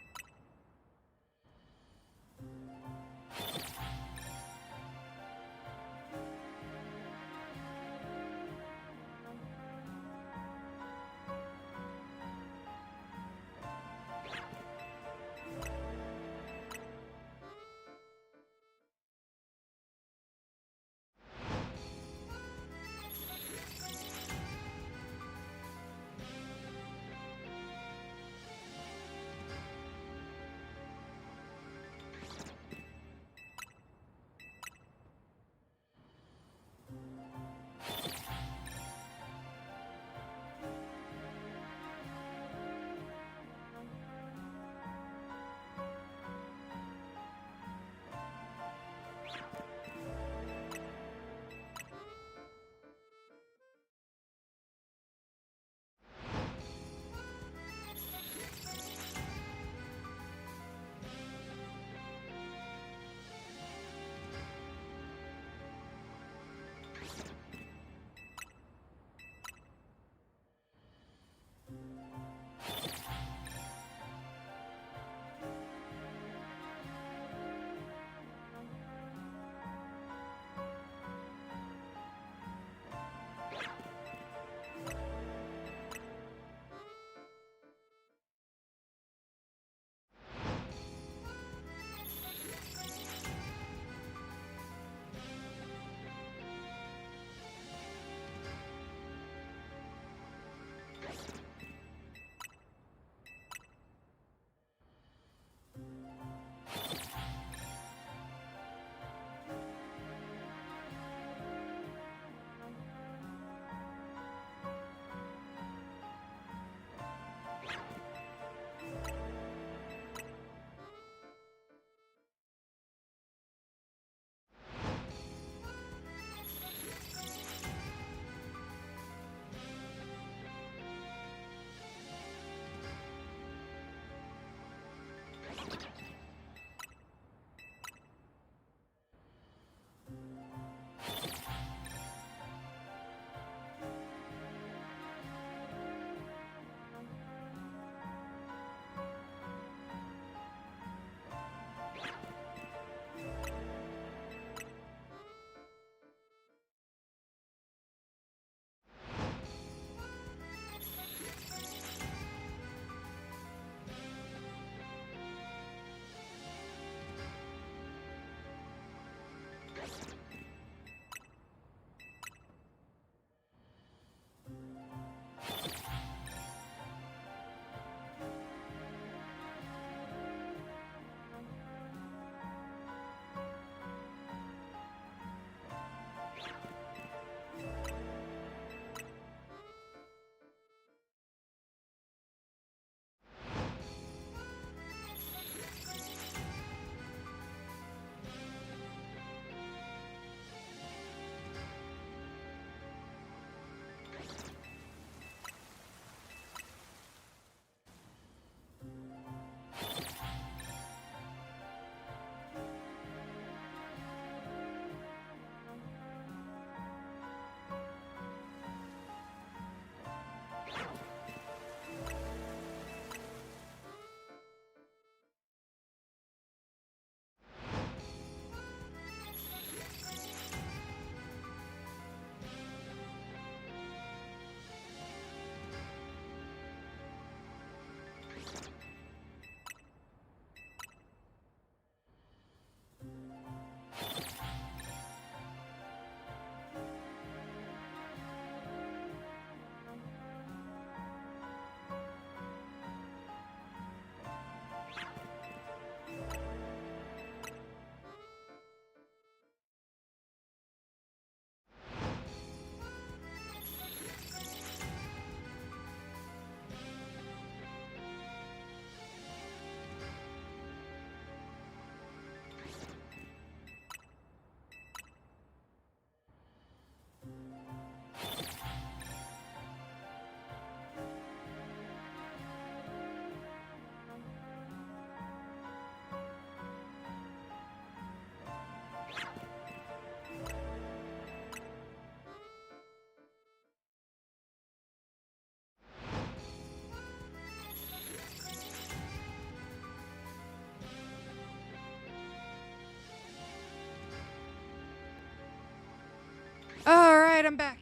right, I'm back.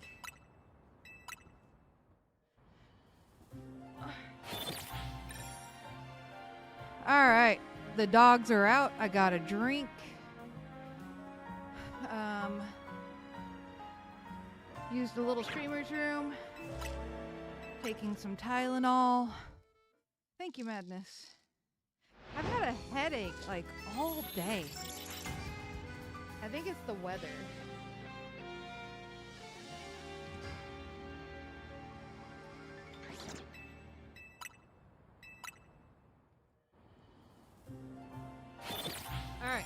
All right, the dogs are out. I got a drink. Used a little streamer's room. Taking some Tylenol. Thank you, Madness. I've had a headache like all day. I think it's the weather. All right.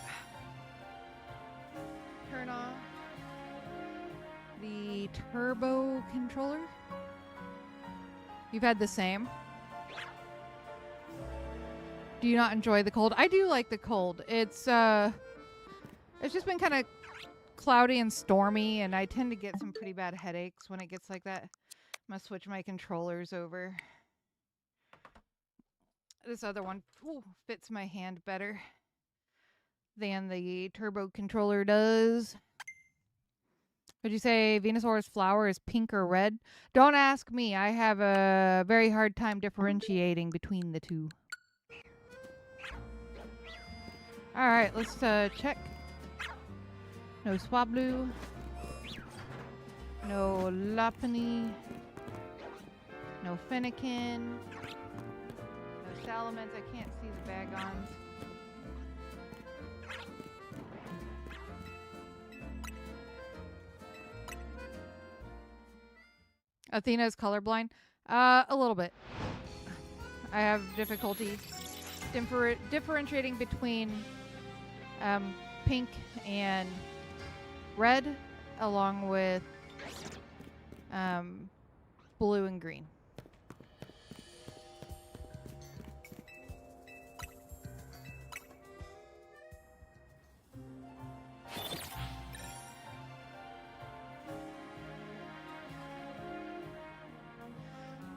Turn off the turbo controller. You've had the same. Do you not enjoy the cold? I do like the cold. It's just been kind of cloudy and stormy, and I tend to get some pretty bad headaches when it gets like that. I'm gonna switch my controllers over. This other one fits my hand better than the turbo controller does. Would you say Venusaur's flower is pink or red? Don't ask me. I have a very hard time differentiating between the two. All right, let's check. No Swablu. No Lapini. No Fennekin. No Salamence. I can't see the Bagons. Athena's colorblind? A little bit. I have difficulty differentiating between pink and red, along with blue and green.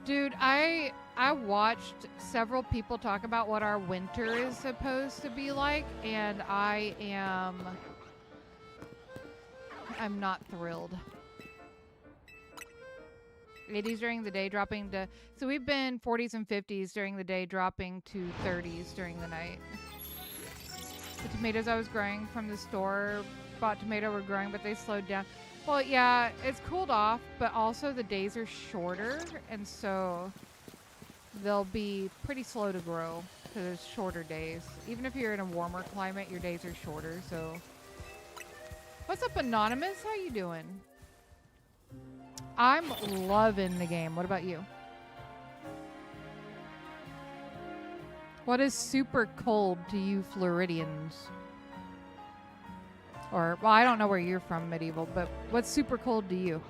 Dude, I watched several people talk about what our winter is supposed to be like, and I'm not thrilled. 80s during the day, dropping to... So we've been 40s and 50s during the day, dropping to 30s during the night. The tomatoes I was growing from the store, bought tomato, were growing, but they slowed down. Well, yeah, it's cooled off, but also the days are shorter, and so they'll be pretty slow to grow because there's shorter days. Even if you're in a warmer climate, your days are shorter, so... What's up, Anonymous? How you doing? I'm loving the game. What about you? What is super cold to you Floridians? Or, well, I don't know where you're from, Medieval, but what's super cold to you?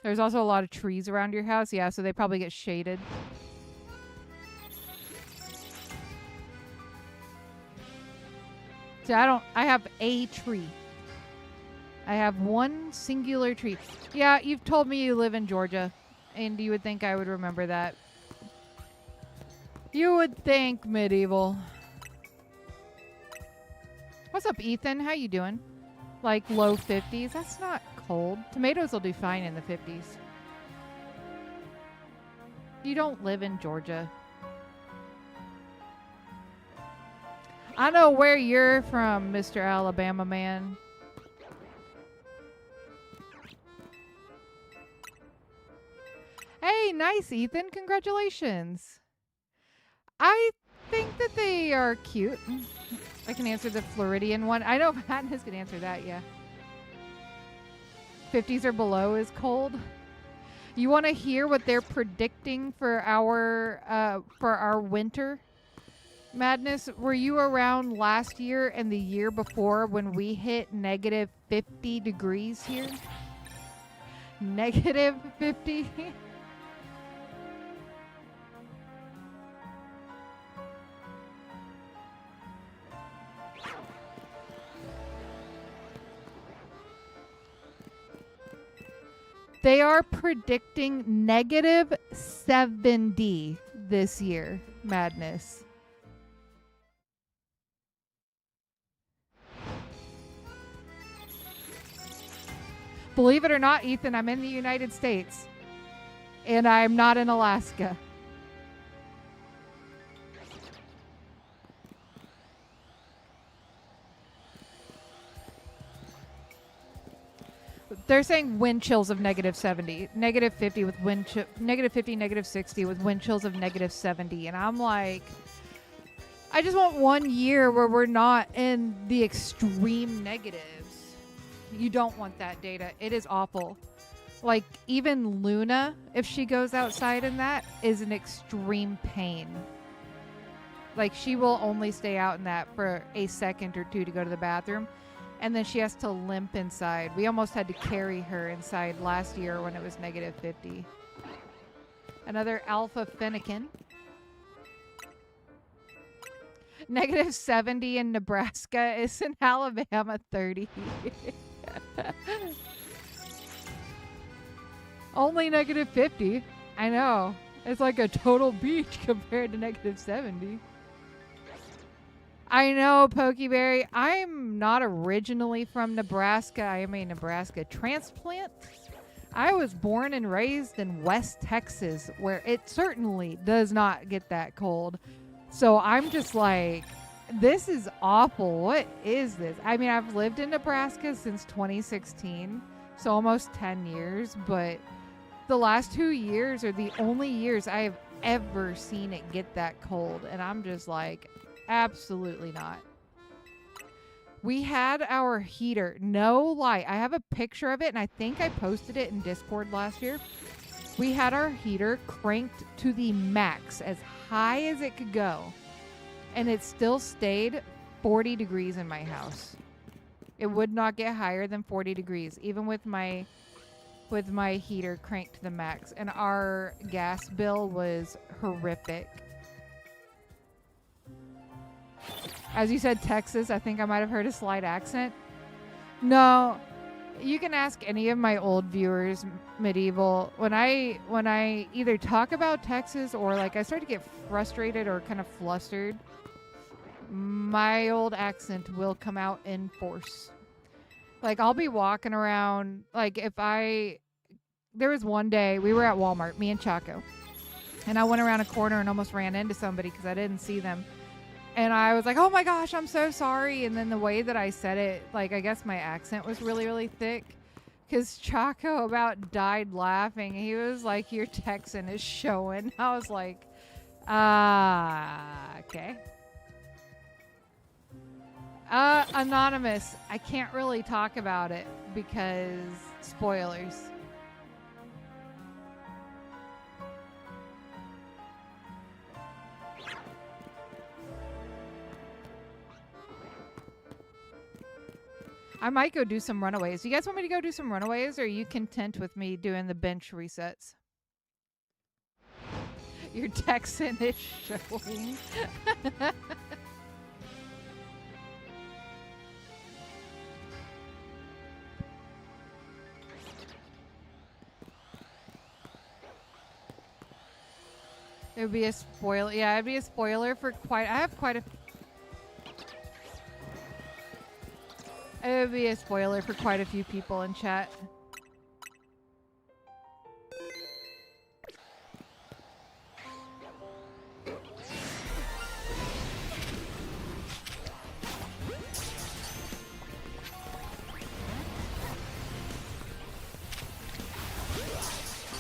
There's also a lot of trees around your house. Yeah, so they probably get shaded. So I have a tree. I have one singular tree. Yeah, you've told me you live in Georgia, and you would think I would remember that. You would think, Medieval. What's up, Ethan? How you doing? Like low 50s? That's not cold. Tomatoes will do fine in the 50s. You don't live in Georgia. I know where you're from, Mr. Alabama man. Hey, nice, Ethan. Congratulations. I think that they are cute. I can answer the Floridian one. I know Madness can answer that, yeah. 50s or below is cold. You want to hear what they're predicting for our winter? Madness, were you around last year and the year before when we hit negative 50 degrees here? Negative 50? They are predicting negative 70 this year, Madness. Believe it or not, Ethan, I'm in the United States. And I'm not in Alaska. They're saying wind chills of -70, -50 with wind chill, -50, -60 with wind chills of -70. And I'm like, I just want 1 year where we're not in the extreme negatives. You don't want that data. It is awful. Like, even Luna, if she goes outside in that, is an extreme pain. Like, she will only stay out in that for a second or two to go to the bathroom. And then she has to limp inside. We almost had to carry her inside last year when it was -50. Another alpha fennekin. -70 in Nebraska is in Alabama 30. Only -50. I know. It's like a total beach compared to -70. I know, Pokeberry. I'm not originally from Nebraska. I am a Nebraska transplant. I was born and raised in West Texas, where it certainly does not get that cold. So I'm just like, this is awful. What is this? I mean, I've lived in Nebraska since 2016, so almost 10 years, but the last 2 years are the only years I have ever seen it get that cold. And I'm just like, absolutely not. We had our heater, no lie. I have a picture of it, and I think I posted it in Discord last year. We had our heater cranked to the max, as high as it could go, and it still stayed 40 degrees in my house. It would not get higher than 40 degrees, even with my heater cranked to the max. And our gas bill was horrific. As you said, Texas, I think I might have heard a slight accent. No, you can ask any of my old viewers, Medieval. When I either talk about Texas or like I start to get frustrated or kind of flustered, my old accent will come out in force. Like, I'll be walking around, like, there was one day we were at Walmart, me and Chaco, and I went around a corner and almost ran into somebody because I didn't see them. And I was like, oh my gosh, I'm so sorry. And then the way that I said it, like, I guess my accent was really, really thick. Because Chaco about died laughing. He was like, your Texan is showing. I was like, okay. Anonymous, I can't really talk about it because spoilers. I might go do some runaways. You guys want me to go do some runaways, or are you content with me doing the bench resets? Your Texan is showing. It would be a spoiler. Yeah, it'd be a spoiler for quite... I have quite a... It would be a spoiler for quite a few people in chat.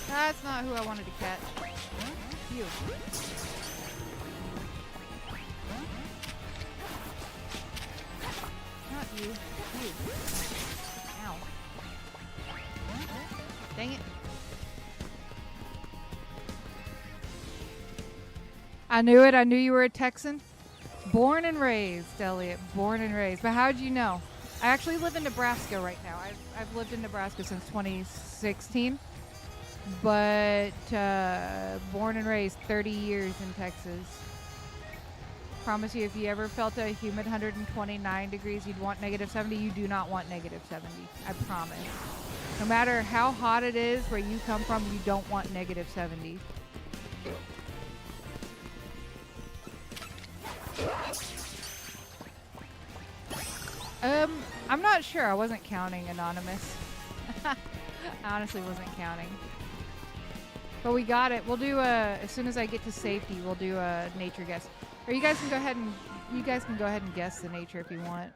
That's not who I wanted to catch. You. Not you. You. Ow. Dang it. I knew it. I knew you were a Texan. Born and raised, Elliot. Born and raised. But how'd you know? I actually live in Nebraska right now. I've lived in Nebraska since 2016. But born and raised 30 years in Texas. Promise you, if you ever felt a humid 129 degrees, you'd want -70. You do not want -70. I promise. No matter how hot it is where you come from, you don't want -70. I'm not sure. I wasn't counting, Anonymous. I honestly wasn't counting. But we got it. We'll do a, as soon as I get to safety, we'll do a nature guess. Or you guys can go ahead and guess the nature if you want.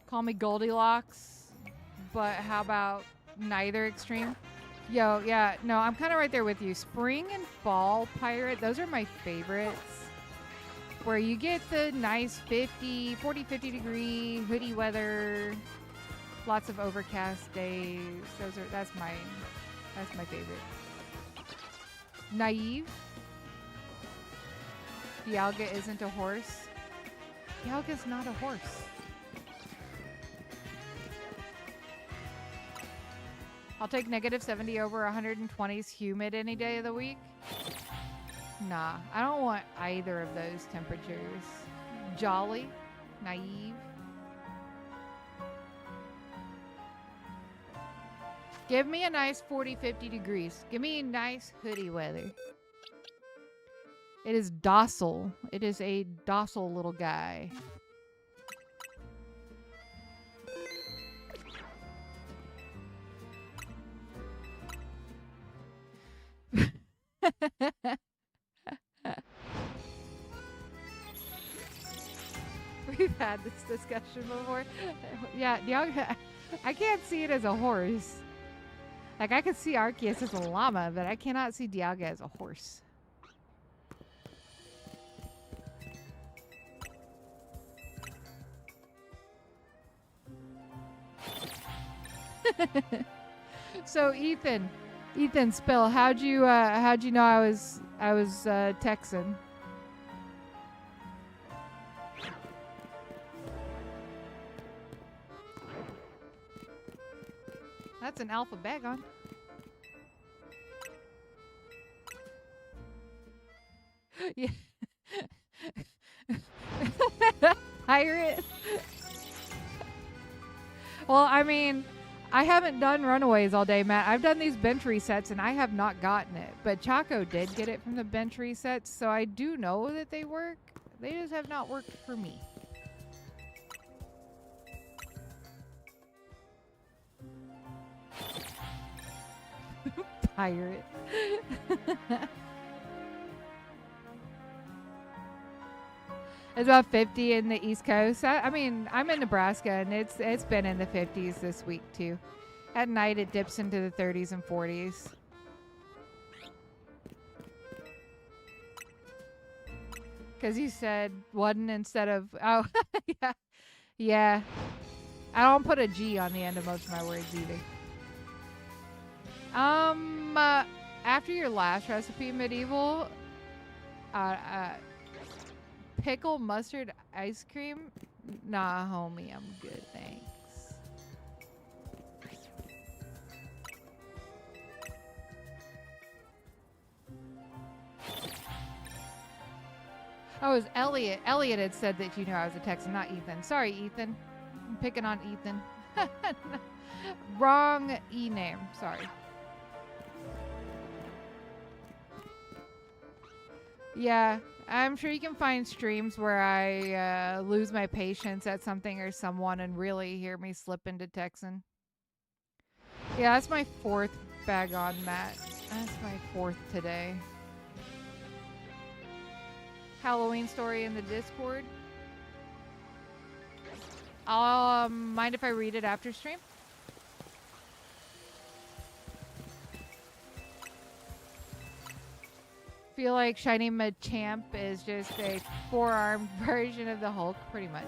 Call me Goldilocks, but how about neither extreme? Yo, yeah, no, I'm kind of right there with you. Spring and fall pirate, those are my favorites. Where you get the nice 40, 50 degree hoodie weather, lots of overcast days. That's my favorite. Naive. Dialga isn't a horse. Dialga's not a horse. I'll take negative 70 over 120's humid any day of the week. Nah, I don't want either of those temperatures. Jolly, naive. Give me a nice 40, 50 degrees. Give me nice hoodie weather. It is docile. It is a docile little guy. We've had this discussion before. Yeah, Dialga, I can't see it as a horse. Like, I could see Arceus as a llama, but I cannot see Dialga as a horse. So Ethan Spill, how'd you know I was Texan? That's an alpha bagon. Yeah. Pirate. Well, I mean, I haven't done Runaways all day, Matt. I've done these bench resets and I have not gotten it. But Chaco did get it from the bench resets, so I do know that they work. They just have not worked for me. Pirate. It's about 50 in the East Coast. I mean, I'm in Nebraska, and it's been in the 50s this week too. At night, it dips into the 30s and 40s. Because you said one instead of... Oh, yeah. Yeah. I don't put a G on the end of most of my words either. After your last recipe, Medieval, pickle mustard ice cream? Nah, homie, I'm good, thanks. Oh, it was Elliot. Elliot had said that you knew I was a Texan, not Ethan. Sorry, Ethan. I'm picking on Ethan. Wrong e-name. Sorry. Yeah, I'm sure you can find streams where I lose my patience at something or someone and really hear me slip into Texan. Yeah, that's my 4th bag on, Matt. That's my 4th today. Halloween story in the Discord. I'll mind if I read it after stream? Feel like Shiny Machamp is just a 4-armed version of the Hulk, pretty much.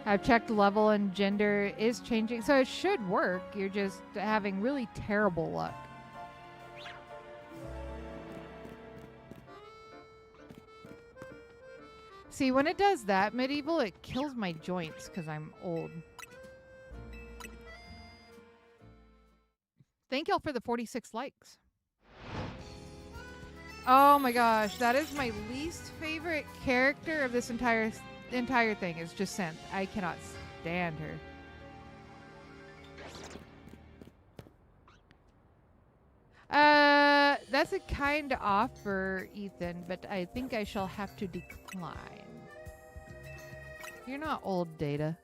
I've checked level and gender is changing, so it should work. You're just having really terrible luck. See, when it does that, Medieval, it kills my joints because I'm old. Thank y'all for the 46 likes. Oh my gosh, that is my least favorite character of this entire thing is Jacinth. I cannot stand her. That's a kind offer, Ethan, but I think I shall have to decline. You're not old, Data.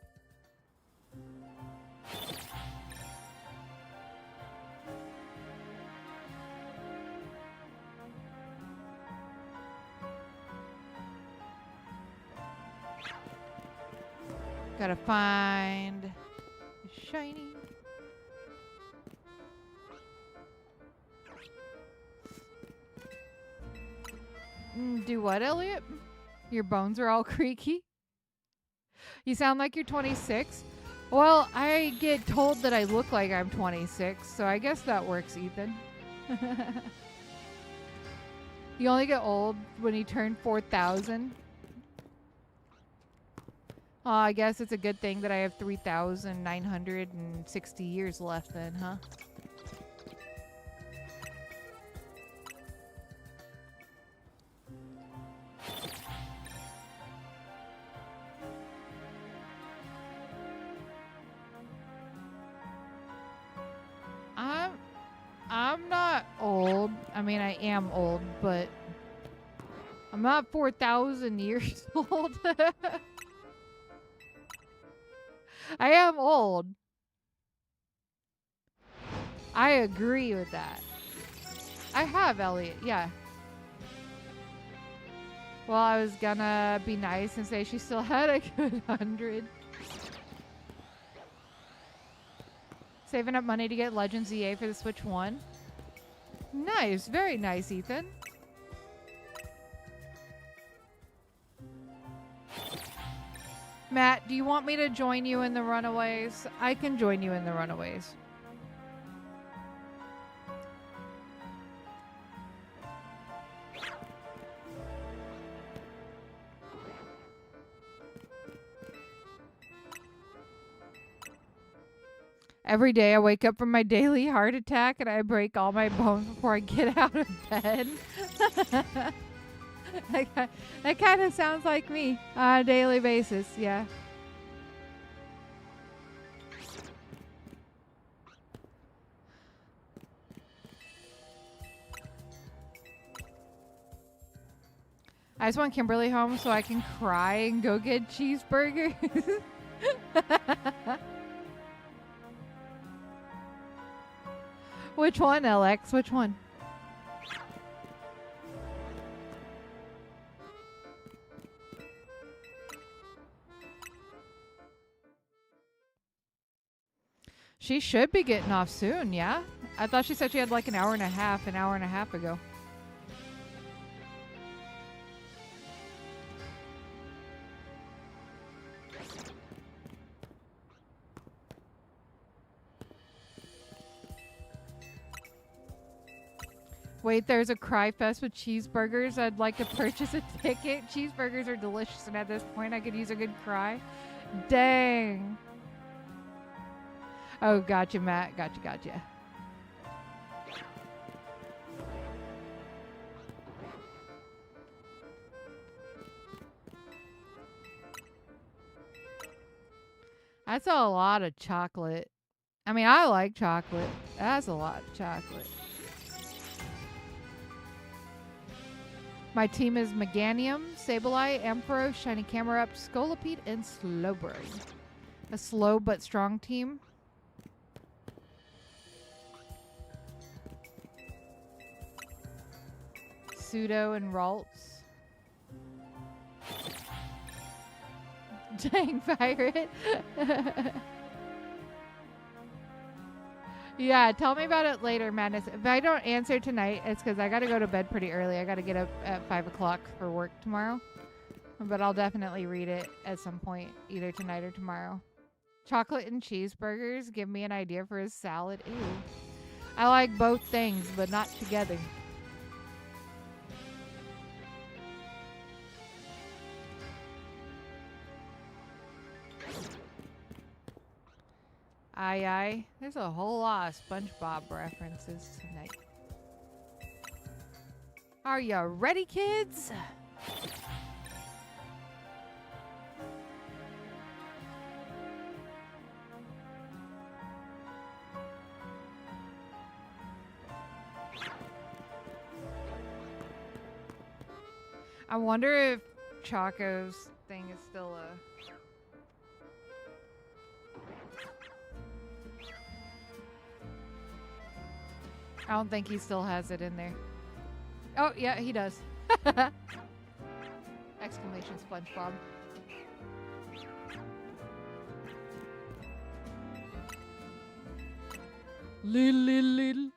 Gotta find a shiny. Do what, Elliot? Your bones are all creaky? You sound like you're 26? Well, I get told that I look like I'm 26, so I guess that works, Ethan. You only get old when you turn 4,000. I guess it's a good thing that I have 3,960 years left then, huh? I'm not old. I mean, I am old, but I'm not 4,000 years old. I am old. I agree with that. I have, Elliot, yeah. Well, I was gonna be nice and say she still had a good 100. Saving up money to get Legends EA for the Switch 1. Nice, very nice, Ethan. Matt, do you want me to join you in the Runaways? I can join you in the Runaways. Every day I wake up from my daily heart attack and I break all my bones before I get out of bed. That kind of sounds like me on a daily basis, yeah. I just want Kimberly home so I can cry and go get cheeseburgers. Which one, LX? Which one? She should be getting off soon, yeah? I thought she said she had like an hour and a half ago. Wait, there's a cry fest with cheeseburgers. I'd like to purchase a ticket. Cheeseburgers are delicious, and at this point, I could use a good cry. Dang. Oh, gotcha, Matt. Gotcha. That's a lot of chocolate. I mean, I like chocolate. That's a lot of chocolate. My team is Meganium, Sableye, Ampharos, Shiny Camera Up, Scolipede, and Slowbro. A slow but strong team. Pseudo and Ralts. Dang, pirate. Yeah, tell me about it later, Madness. If I don't answer tonight, it's because I got to go to bed pretty early. I got to get up at 5 o'clock for work tomorrow. But I'll definitely read it at some point, either tonight or tomorrow. Chocolate and cheeseburgers give me an idea for a salad. Ew. I like both things, but not together. Aye. There's a whole lot of SpongeBob references tonight. Are you ready, kids? I wonder if Choco's thing is still a... I don't think he still has it in there. Oh, yeah, he does. Exclamation SpongeBob. Little.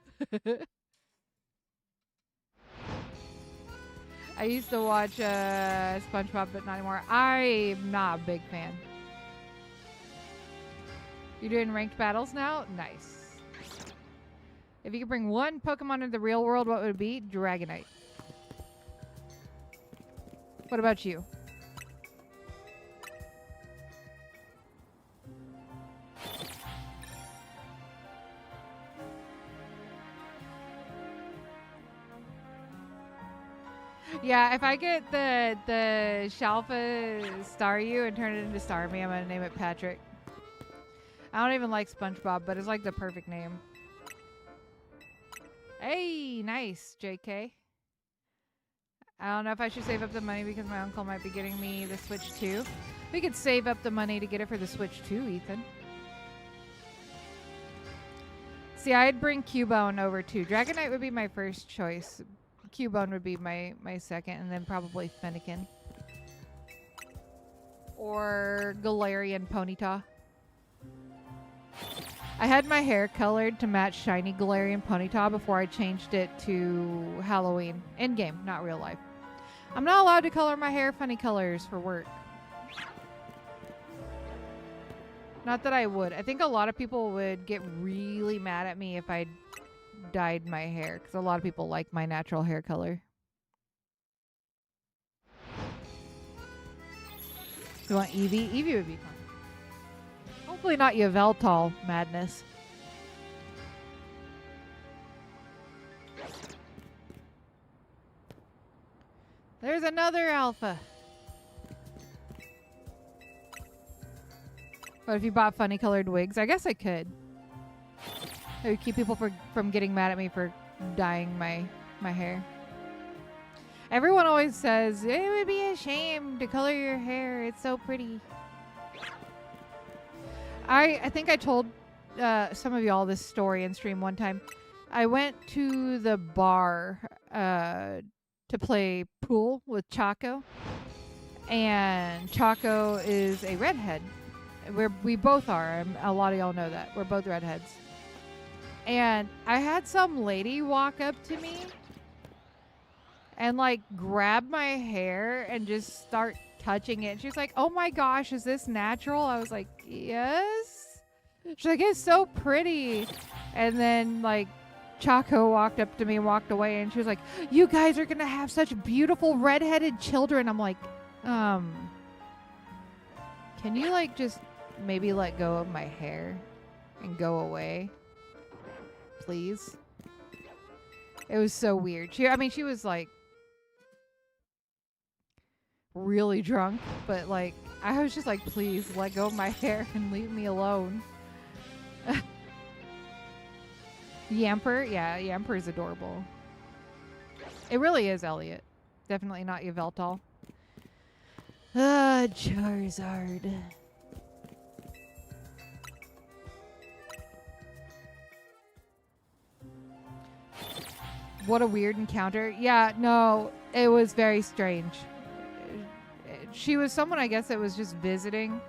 I used to watch SpongeBob, but not anymore. I'm not a big fan. You're doing ranked battles now? Nice. If you could bring one Pokemon into the real world, what would it be? Dragonite. What about you? Yeah, if I get the Shalfa Staryu and turn it into Starmie, I'm gonna name it Patrick. I don't even like SpongeBob, but it's like the perfect name. Hey, nice, JK. I don't know if I should save up the money because my uncle might be getting me the Switch 2. We could save up the money to get it for the Switch 2, Ethan. See, I'd bring Cubone over too. Dragonite would be my first choice. Cubone would be my second, and then probably Fennekin. Or Galarian Ponyta. I had my hair colored to match shiny Galarian Ponyta before I changed it to Halloween. In-game, not real life. I'm not allowed to color my hair funny colors for work. Not that I would. I think a lot of people would get really mad at me if I dyed my hair, because a lot of people like my natural hair color. You want Eevee? Eevee would be fun. Hopefully not Yveltal madness. There's another alpha. What if you bought funny colored wigs? I guess I could. It would keep people from getting mad at me for dyeing my hair. Everyone always says, it would be a shame to color your hair. It's so pretty. I think I told some of y'all this story in stream one time. I went to the bar to play pool with Choco. And Choco is a redhead. We both are. A lot of y'all know that. We're both redheads. And I had some lady walk up to me and like grab my hair and just start touching it. She's like, oh my gosh, is this natural? I was like, yes. She's like, it's so pretty. And then like Choco walked up to me and walked away, and she was like, you guys are gonna have such beautiful redheaded children. I'm like, can you like just maybe let go of my hair and go away? Please. It was so weird. She was like really drunk, but like I was just like, please let go of my hair and leave me alone. Yamper, yeah, Yamper is adorable. It really is Elliot. Definitely not Yveltal. Charizard. What a weird encounter. Yeah, no, it was very strange. She was someone, I guess, that was just visiting.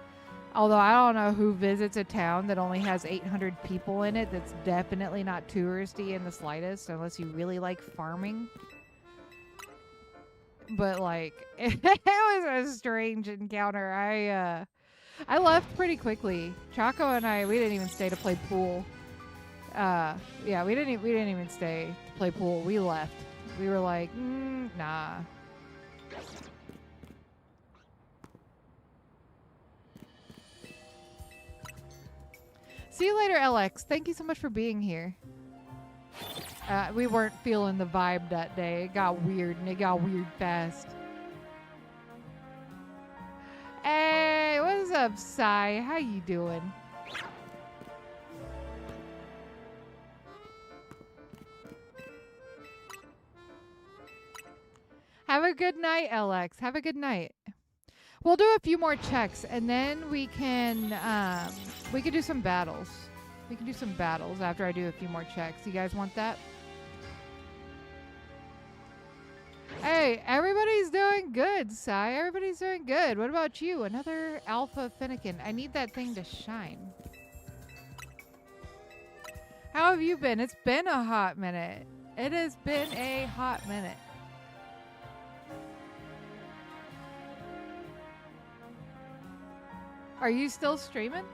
Although I don't know who visits a town that only has 800 people in it. That's definitely not touristy in the slightest, unless you really like farming. But like, it was a strange encounter. I left pretty quickly. Choco and we didn't even stay to play pool. Yeah, we didn't even stay to play pool. We left. We were like, nah. See you later, LX. Thank you so much for being here. We weren't feeling the vibe that day. It got weird, and it got weird fast. Hey, what's up, Sai? How you doing? Have a good night, LX. Have a good night. We'll do a few more checks, and then we can do some battles. We can do some battles after I do a few more checks. You guys want that? Hey, everybody's doing good, Sai. Everybody's doing good. What about you? Another alpha Finnegan. I need that thing to shine. How have you been? It's been a hot minute. It has been a hot minute. Are you still streaming?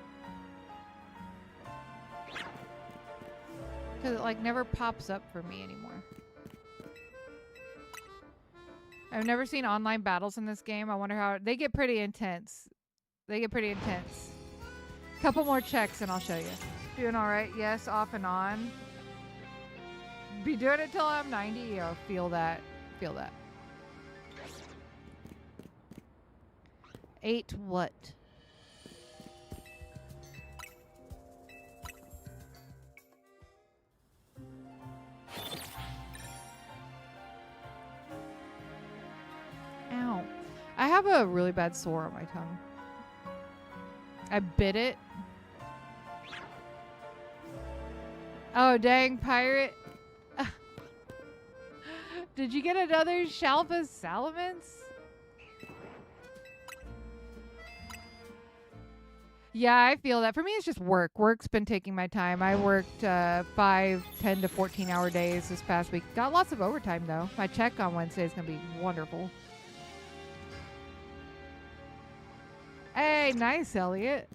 Because it like never pops up for me anymore. I've never seen online battles in this game. I wonder how they get pretty intense. They get pretty intense. Couple more checks and I'll show you. Doing all right. Yes, off and on. Be doing it till I'm 90. Oh, feel that. Feel that. 8 what? Ow. I have a really bad sore on my tongue. I bit it. Oh, dang, pirate. Did you get another Shalfa Salamence? Yeah, I feel that. For me, it's just work. Work's been taking my time. I worked 5, 10 to 14-hour days this past week. Got lots of overtime, though. My check on Wednesday is going to be wonderful. Hey, nice, Elliot.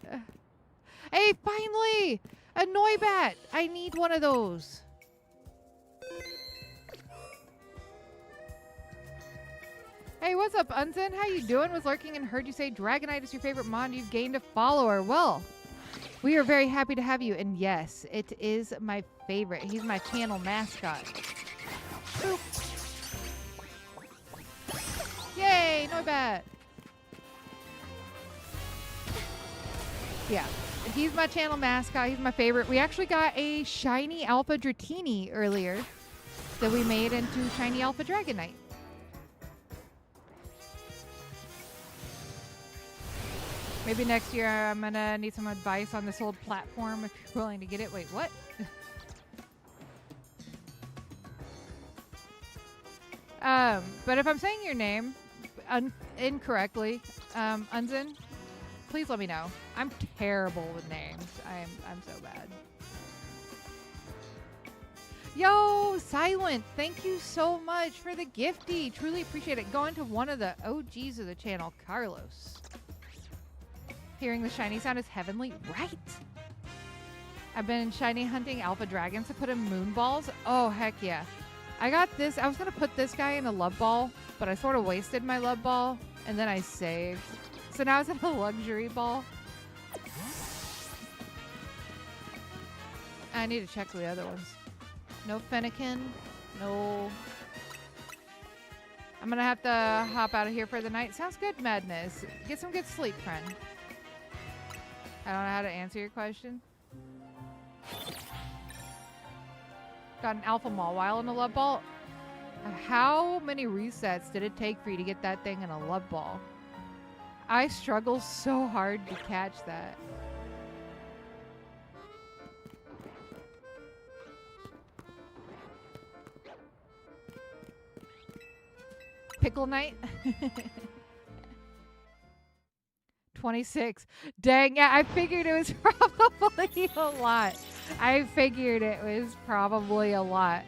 Hey, finally! A Noibat! I need one of those. Hey, what's up, Unzen? How you doing? Was lurking and heard you say Dragonite is your favorite mon. You've gained a follower. Well, we are very happy to have you. And yes, it is my favorite. He's my channel mascot. Boop. Yay, Noibat. Yeah, he's my channel mascot. He's my favorite. We actually got a shiny Alpha Dratini earlier that we made into shiny Alpha Dragonite. Maybe next year I'm gonna need some advice on this old platform if you're willing to get it. Wait, what? But if I'm saying your name incorrectly, Unzen, please let me know. I'm terrible with names. I'm so bad. Yo, Silent, thank you so much for the gifty. Truly appreciate it. Going to one of the OGs of the channel, Carlos. Hearing the shiny sound is heavenly, right? I've been shiny hunting alpha dragons to put in moon balls. Oh, heck yeah. I got this. I was going to put this guy in a love ball, but I sort of wasted my love ball, and then I saved. So now it's in a luxury ball. I need to check the other ones. No Fennekin. No. I'm going to have to hop out of here for the night. Sounds good, Madness. Get some good sleep, friend. I don't know how to answer your question. Got an Alpha Mawile in a love ball. How many resets did it take for you to get that thing in a love ball? I struggle so hard to catch that. Pickle Night. 26. Dang, yeah, I figured it was probably a lot. I figured it was probably a lot.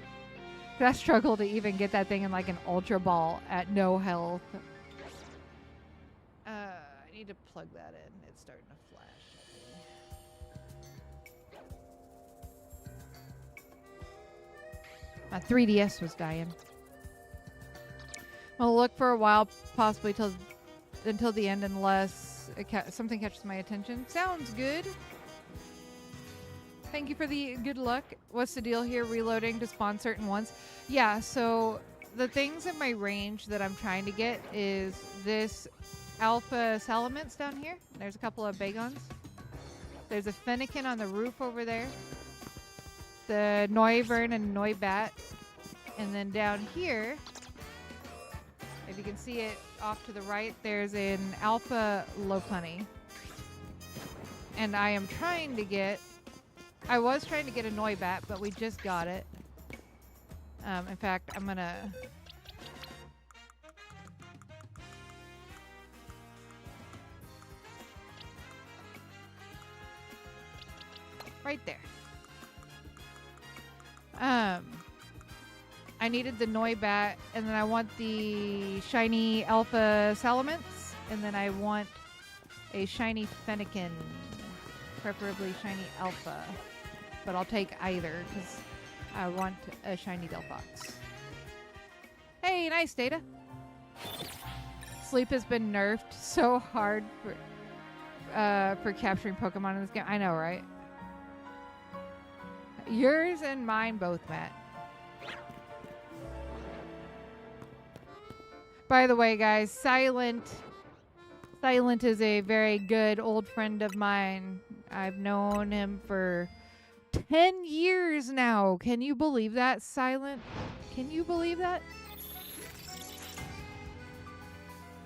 I struggled to even get that thing in like an ultra ball at no health. I need to plug that in. It's starting to flash. My 3DS was dying. I'll look for a while, possibly until the end, unless something catches my attention. Sounds good. Thank you for the good luck. What's the deal here? Reloading to spawn certain ones. Yeah, so the things in my range that I'm trying to get is this Alpha Salamence down here. There's a couple of Bagons. There's a Fennekin on the roof over there. The Noivern and Noibat. And then down here you can see it off to the right, there's an alpha low plenty. And I am trying to get... I was trying to get a Noibat, but we just got it. In fact, I'm gonna... right there. I needed the Noibat, and then I want the shiny Alpha Salamence, and then I want a shiny Fennekin, preferably shiny Alpha. But I'll take either, because I want a shiny Delphox. Hey, nice, Data. Sleep has been nerfed so hard for capturing Pokemon in this game. I know, right? Yours and mine both, Matt. By the way, guys, Silent is a very good old friend of mine. I've known him for 10 years now. Can you believe that, Silent? Can you believe that?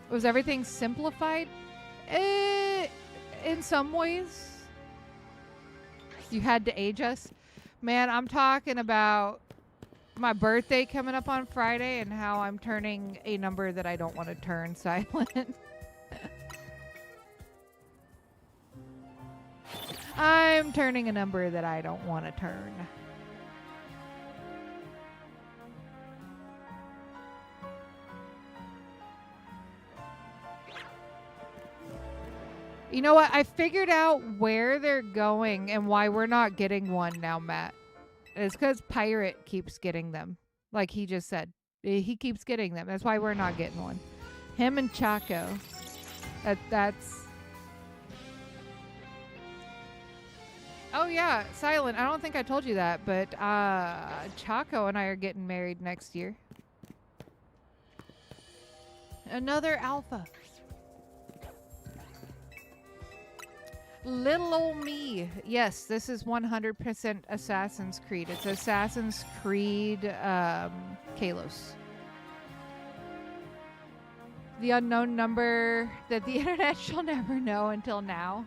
Was everything simplified? In some ways. You had to age us. Man, I'm talking about my birthday coming up on Friday and how I'm turning a number that I don't want to turn, Silent. I'm turning a number that I don't want to turn. You know what? I figured out where they're going and why we're not getting one now, Matt. It's because Pirate keeps getting them. Like he just said. He keeps getting them. That's why we're not getting one. Him and Chaco. That's... Oh, yeah. Silent. I don't think I told you that, but Chaco and I are getting married next year. Another alpha. Little old me. Yes, this is 100% Assassin's Creed. It's Assassin's Creed Kalos. The unknown number that the internet shall never know until now.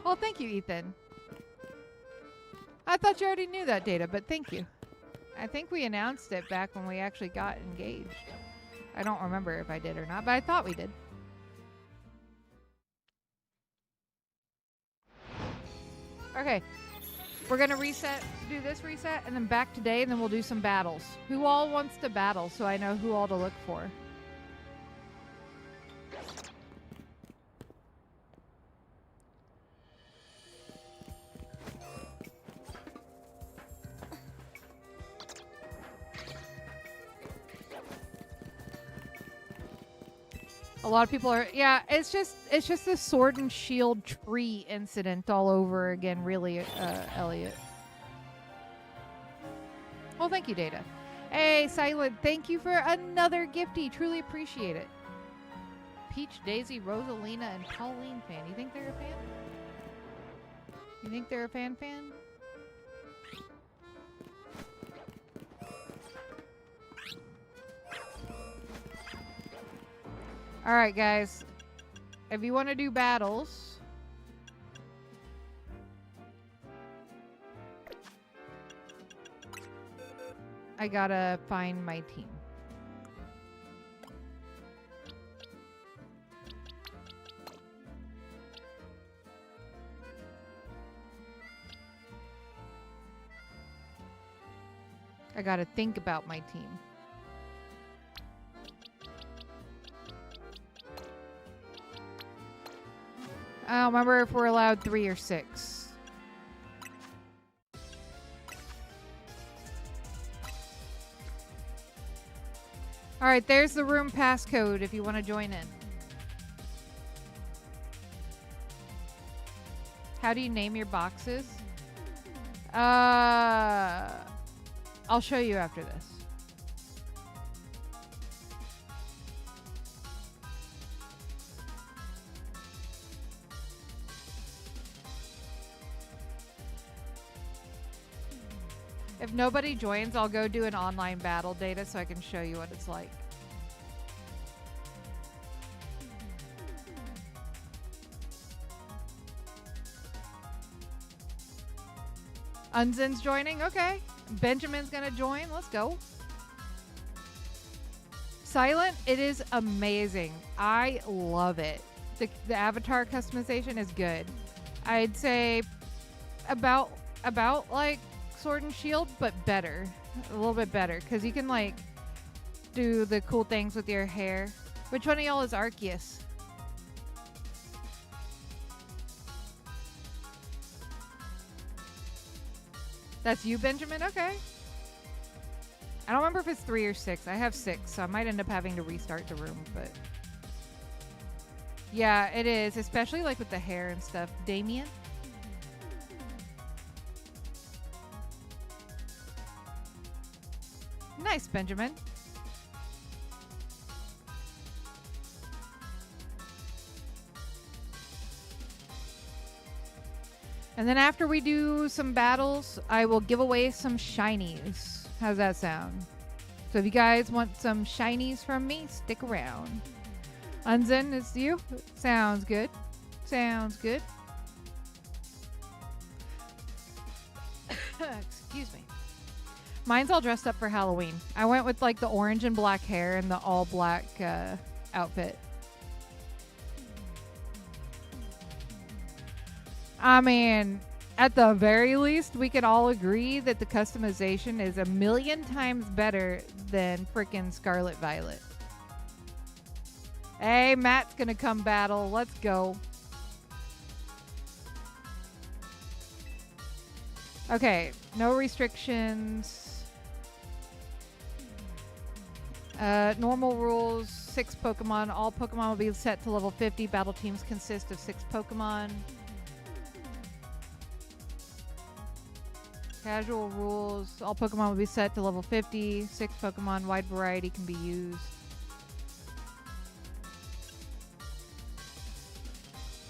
Well, thank you, Ethan. I thought you already knew that, Data, but thank you. I think we announced it back when we actually got engaged. I don't remember if I did or not, but I thought we did. Okay, we're going to do this reset, and then back today, and then we'll do some battles. Who all wants to battle, so I know who all to look for? A lot of people are, yeah, it's just this sword and shield tree incident all over again, really, Elliot. Well, thank you, Data. Hey, Silent, thank you for another gifty. Truly appreciate it. Peach, Daisy, Rosalina, and Pauline fan. You think they're a fan? You think they're a fan? Alright, guys. If you want to do battles... I gotta find my team. I gotta think about my team. I don't remember if we're allowed 3 or 6. Alright, there's the room passcode if you want to join in. How do you name your boxes? I'll show you after this. If nobody joins, I'll go do an online battle data so I can show you what it's like. Unzin's joining. Okay. Benjamin's going to join. Let's go. Silent, it is amazing. I love it. The avatar customization is good. I'd say about like Sword and Shield, but better. A little bit better, because you can like do the cool things with your hair. Which one of y'all is Arceus? That's you, Benjamin? Okay. I don't remember if it's 3 or 6. I have 6, so I might end up having to restart the room, but... Yeah, it is, especially like with the hair and stuff. Damien? Nice, Benjamin. And then after we do some battles, I will give away some shinies. How's that sound? So if you guys want some shinies from me, stick around. Unzen, it's you? Sounds good. Sounds good. Excuse me. Mine's all dressed up for Halloween. I went with like the orange and black hair and the all black outfit. I mean, at the very least, we could all agree that the customization is a million times better than frickin' Scarlet Violet. Hey, Matt's gonna come battle. Let's go. Okay, no restrictions. Normal rules, 6 Pokemon. All Pokemon will be set to level 50. Battle teams consist of 6 Pokemon. Casual rules. All Pokemon will be set to level 50. 6 Pokemon. Wide variety can be used.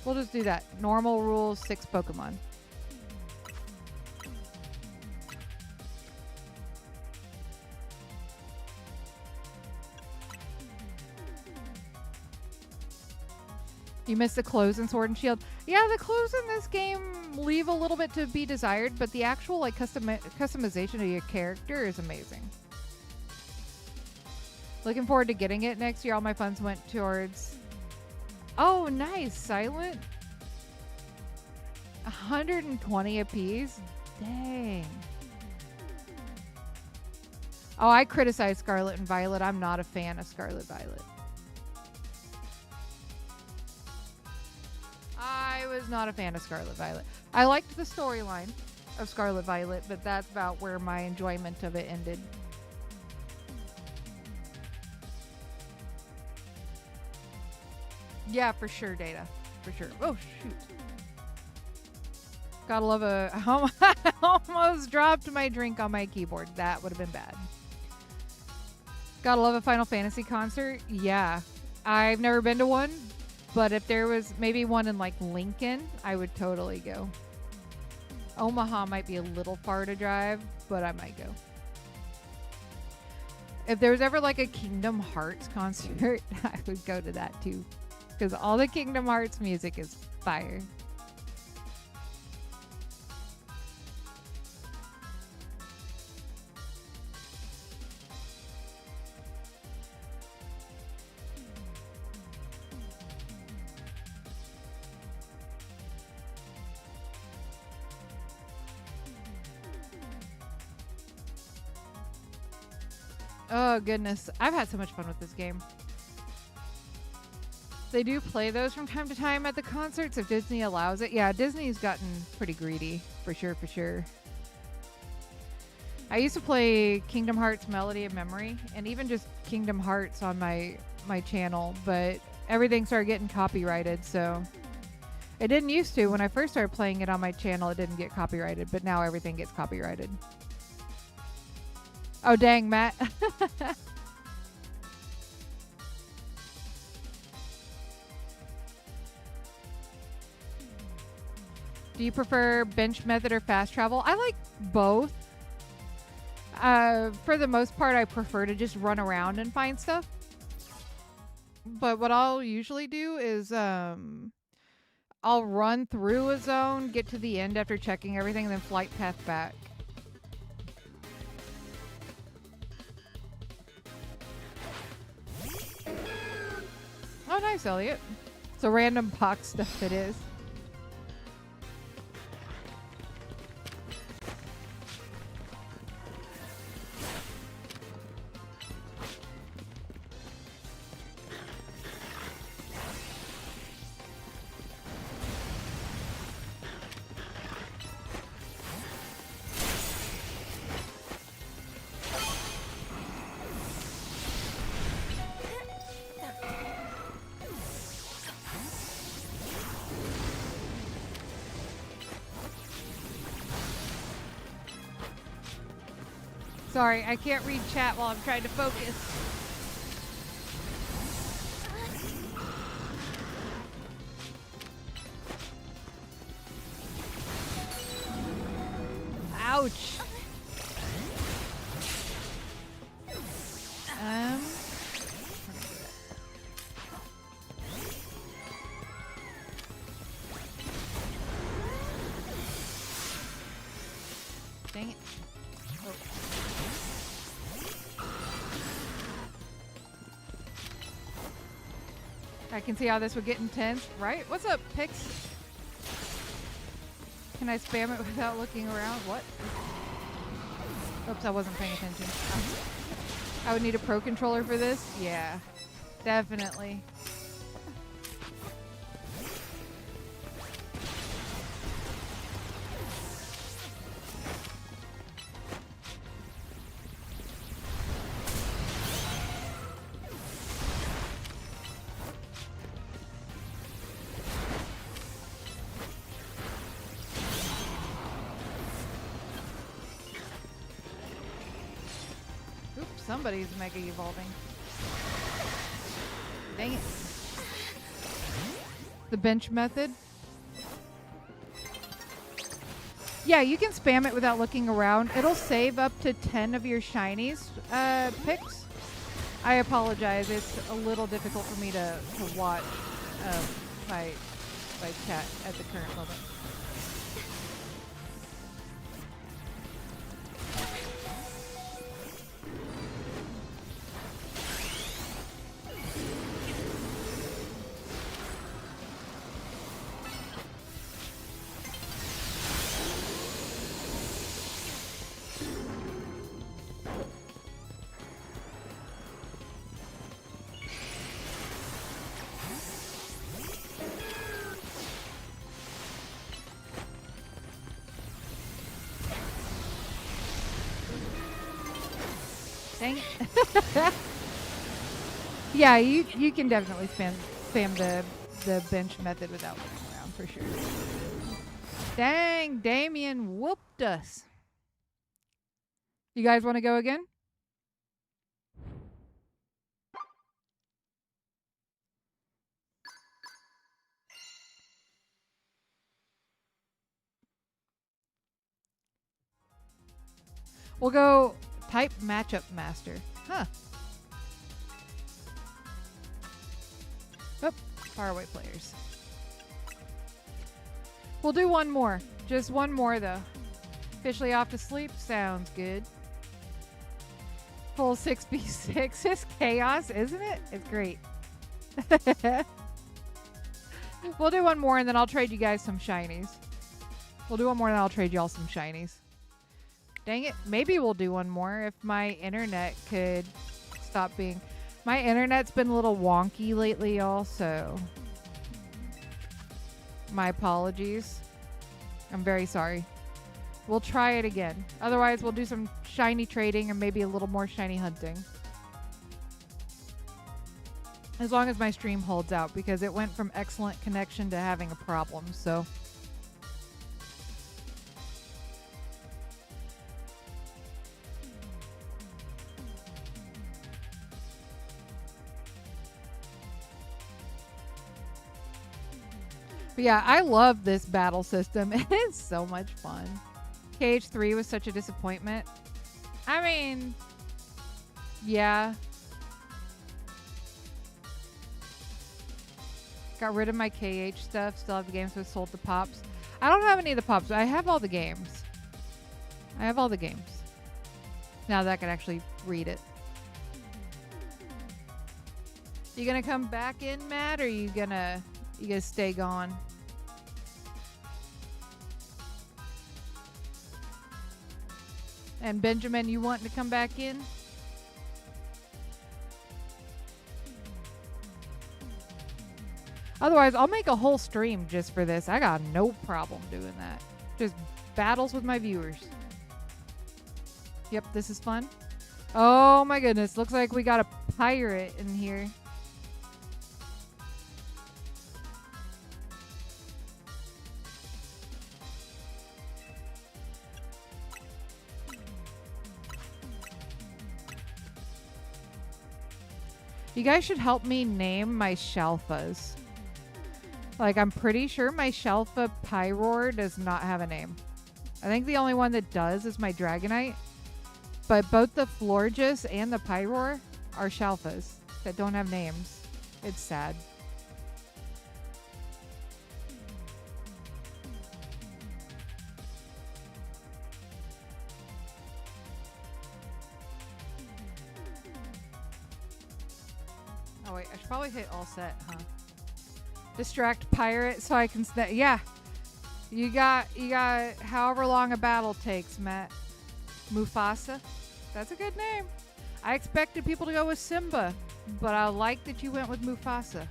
We'll just do that. Normal rules, 6 Pokemon. You missed the clothes in Sword and Shield. Yeah, the clothes in this game leave a little bit to be desired, but the actual like customization of your character is amazing. Looking forward to getting it next year. All my funds went towards... Oh, nice. Silent. 120 apiece. Dang. Oh, I criticize Scarlet and Violet. I'm not a fan of Scarlet Violet. I was not a fan of Scarlet Violet. I liked the storyline of Scarlet Violet, but that's about where my enjoyment of it ended. Yeah, for sure, Data. For sure. Oh, shoot. Gotta love a... I almost dropped my drink on my keyboard. That would have been bad. Gotta love a Final Fantasy concert. Yeah. I've never been to one, but if there was maybe one in like Lincoln, I would totally go. Omaha might be a little far to drive, but I might go. If there was ever like a Kingdom Hearts concert, I would go to that too. Because all the Kingdom Hearts music is fire. Oh, goodness. I've had so much fun with this game. They do play those from time to time at the concerts if Disney allows it. Yeah, Disney's gotten pretty greedy. For sure, for sure. I used to play Kingdom Hearts Melody of Memory and even just Kingdom Hearts on my channel, but everything started getting copyrighted, so... It didn't used to. When I first started playing it on my channel, it didn't get copyrighted, but now everything gets copyrighted. Oh, dang, Matt. Do you prefer bench method or fast travel? I like both. For the most part, I prefer to just run around and find stuff. But what I'll usually do is I'll run through a zone, get to the end after checking everything, and then flight path back. Oh, nice, Elliot. It's a random box stuff it is. Sorry, I can't read chat while I'm trying to focus. Ouch. Dang it. Oh. I can see how this would get intense, right? What's up, Pix? Can I spam it without looking around? What? Oops, I wasn't paying attention. I would need a pro controller for this? Yeah, definitely. Somebody's mega evolving. Dang it. The bench method. Yeah, you can spam it without looking around. It'll save up to 10 of your shinies picks. I apologize. It's a little difficult for me to watch my chat at the current moment. Dang it. Yeah, you can definitely spam the bench method without looking around for sure. Dang, Damien whooped us. You guys want to go again? We'll go type matchup master. Huh. Oh, faraway players. We'll do one more. Just one more, though. Officially off to sleep? Sounds good. Full 6v6 is chaos, isn't it? It's great. We'll do one more, and then I'll trade you guys some shinies. We'll do one more, and then I'll trade y'all some shinies. Dang it. Maybe we'll do one more if my internet could stop being... My internet's been a little wonky lately also. My apologies. I'm very sorry. We'll try it again. Otherwise, we'll do some shiny trading and maybe a little more shiny hunting. As long as my stream holds out, because it went from excellent connection to having a problem, so... But yeah, I love this battle system. It is so much fun. KH3 was such a disappointment. I mean, yeah. Got rid of my KH stuff. Still have the games, but sold the pops. I don't have any of the pops. I have all the games. I have all the games. Now that I can actually read it. You gonna come back in, Matt, or you gonna stay gone? And Benjamin, you want to come back in? Otherwise, I'll make a whole stream just for this. I got no problem doing that. Just battles with my viewers. Yep, this is fun. Oh my goodness, looks like we got a pirate in here. You guys should help me name my Shalfas. Like, I'm pretty sure my Shalfa Pyroar does not have a name. I think the only one that does is my Dragonite. But both the Florges and the Pyroar are Shalfas that don't have names. It's sad. Oh wait, I should probably hit all set, huh? Distract pirate so I can yeah. You got however long a battle takes, Matt. Mufasa. That's a good name. I expected people to go with Simba, but I like that you went with Mufasa.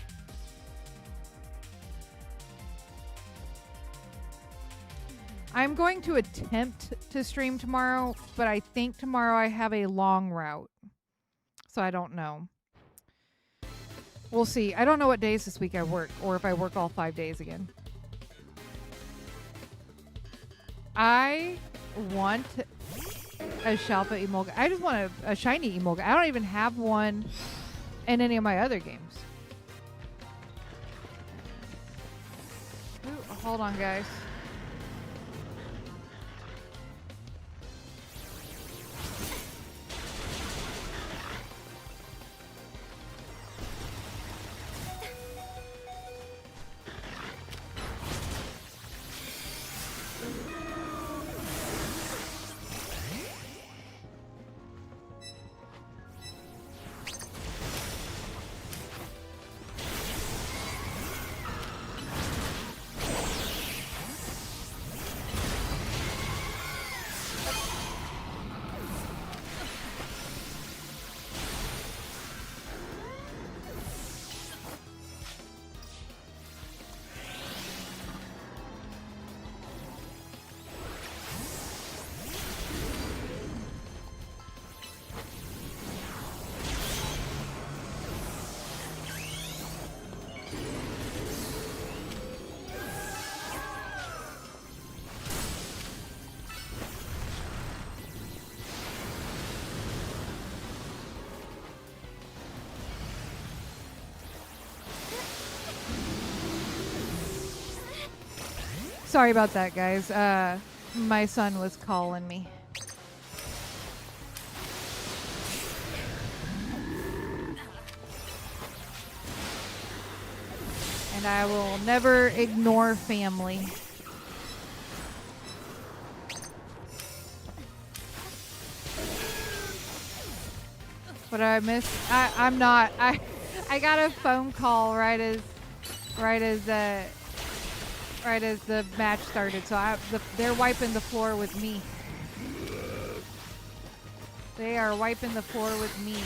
I'm going to attempt to stream tomorrow, but I think tomorrow I have a long route. So I don't know. We'll see. I don't know what days this week I work, or if I work all 5 days again. I want a Shalfa Emolga. I just want a shiny Emolga. I don't even have one in any of my other games. Ooh, hold on, guys. Sorry about that, guys. My son was calling me. And I will never ignore family. What did I miss? I'm not. I got a phone call right as the match started, so they're wiping the floor with me. They are wiping the floor with me.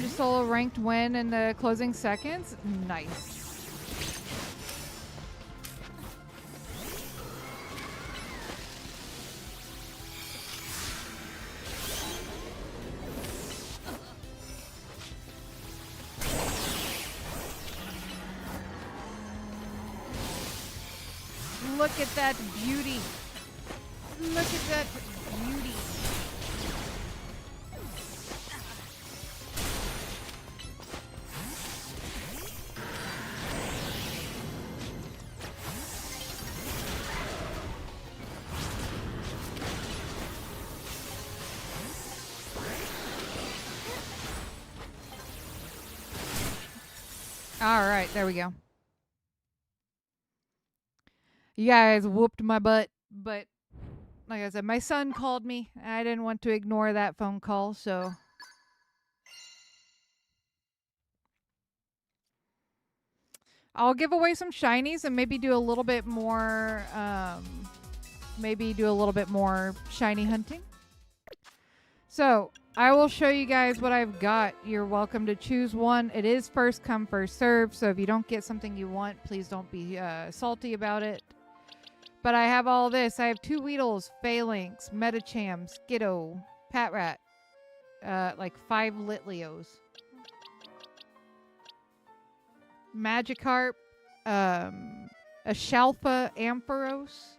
Just solo ranked win in the closing seconds. Nice. Look at that beauty. Look at that beauty. All right, there we go. You guys whooped my butt, but like I said, my son called me. I didn't want to ignore that phone call, so I'll give away some shinies and maybe do a little bit more shiny hunting. So I will show you guys what I've got. You're welcome to choose one. It is first come, first serve. So if you don't get something you want, please don't be salty about it. But I have all this. I have 2 Weedles, Phalanx, Metacham, Skiddo, Patrat, like 5 Litleos, Magikarp, a Shalfa Ampharos,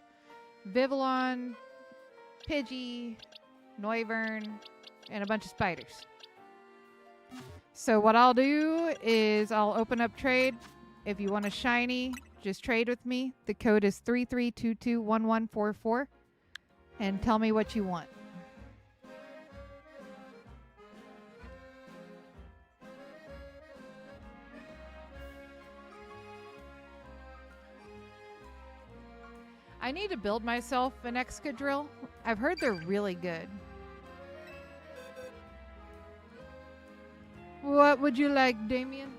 Vivillon, Pidgey, Noivern, and a bunch of spiders. So what I'll do is I'll open up trade. If you want a shiny, just trade with me. The code is 33221144 and tell me what you want. I need to build myself an Excadrill. I've heard they're really good. What would you like, Damien?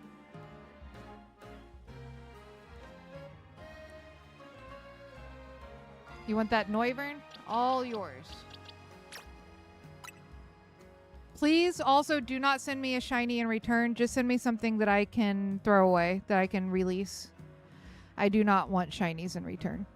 You want that Noivern? All yours. Please also do not send me a shiny in return. Just send me something that I can throw away, that I can release. I do not want shinies in return.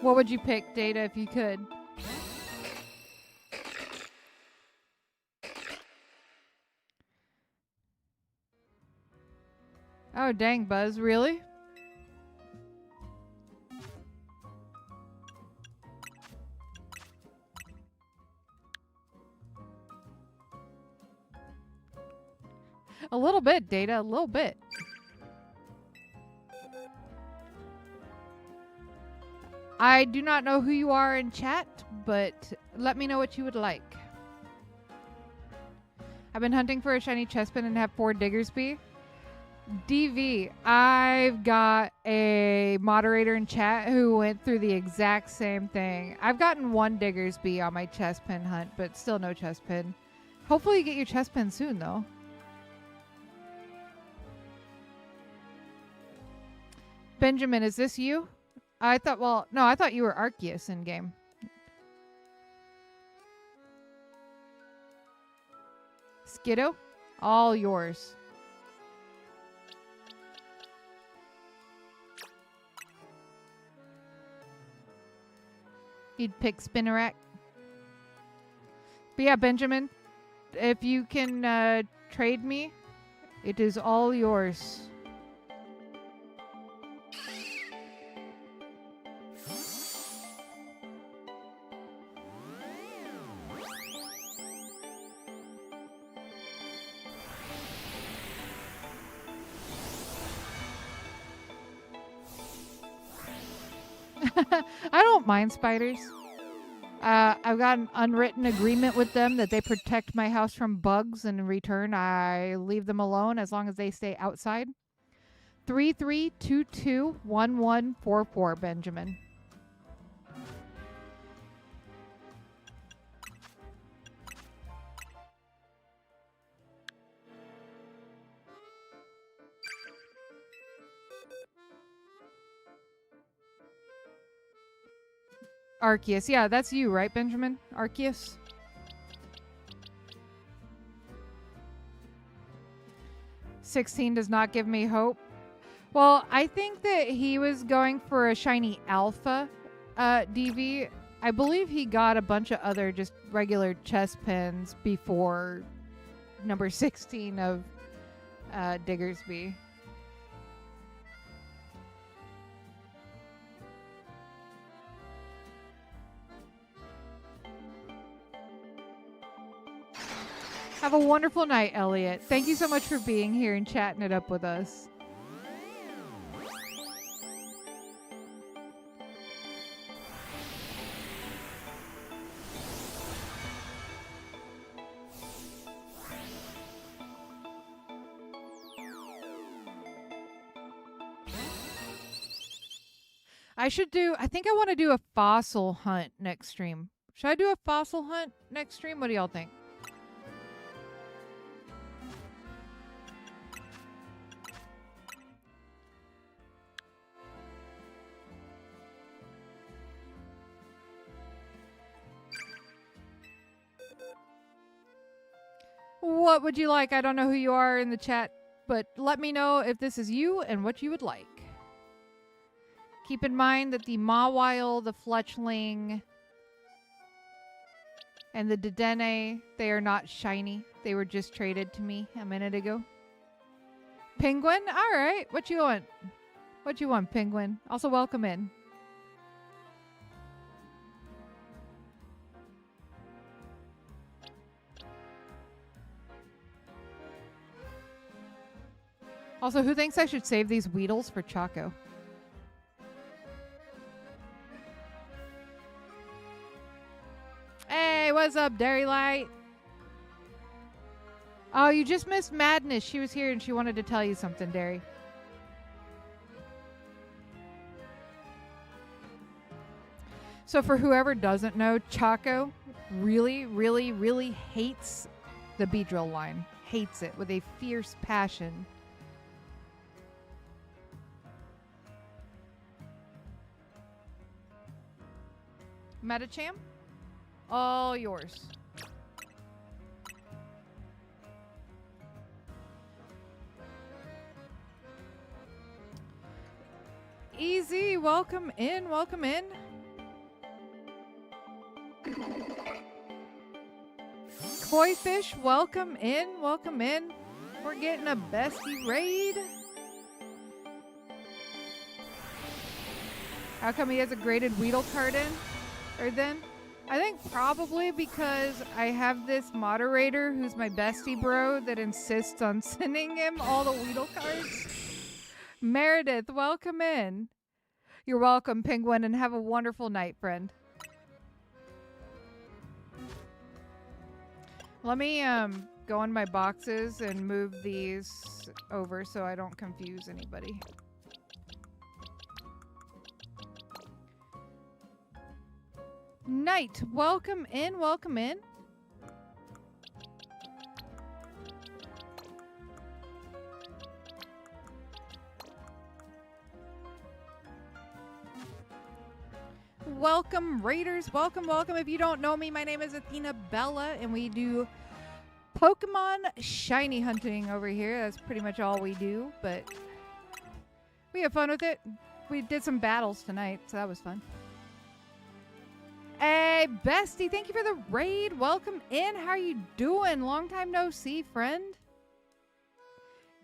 What would you pick, Data, if you could? Oh, dang, Buzz. Really? A little bit, Data. A little bit. I do not know who you are in chat, but let me know what you would like. I've been hunting for a shiny chestpin and have 4 Diggersby. DV, I've got a moderator in chat who went through the exact same thing. I've gotten 1 Diggersby on my chestpin hunt, but still no chestpin. Hopefully you get your chestpin soon, though. Benjamin, is this you? I thought you were Arceus in game. Skiddo, all yours. You'd pick Spinnerack. But yeah, Benjamin, if you can trade me, it is all yours. I don't mind spiders. I've got an unwritten agreement with them that they protect my house from bugs, and in return, I leave them alone as long as they stay outside. 33221144, Benjamin. Arceus. Yeah, that's you, right, Benjamin? Arceus? $16 does not give me hope. Well, I think that he was going for a shiny alpha DV. I believe he got a bunch of other just regular chest pins before number 16 of Diggersby. Have a wonderful night, Elliot. Thank you so much for being here and chatting it up with us. I think I want to do a fossil hunt next stream. Should I do a fossil hunt next stream? What do y'all think? What would you like? I don't know who you are in the chat, but let me know if this is you and what you would like. Keep in mind that the Mawile, the Fletchling, and the Dedenne, they are not shiny. They were just traded to me a minute ago. Penguin? All right. What you want? What you want, Penguin? Also, welcome in. Also, who thinks I should save these Weedles for Choco? Hey, what's up, Dairy Light? Oh, you just missed Madness. She was here and she wanted to tell you something, Dairy. So for whoever doesn't know, Choco really, really, really hates the Beedrill line. Hates it with a fierce passion. Metacham? All yours. Easy, welcome in, welcome in. Koi Fish, welcome in, welcome in. We're getting a bestie raid. How come he has a graded Weedle card in? Or then? I think probably because I have this moderator who's my bestie bro that insists on sending him all the Weedle cards. Meredith, welcome in. You're welcome, Penguin, and have a wonderful night, friend. Let me go on my boxes and move these over so I don't confuse anybody. Knight, welcome in, welcome in. Welcome, Raiders, welcome, welcome. If you don't know me, my name is Athena Bella, and we do Pokemon shiny hunting over here. That's pretty much all we do, but we have fun with it. We did some battles tonight, so that was fun. Hey, bestie, thank you for the raid. Welcome in. How are you doing? Long time no see, friend.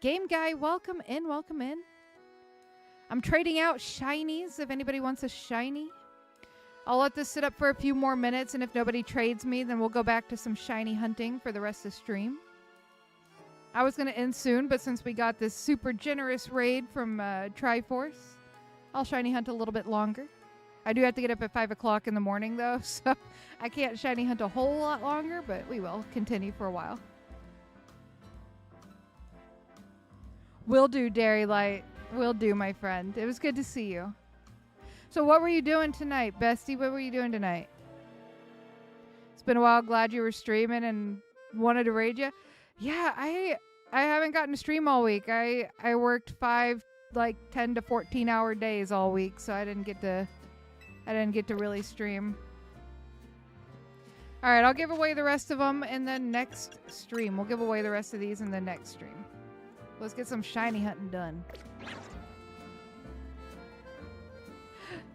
Game guy, welcome in, welcome in. I'm trading out shinies if anybody wants a shiny. I'll let this sit up for a few more minutes, and if nobody trades me, then we'll go back to some shiny hunting for the rest of the stream. I was going to end soon, but since we got this super generous raid from Triforce, I'll shiny hunt a little bit longer. I do have to get up at 5 o'clock in the morning, though, so I can't shiny hunt a whole lot longer, but we will continue for a while. Will do, Dairy Light. Will do, my friend. It was good to see you. So what were you doing tonight, bestie? What were you doing tonight? It's been a while. Glad you were streaming and wanted to raid you. Yeah, I haven't gotten to stream all week. I worked 5, 10 to 14 hour days all week, so I didn't get to really stream. All right, I'll give away the rest of them in the next stream. We'll give away the rest of these in the next stream. Let's get some shiny hunting done.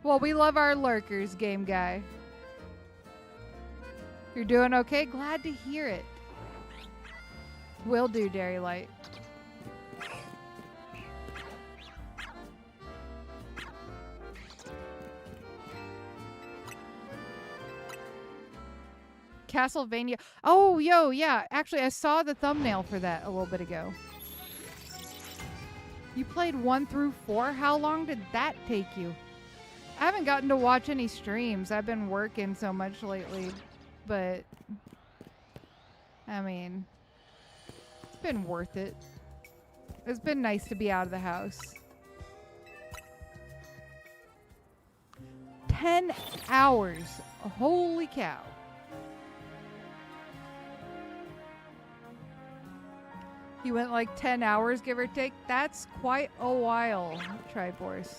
Well, we love our lurkers, game guy. You're doing okay? Glad to hear it. Will do, Dairy Light. Castlevania. Oh, yo, yeah. Actually, I saw the thumbnail for that a little bit ago. You played 1 through 4? How long did that take you? I haven't gotten to watch any streams. I've been working so much lately. But, I mean, it's been worth it. It's been nice to be out of the house. 10 hours. Holy cow. You went like 10 hours, give or take. That's quite a while, Triforce.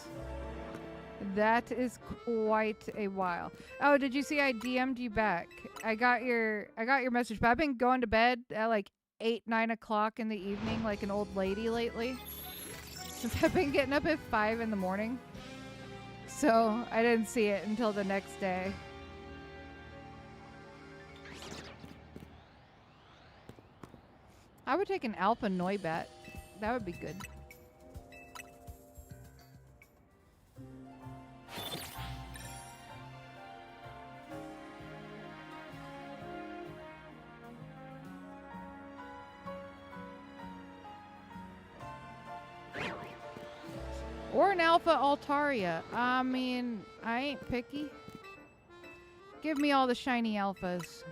That is quite a while. Oh, did you see I DM'd you back? I got your message, but I've been going to bed at like 8, 9 o'clock in the evening like an old lady lately. Since I've been getting up at 5 in the morning. So I didn't see it until the next day. I would take an Alpha Noibat. That would be good. Or an Alpha Altaria. I mean, I ain't picky. Give me all the shiny alphas.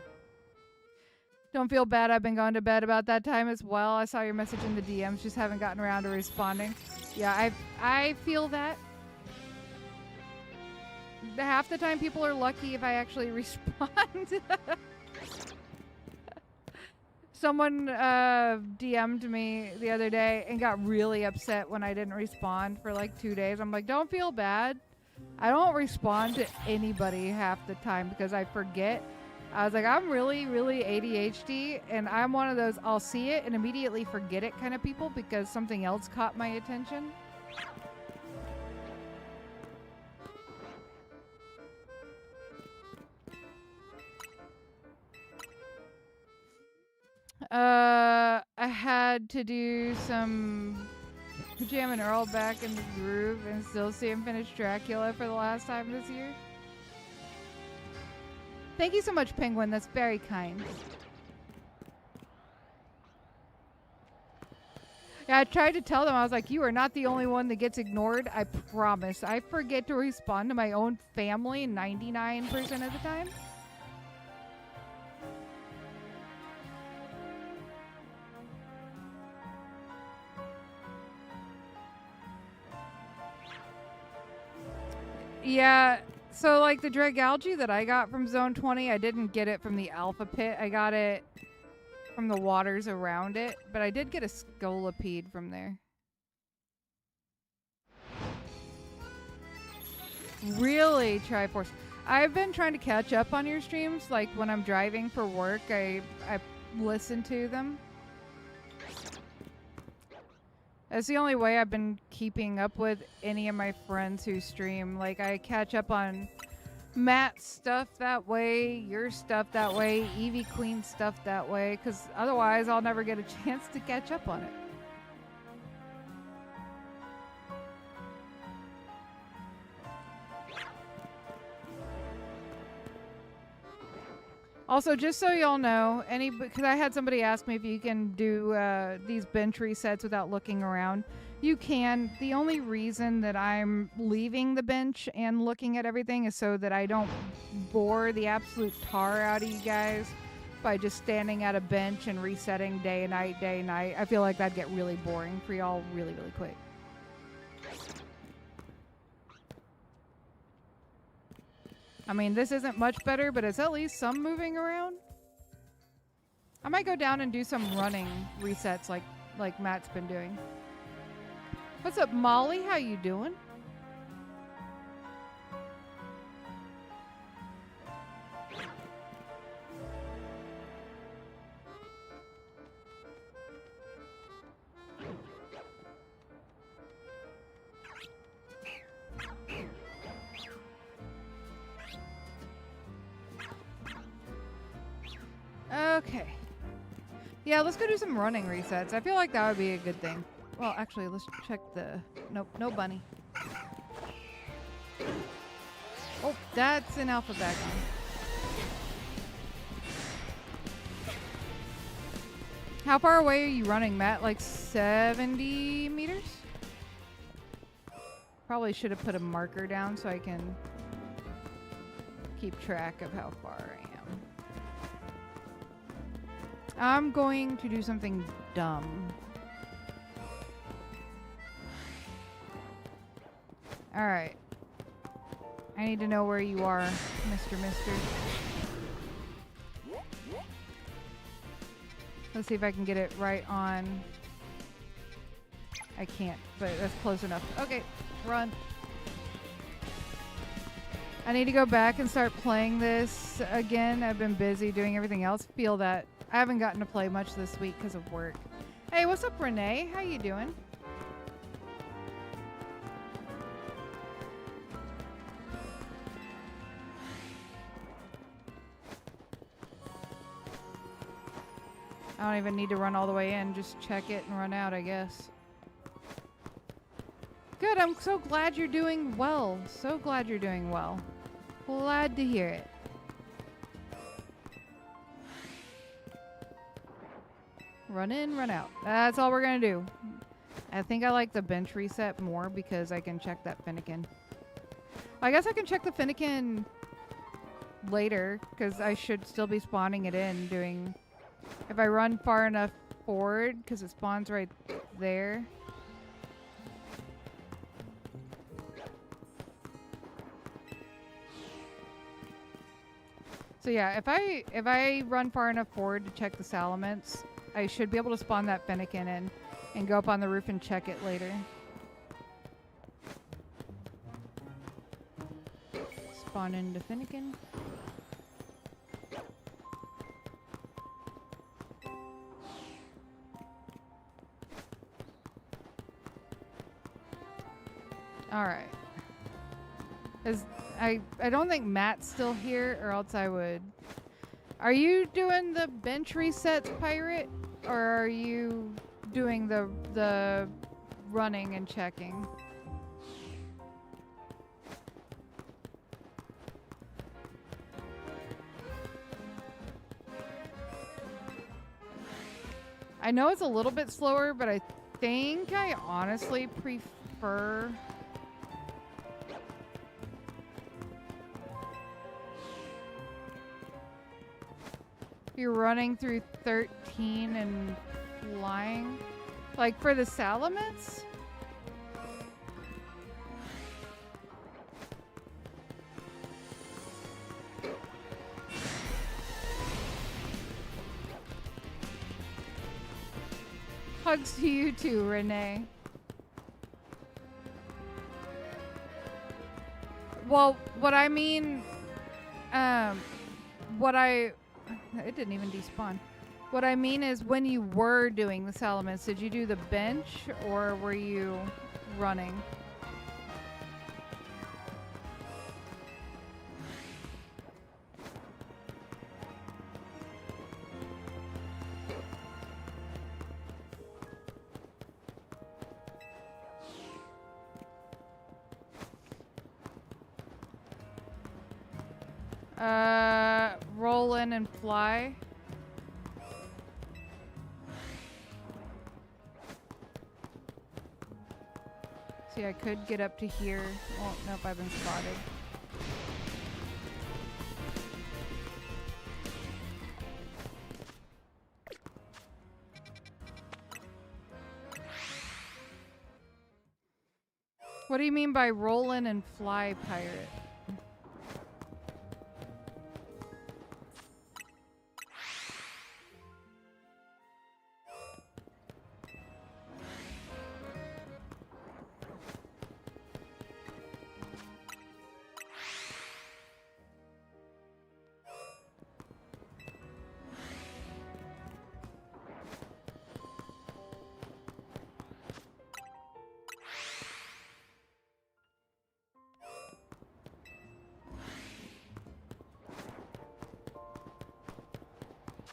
Don't feel bad. I've been going to bed about that time as well. I saw your message in the DMs. Just haven't gotten around to responding. Yeah, I feel that. Half the time people are lucky if I actually respond. Someone DM'd me the other day and got really upset when I didn't respond for like 2 days. I'm like, don't feel bad. I don't respond to anybody half the time because I forget. I was like, I'm really, really ADHD, and I'm one of those I'll see it and immediately forget it kind of people because something else caught my attention. I had to do some Jam and Earl back in the groove and still see him finish Dracula for the last time this year. Thank you so much, Penguin. That's very kind. Yeah, I tried to tell them. I was like, you are not the only one that gets ignored. I promise. I forget to respond to my own family 99% of the time. Yeah. So, like, the Dragalge that I got from Zone 20, I didn't get it from the Alpha Pit. I got it from the waters around it. But I did get a Scolipede from there. Really, Triforce. I've been trying to catch up on your streams. Like, when I'm driving for work, I listen to them. That's the only way I've been keeping up with any of my friends who stream. Like, I catch up on Matt's stuff that way, your stuff that way, Eevee Queen's stuff that way, because otherwise I'll never get a chance to catch up on it. Also, just so y'all know, because I had somebody ask me if you can do these bench resets without looking around. You can. The only reason that I'm leaving the bench and looking at everything is so that I don't bore the absolute tar out of you guys by just standing at a bench and resetting day and night, day and night. I feel like that'd get really boring for y'all really, really quick. I mean, this isn't much better, but it's at least some moving around. I might go down and do some running resets like Matt's been doing. What's up, Molly? How you doing? Okay. Yeah, let's go do some running resets. I feel like that would be a good thing. Well, actually, let's check the... Nope, no bunny. Oh, that's an alpha back on. How far away are you running, Matt? Like 70 meters? Probably should have put a marker down so I can keep track of how far I am. I'm going to do something dumb. Alright. I need to know where you are, Mr. Let's see if I can get it right on. I can't, but that's close enough. Okay, run. I need to go back and start playing this again. I've been busy doing everything else. Feel that I haven't gotten to play much this week because of work. Hey, what's up, Renee? How you doing? I don't even need to run all the way in. Just check it and run out, I guess. Good. I'm so glad you're doing well. So glad you're doing well. Glad to hear it. Run in, run out. That's all we're going to do. I think I like the bench reset more because I can check that Finnegan. I guess I can check the Finnegan later because I should still be spawning it in doing... If I run far enough forward, because it spawns right there. So yeah, if I run far enough forward to check the Salamence, I should be able to spawn that Finnegan in and go up on the roof and check it later. Spawn into Finnegan. Alright. I don't think Matt's still here, or else I would. Are you doing the bench resets, Pirate? Or are you doing the running and checking? I know it's a little bit slower, but I think I honestly prefer... You're running through 13 and flying? Like for the Salamence? Hugs to you too, Renee. Well, what I mean, it didn't even despawn. What I mean is when you were doing the Salamence, did you do the bench or were you running? Roll in and fly. See, I could get up to here. Oh, nope, I've been spotted. What do you mean by roll in and fly, Pirate?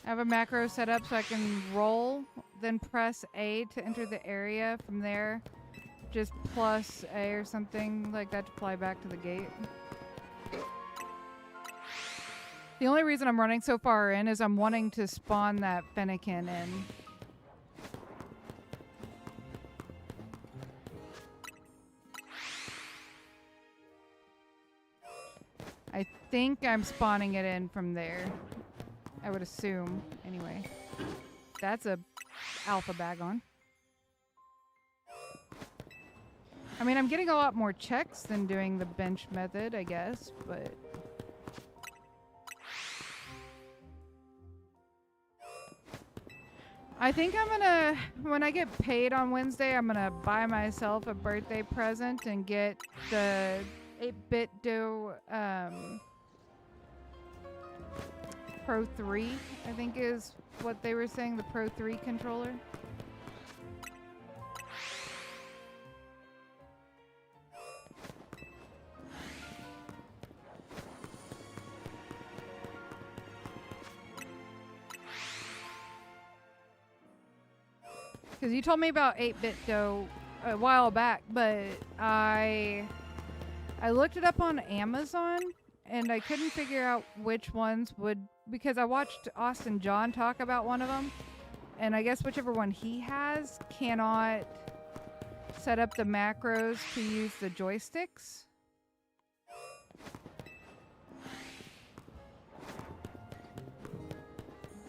I have a macro set up so I can roll, then press A to enter the area. From there, just plus A or something like that to fly back to the gate. The only reason I'm running so far in is I'm wanting to spawn that Fennekin in. I think I'm spawning it in from there. I would assume. Anyway. That's a alpha bag on. I mean, I'm getting a lot more checks than doing the bench method, I guess, but... I think I'm gonna, when I get paid on Wednesday, I'm gonna buy myself a birthday present and get the 8-bit do Pro 3, I think is what they were saying, the Pro 3 controller. Because you told me about 8-bit dough a while back, but I looked it up on Amazon and I couldn't figure out which ones would, because I watched Austin John talk about one of them, and I guess whichever one he has cannot set up the macros to use the joysticks.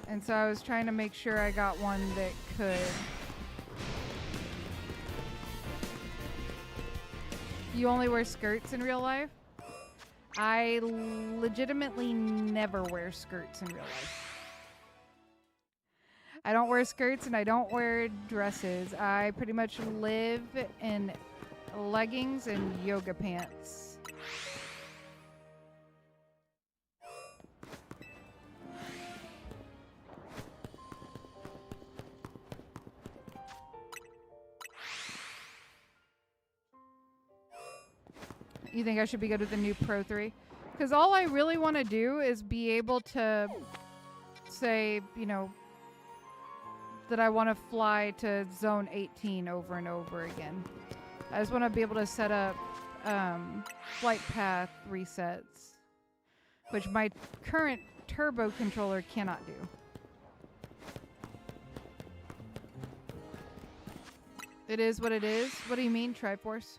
And so I was trying to make sure I got one that could. You only wear skirts in real life? I legitimately never wear skirts in real life. I don't wear skirts and I don't wear dresses. I pretty much live in leggings and yoga pants. You think I should be good with the new Pro 3? Because all I really want to do is be able to say, you know, that I want to fly to zone 18 over and over again. I just want to be able to set up flight path resets, which my current turbo controller cannot do. It is what it is. What do you mean, Triforce?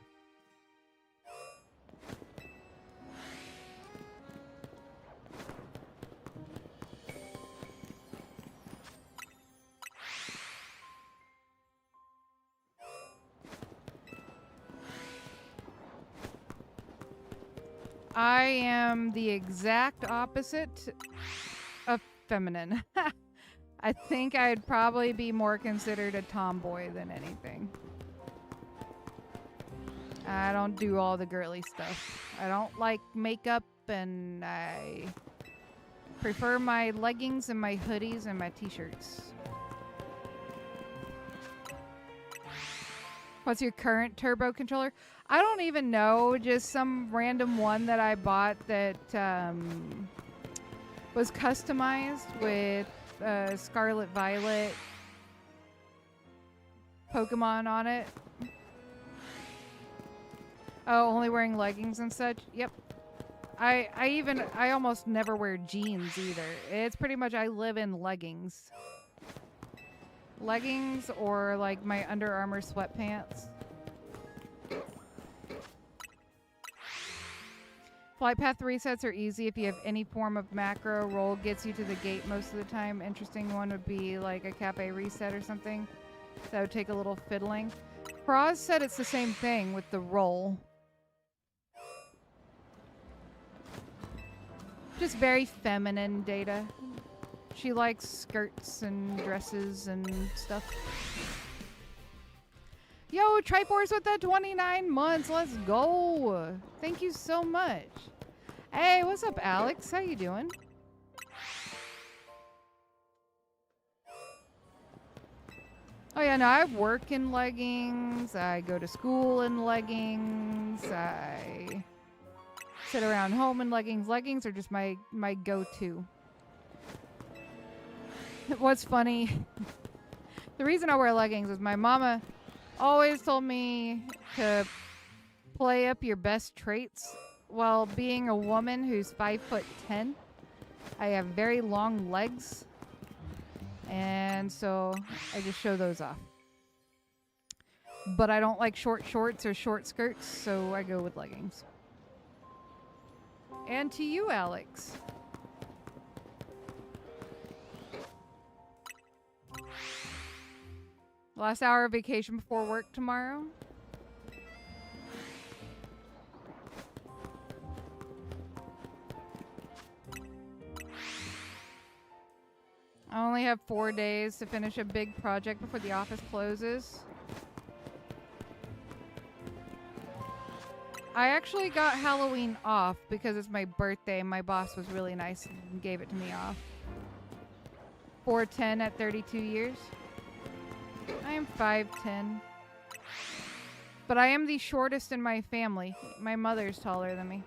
I am the exact opposite of feminine. I think I'd probably be more considered a tomboy than anything. I don't do all the girly stuff. I don't like makeup, and I prefer my leggings and my hoodies and my t-shirts. What's your current turbo controller? I don't even know. Just some random one that I bought that was customized with Scarlet Violet Pokemon on it. Oh, only wearing leggings and such? Yep. I almost never wear jeans either. It's pretty much I live in leggings. Leggings or like my Under Armour sweatpants. Flight path resets are easy if you have any form of macro. Roll gets you to the gate most of the time. Interesting one would be like a Cafe reset or something. That would take a little fiddling. Praz said it's the same thing with the roll. Just very feminine data. She likes skirts and dresses and stuff. Yo, Triforce with that 29 months. Let's go. Thank you so much. Hey, what's up, Alex? How you doing? Oh, yeah, no, I work in leggings. I go to school in leggings. I sit around home in leggings. Leggings are just my go-to. What's funny, the reason I wear leggings is my mama always told me to play up your best traits. Well, being a woman who's 5'10", I have very long legs, and so I just show those off. But I don't like short shorts or short skirts, so I go with leggings. And to you, Alex. Last hour of vacation before work tomorrow. I only have 4 days to finish a big project before the office closes. I actually got Halloween off because it's my birthday. My boss was really nice and gave it to me off. 4'10" at 32 years. I am 5'10". But I am the shortest in my family. My mother's taller than me.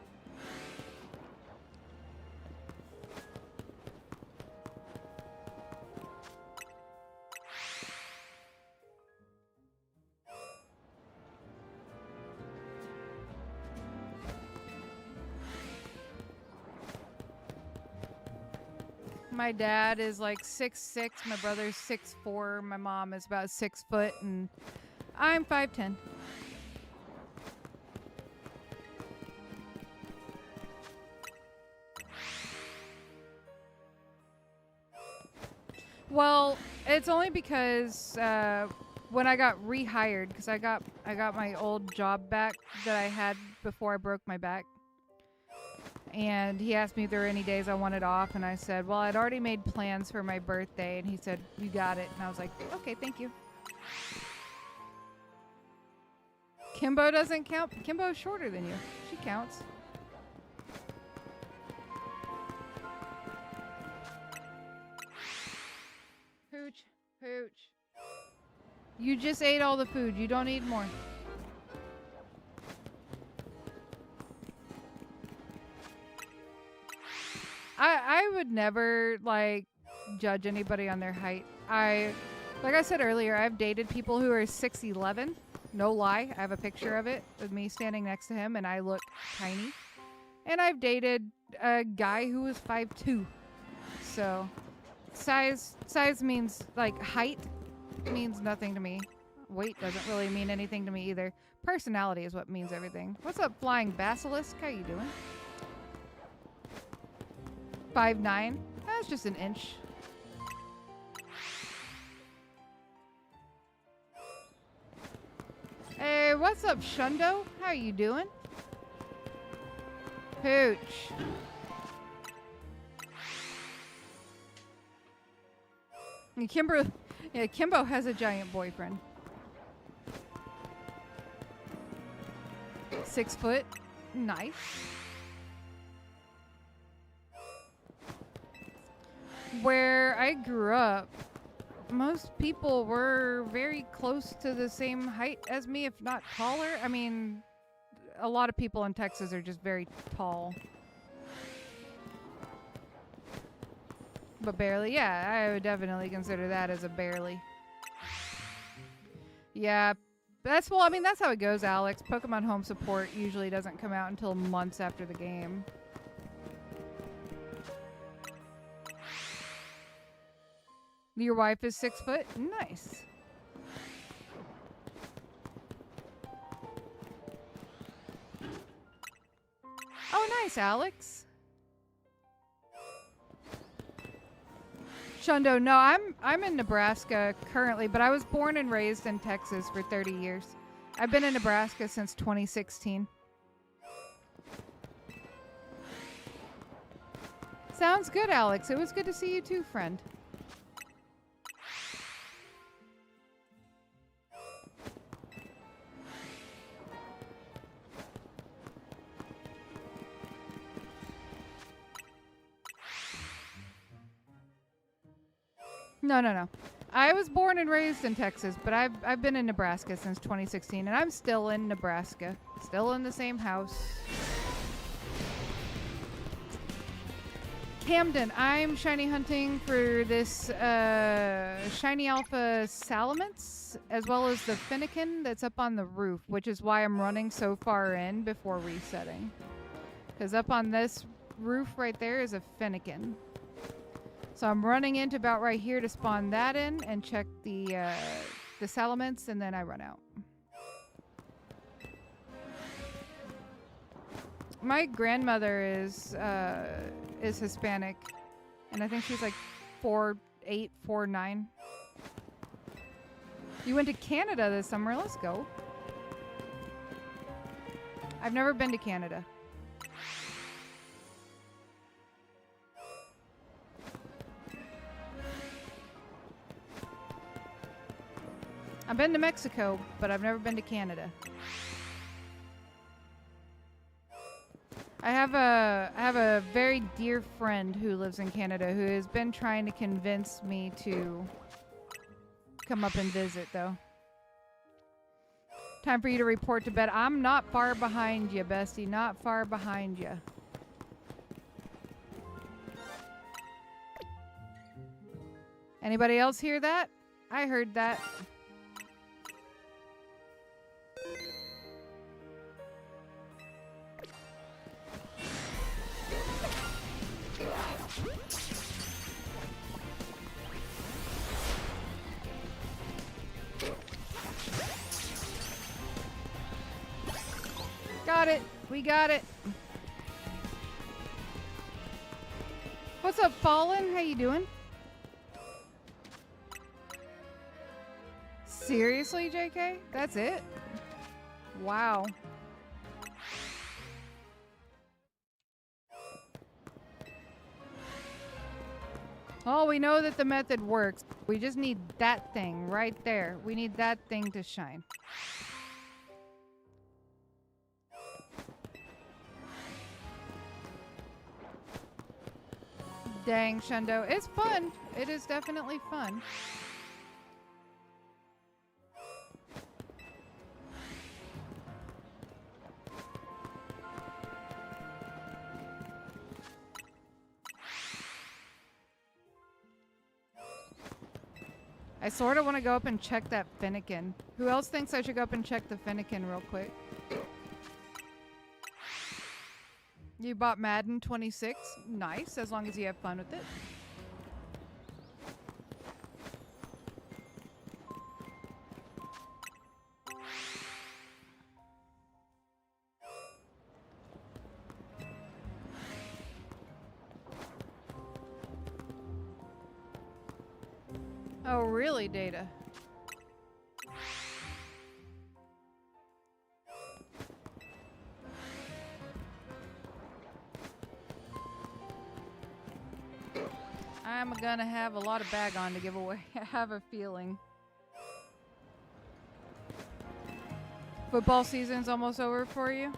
My dad is like 6'6", my brother's 6'4", my mom is about 6 foot, and I'm 5'10". Well, it's only because when I got rehired, because I got my old job back that I had before I broke my back. And he asked me if there were any days I wanted off, and I said, well, I'd already made plans for my birthday, and he said, you got it. And I was like, okay, thank you. Kimbo doesn't count. Kimbo's shorter than you. She counts. Hooch, hooch. You just ate all the food. You don't need more. I would never, like, judge anybody on their height. Like I said earlier, I've dated people who are 6'11". No lie. I have a picture of it with me standing next to him, and I look tiny. And I've dated a guy who was 5'2". So, size means, like, height means nothing to me. Weight doesn't really mean anything to me either. Personality is what means everything. What's up, Flying Basilisk? How you doing? 5'9". That's just an inch. Hey, what's up, Shundo? How you doing? Pooch. And Kimbo has a giant boyfriend. 6 foot. Nice. Where I grew up, most people were very close to the same height as me, if not taller. I mean, a lot of people in Texas are just very tall. But barely, yeah, I would definitely consider that as a barely. Yeah, that's how it goes, Alex. Pokemon Home Support usually doesn't come out until months after the game. Your wife is 6 foot? Nice. Oh, nice, Alex. Shundo, no, I'm in Nebraska currently, but I was born and raised in Texas for 30 years. I've been in Nebraska since 2016. Sounds good, Alex. It was good to see you too, friend. No. I was born and raised in Texas, but I've been in Nebraska since 2016, and I'm still in Nebraska. Still in the same house. Camden, I'm shiny hunting for this shiny alpha salamence, as well as the fennekin that's up on the roof, which is why I'm running so far in before resetting. Because up on this roof right there is a fennekin. So I'm running into about right here to spawn that in and check the salamence, and then I run out. My grandmother is Hispanic, and I think she's like 4'8", 4'9". You went to Canada this summer. Let's go. I've never been to Canada. I've been to Mexico, but I've never been to Canada. I have a very dear friend who lives in Canada who has been trying to convince me to come up and visit, though. Time for you to report to bed. I'm not far behind you, bestie. Not far behind you. Anybody else hear that? I heard that. Got it. We got it. What's up, Fallen? How you doing? Seriously, JK? That's it? Wow. Oh, we know that the method works. We just need that thing right there. We need that thing to shine. Dang, Shundo. It's fun. It is definitely fun. I sort of want to go up and check that fennekin. Who else thinks I should go up and check the fennekin real quick? You bought Madden 26? Nice, as long as you have fun with it. Oh, really, Data? I'm gonna have a lot of bag on to give away. I have a feeling. Football season's almost over for you?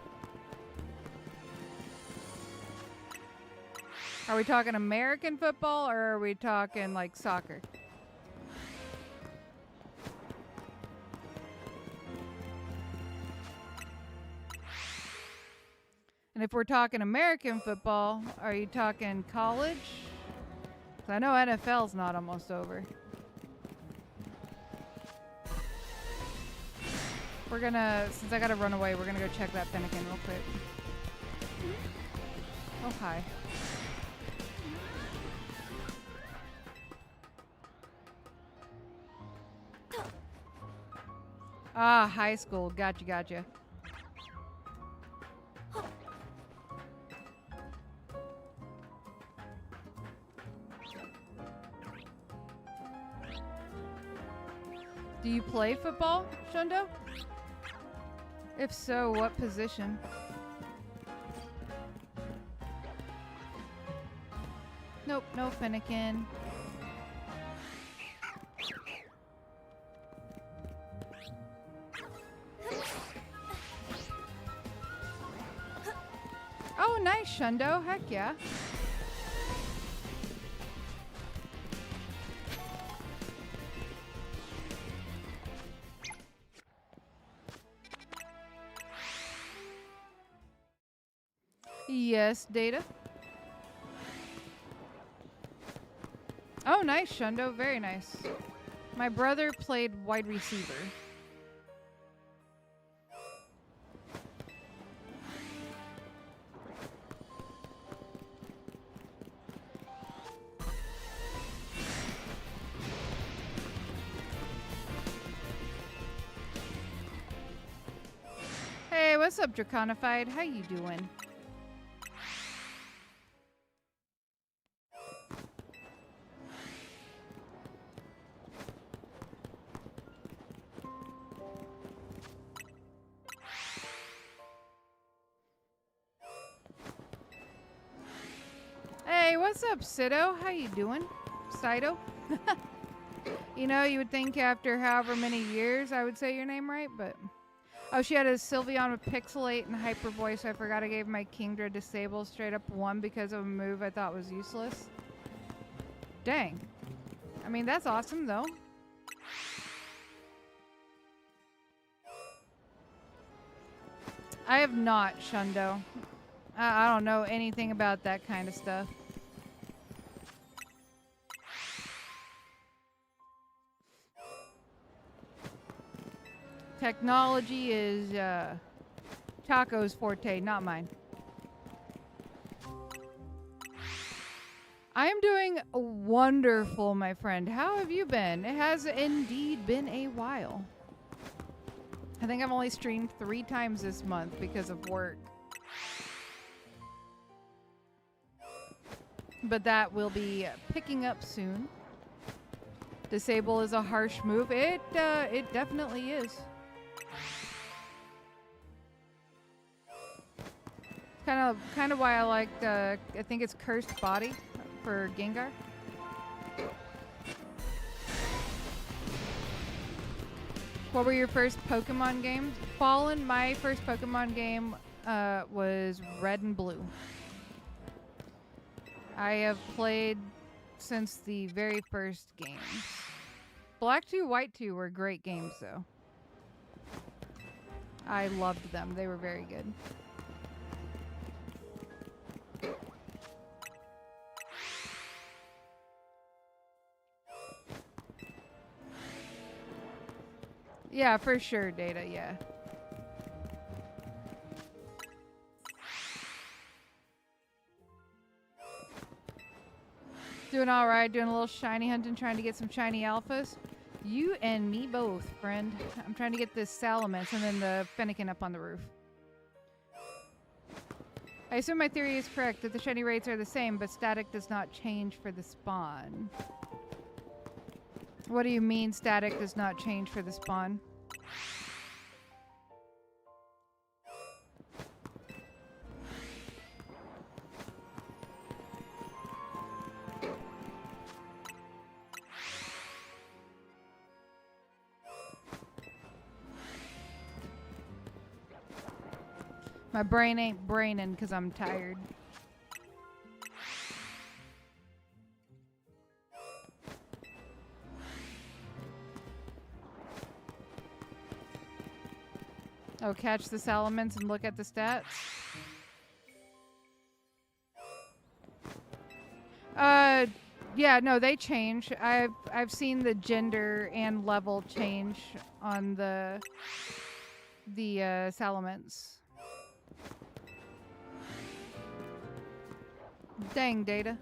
Are we talking American football or are we talking like soccer? And if we're talking American football, are you talking college? 'Cause I know NFL's not almost over. We're gonna, since I gotta run away, we're gonna go check that fennekin real quick. Oh, hi. Ah, high school. Gotcha, gotcha. Do you play football, Shundo? If so, what position? Nope, no fennekin. Oh, nice, Shundo. Heck yeah. Yes, Data. Oh, nice, Shundo. Very nice. My brother played wide receiver. Hey, what's up, Draconified? How you doing? Hey, what's up, Sido? How you doing? Sido? You know, you would think after however many years I would say your name right, but... Oh, she had a Sylveon with Pixelate and Hyper Voice. I forgot I gave my Kingdra Disable straight up 1 because of a move I thought was useless. Dang. I mean, that's awesome, though. I have not, Shundo. I don't know anything about that kind of stuff. Technology is Taco's forte, not mine. I am doing wonderful, my friend. How have you been? It has indeed been a while. I think I've only streamed 3 times this month because of work. But that will be picking up soon. Disable is a harsh move. It definitely is. Kind of why I liked, I think it's Cursed Body for Gengar. What were your first Pokemon games? Fallen, my first Pokemon game was Red and Blue. I have played since the very first games. Black 2, White 2 were great games, though. I loved them. They were very good. Yeah, for sure, Data, yeah. Doing alright, doing a little shiny hunting, trying to get some shiny alphas. You and me both, friend. I'm trying to get this Salamence and then the Fennekin up on the roof. I assume my theory is correct, that the shiny rates are the same, but static does not change for the spawn. What do you mean static does not change for the spawn? My brain ain't braining because I'm tired. Oh, catch the Salamence and look at the stats? Yeah, no, they change. I've seen the gender and level change on the Salamence. Dang, Data.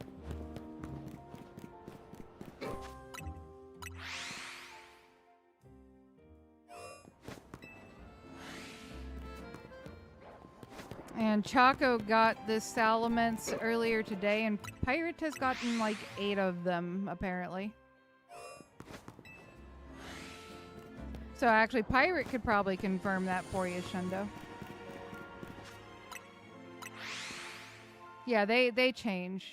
And Choco got this Salamence earlier today, and Pirate has gotten like 8 of them, apparently. So actually, Pirate could probably confirm that for you, Shundo. Yeah, they change.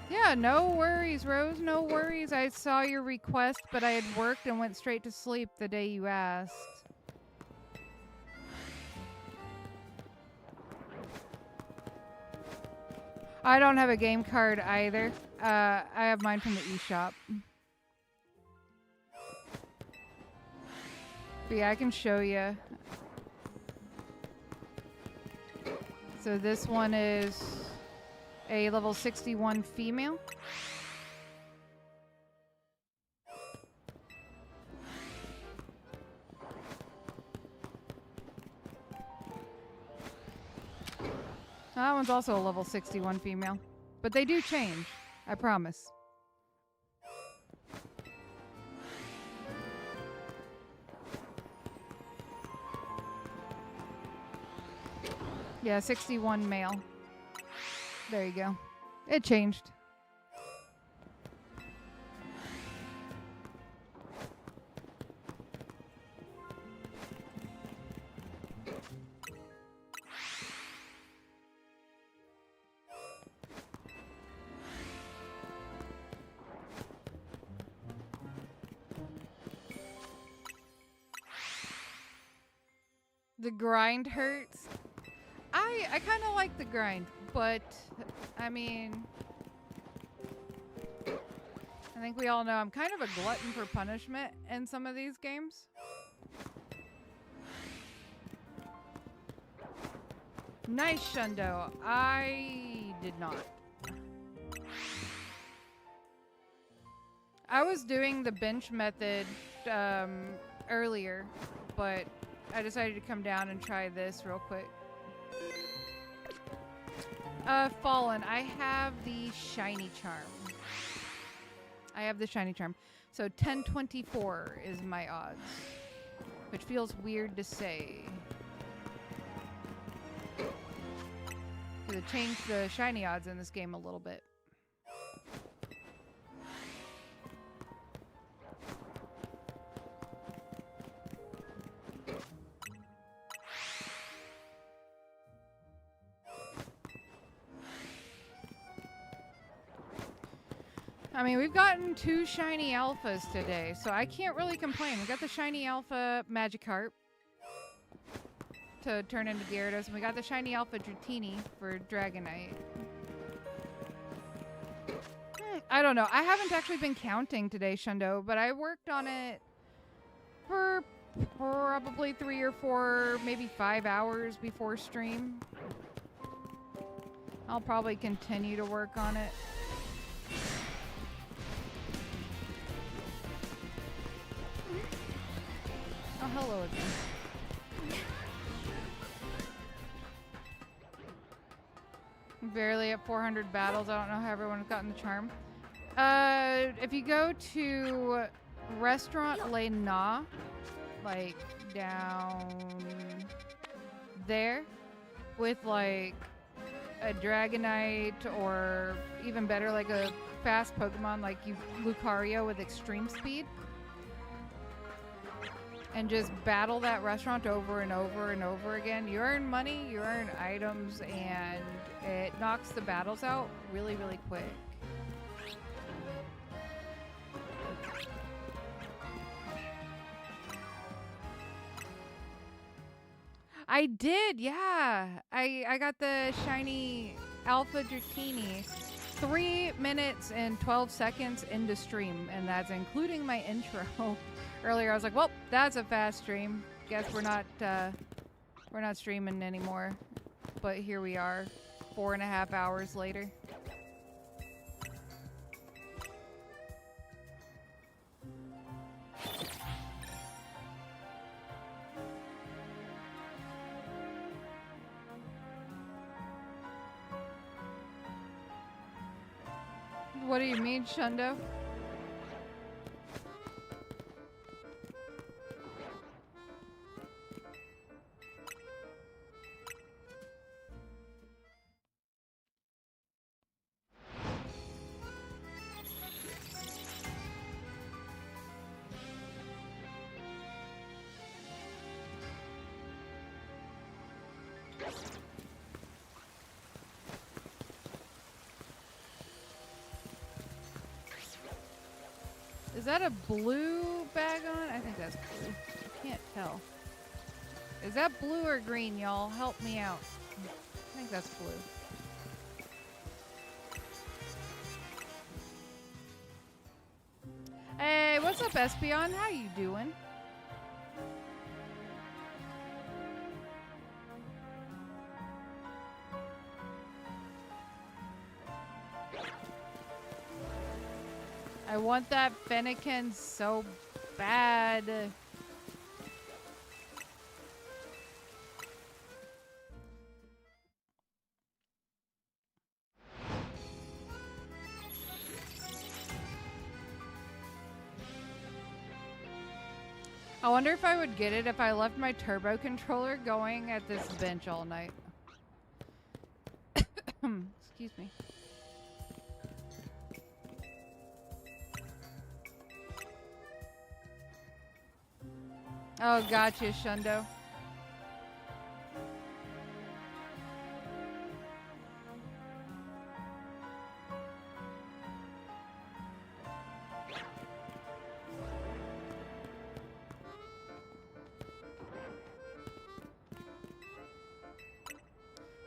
Yeah, no worries, Rose. No worries. I saw your request, but I had worked and went straight to sleep the day you asked. I don't have a game card either. I have mine from the eShop. But yeah, I can show you. It's So this one is a level 61 female. That one's also a level 61 female. But they do change, I promise. Yeah, 61 male. There you go. It changed. The grind hurts. I kind of like the grind, but I mean, I think we all know I'm kind of a glutton for punishment in some of these games. Nice, Shundo. I did not. I was doing the bench method earlier, but I decided to come down and try this real quick. Fallen. I have the shiny charm. So 1024 is my odds, which feels weird to say. Because it changed the shiny odds in this game a little bit. I mean, we've gotten 2 shiny alphas today, so I can't really complain. We got the shiny alpha Magikarp to turn into Gyarados, and we got the shiny alpha Dratini for Dragonite. I don't know. I haven't actually been counting today, Shundo, but I worked on it for probably 3 or 4, maybe 5 hours before stream. I'll probably continue to work on it. Oh, hello again. Barely at 400 battles. I don't know how everyone's gotten the charm. If you go to Restaurant Le Na, like down there, with like a Dragonite, or even better, like a fast Pokemon like Lucario with extreme speed, and just battle that restaurant over and over and over again. You earn money, you earn items, and it knocks the battles out really, really quick. I did, yeah. I got the shiny Alpha Dratini 3 minutes and 12 seconds into stream, and that's including my intro. Earlier I was like, well, that's a fast stream. Guess we're not streaming anymore. But here we are, 4.5 hours later. What do you mean, Shundo? Is that a blue bag on? I think that's blue. I can't tell. Is that blue or green, y'all? Help me out. I think that's blue. Hey, what's up, Espeon? How you doing? I want that Fennekin so bad. I wonder if I would get it if I left my turbo controller going at this bench all night. Excuse me. Oh, gotcha, Shundo.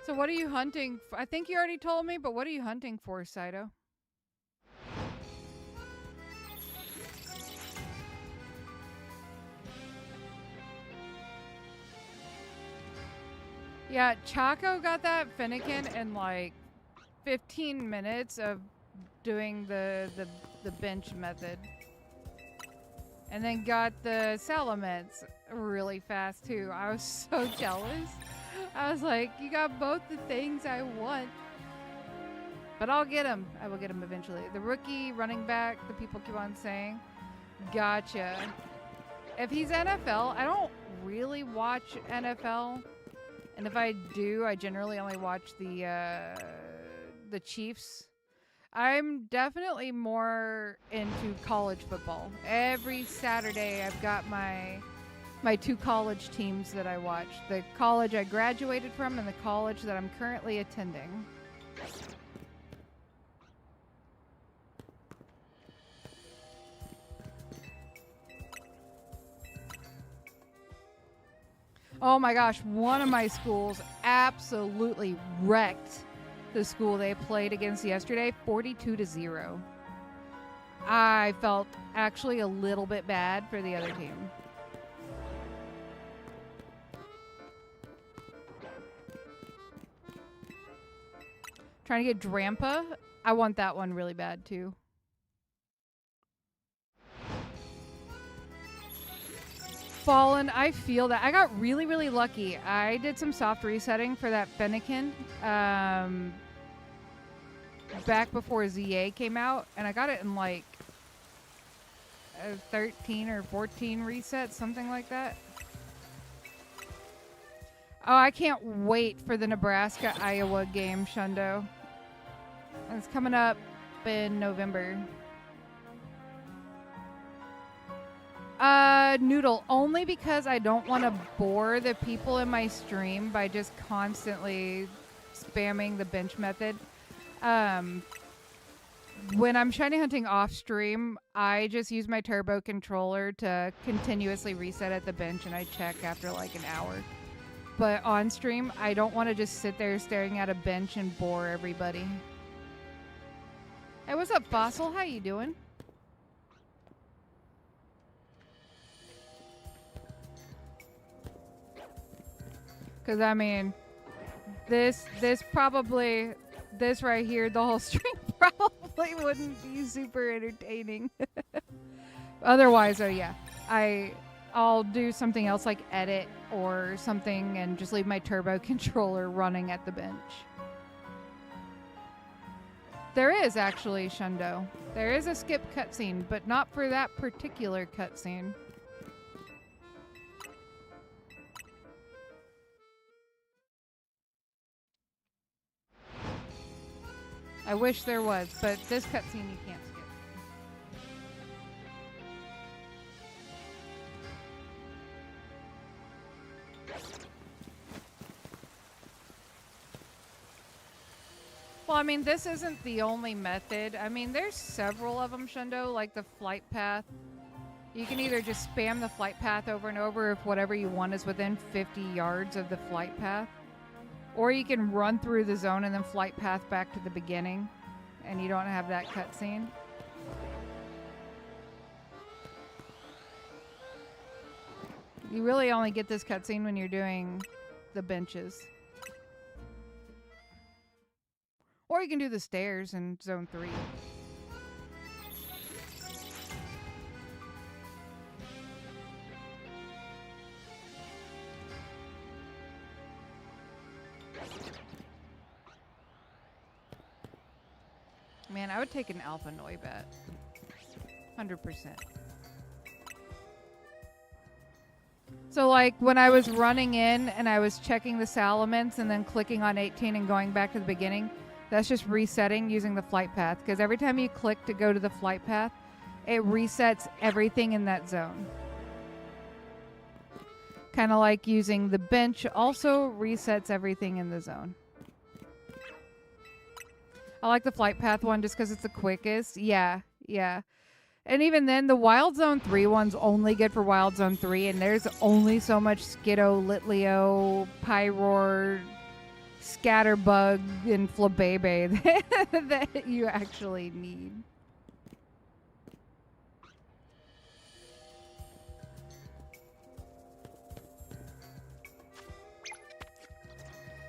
So what are you hunting for? I think you already told me, but what are you hunting for, Saito? Yeah, Chaco got that Fennekin in like 15 minutes of doing the bench method. And then got the Salamence really fast too. I was so jealous. I was like, you got both the things I want. But I'll get him. I will get him eventually. The rookie running back, the people keep on saying. Gotcha. If he's NFL, I don't really watch NFL. And if I do, I generally only watch the Chiefs. I'm definitely more into college football. Every Saturday, I've got my two college teams that I watch. The college I graduated from and the college that I'm currently attending. Oh my gosh, one of my schools absolutely wrecked the school they played against yesterday, 42-0. I felt actually a little bit bad for the other team. Trying to get Drampa. I want that one really bad too. Fallen, I feel that. I got really, really lucky. I did some soft resetting for that Fennekin back before ZA came out, and I got it in like 13 or 14 resets, something like that. Oh, I can't wait for the Nebraska-Iowa game, Shundo. It's coming up in November. Noodle, only because I don't want to bore the people in my stream by just constantly spamming the bench method. When I'm shiny hunting off stream, I just use my turbo controller to continuously reset at the bench, and I check after like an hour. But on stream, I don't want to just sit there staring at a bench and bore everybody. Hey, what's up, Fossil? How you doing? Because, I mean, this right here, the whole stream probably wouldn't be super entertaining. Otherwise, yeah, I'll do something else like edit or something and just leave my turbo controller running at the bench. There is actually, Shundo. There is a skip cutscene, but not for that particular cutscene. I wish there was, but this cutscene you can't skip. Well, I mean, this isn't the only method. I mean, there's several of them, Shundo, like the flight path. You can either just spam the flight path over and over if whatever you want is within 50 yards of the flight path. Or you can run through the zone and then flight path back to the beginning, and you don't have that cutscene. You really only get this cutscene when you're doing the benches. Or you can do the stairs in Zone 3. Man, I would take an alpha Noibat. 100%. So, like, when I was running in and I was checking the Salamence and then clicking on 18 and going back to the beginning, that's just resetting using the flight path. Because every time you click to go to the flight path, it resets everything in that zone. Kind of like using the bench also resets everything in the zone. I like the flight path one just because it's the quickest. Yeah, yeah. And even then, the Wild Zone 3 one's only good for Wild Zone 3, and there's only so much Skiddo, Litleo, Pyroar, Scatterbug, and Flabebe that you actually need.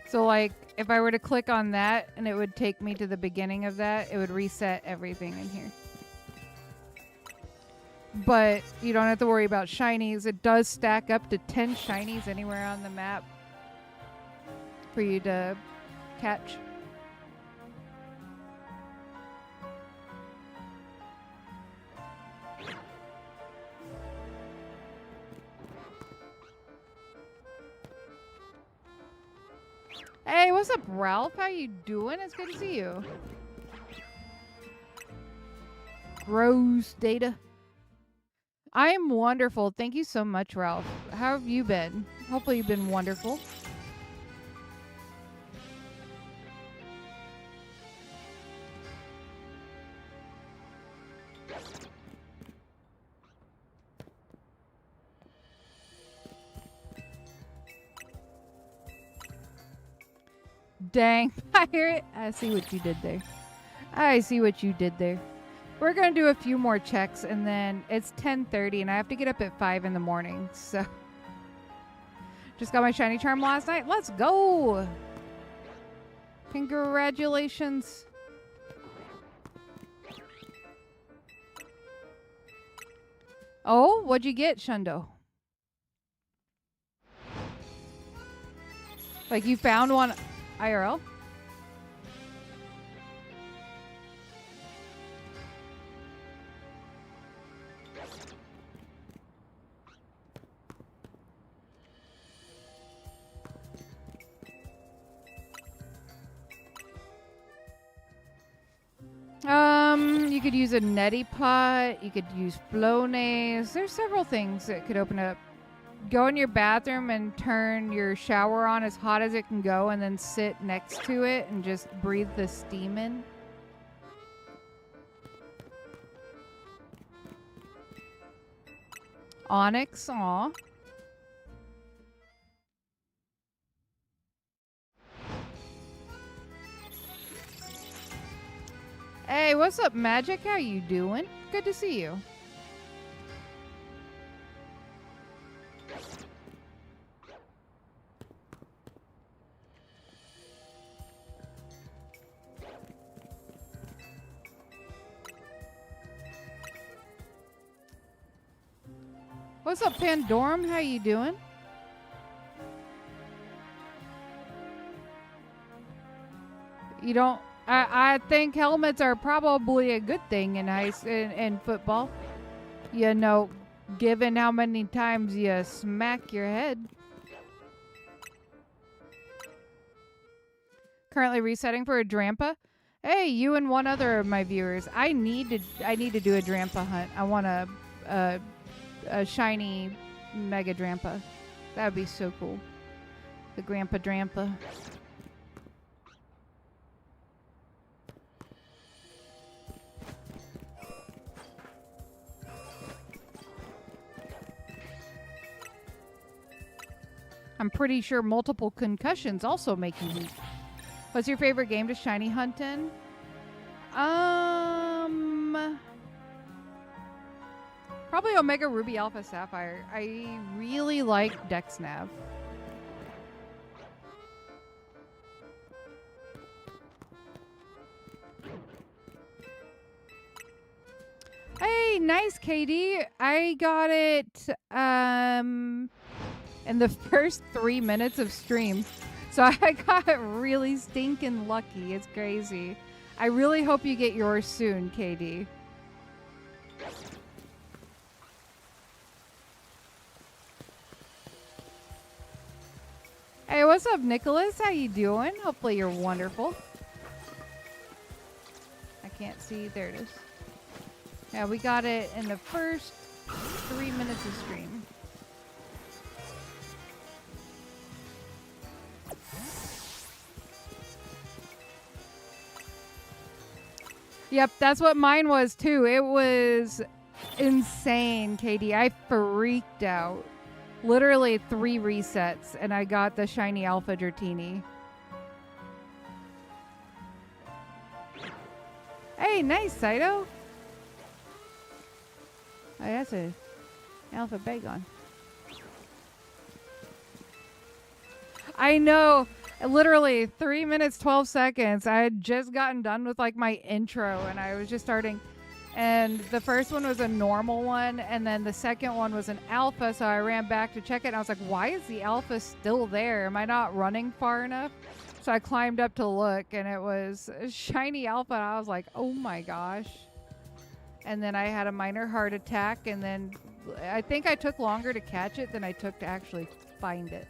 So, like, if I were to click on that and it would take me to the beginning of that, it would reset everything in here. But you don't have to worry about shinies. It does stack up to 10 shinies anywhere on the map for you to catch. Hey, what's up, Ralph? How you doing? It's good to see you. Gross data. I am wonderful. Thank you so much, Ralph. How have you been? Hopefully you've been wonderful. Dang, I hear it. I see what you did there. I see what you did there. We're going to do a few more checks, and then it's 10:30, and I have to get up at 5 in the morning, so. Just got my shiny charm last night. Let's go! Congratulations. Oh, what'd you get, Shundo? Like, you found one IRL? You could use a neti pot. You could use Flonase. There's several things that could open up. Go in your bathroom and turn your shower on as hot as it can go, and then sit next to it and just breathe the steam in. Onyx, aw. Hey, what's up, Magic? How you doing? Good to see you. What's up, Pandorum? How you doing? You don't... I think helmets are probably a good thing in football. You know, given how many times you smack your head. Currently resetting for a Drampa. Hey, you and one other of my viewers. I need to do a Drampa hunt. I want a shiny Mega Drampa. That would be so cool. The Grandpa Drampa. I'm pretty sure multiple concussions also make you weak. What's your favorite game to shiny hunt in? Probably Omega Ruby Alpha Sapphire. I really like Dexnav. Hey, nice, KD. I got it in the first 3 minutes of stream. So I got really stinking lucky. It's crazy. I really hope you get yours soon, KD. Hey, what's up, Nicholas? How you doing? Hopefully you're wonderful. I can't see. There it is. Yeah, we got it in the first 3 minutes of stream. Yep, that's what mine was too. It was insane, KD. I freaked out. Literally 3 resets, and I got the shiny alpha Dratini. Hey, nice, Saito. Oh, that's a alpha Bagon. I know. Literally 3 minutes, 12 seconds. I had just gotten done with like my intro, and I was just starting. And the first one was a normal one, and then the second one was an alpha, so I ran back to check it, and I was like, why is the alpha still there? Am I not running far enough? So I climbed up to look, and it was a shiny alpha, and I was like, oh my gosh. And then I had a minor heart attack, and then I think I took longer to catch it than I took to actually find it.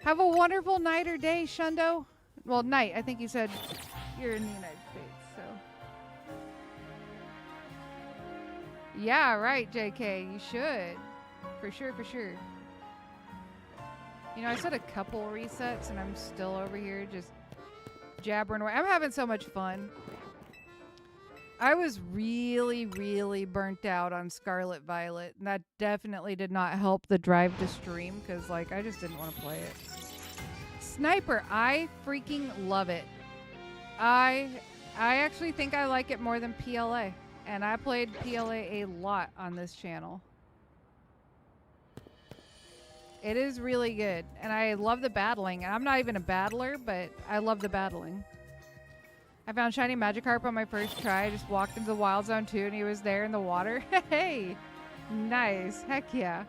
Have a wonderful night or day, Shundo. Well, night. I think you said you're in the United States, so. Yeah, right, JK. You should. For sure, for sure. You know, I said a couple resets, and I'm still over here just jabbering away. I'm having so much fun. I was really, really burnt out on Scarlet Violet, and that definitely did not help the drive to stream, because, like, I just didn't want to play it. Sniper, I freaking love it. I actually think I like it more than PLA. And I played PLA a lot on this channel. It is really good. And I love the battling. I'm not even a battler, but I love the battling. I found shiny Magikarp on my first try. I just walked into the Wild Zone 2 and he was there in the water. Hey! Nice. Heck yeah.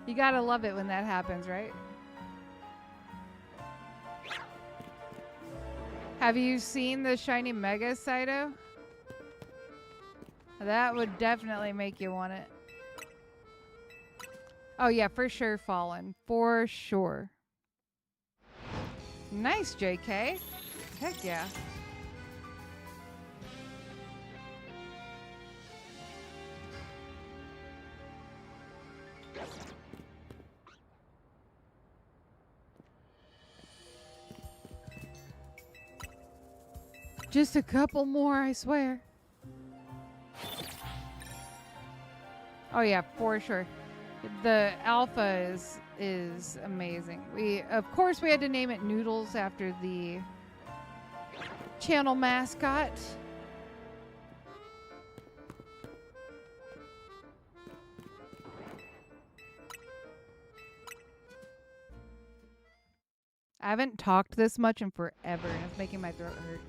You gotta love it when that happens, right? Have you seen the shiny Mega Saito? That would definitely make you want it. Oh yeah, for sure, Fallen. For sure. Nice, JK. Heck yeah. Just a couple more, I swear. Oh yeah, for sure. The alpha is amazing. Of course we had to name it Noodles after the channel mascot. I haven't talked this much in forever, and it's making my throat hurt.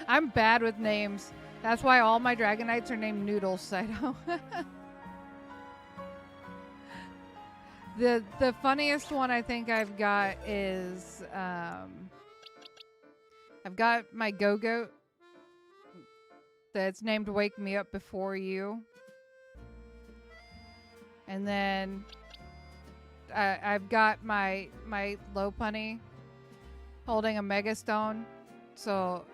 I'm bad with names. That's why all my Dragonites are named Noodles, Saito. The funniest one I think I've got is I've got my Go-Goat that's named Wake Me Up Before You. And then I've got my Lopunny holding a Megastone. So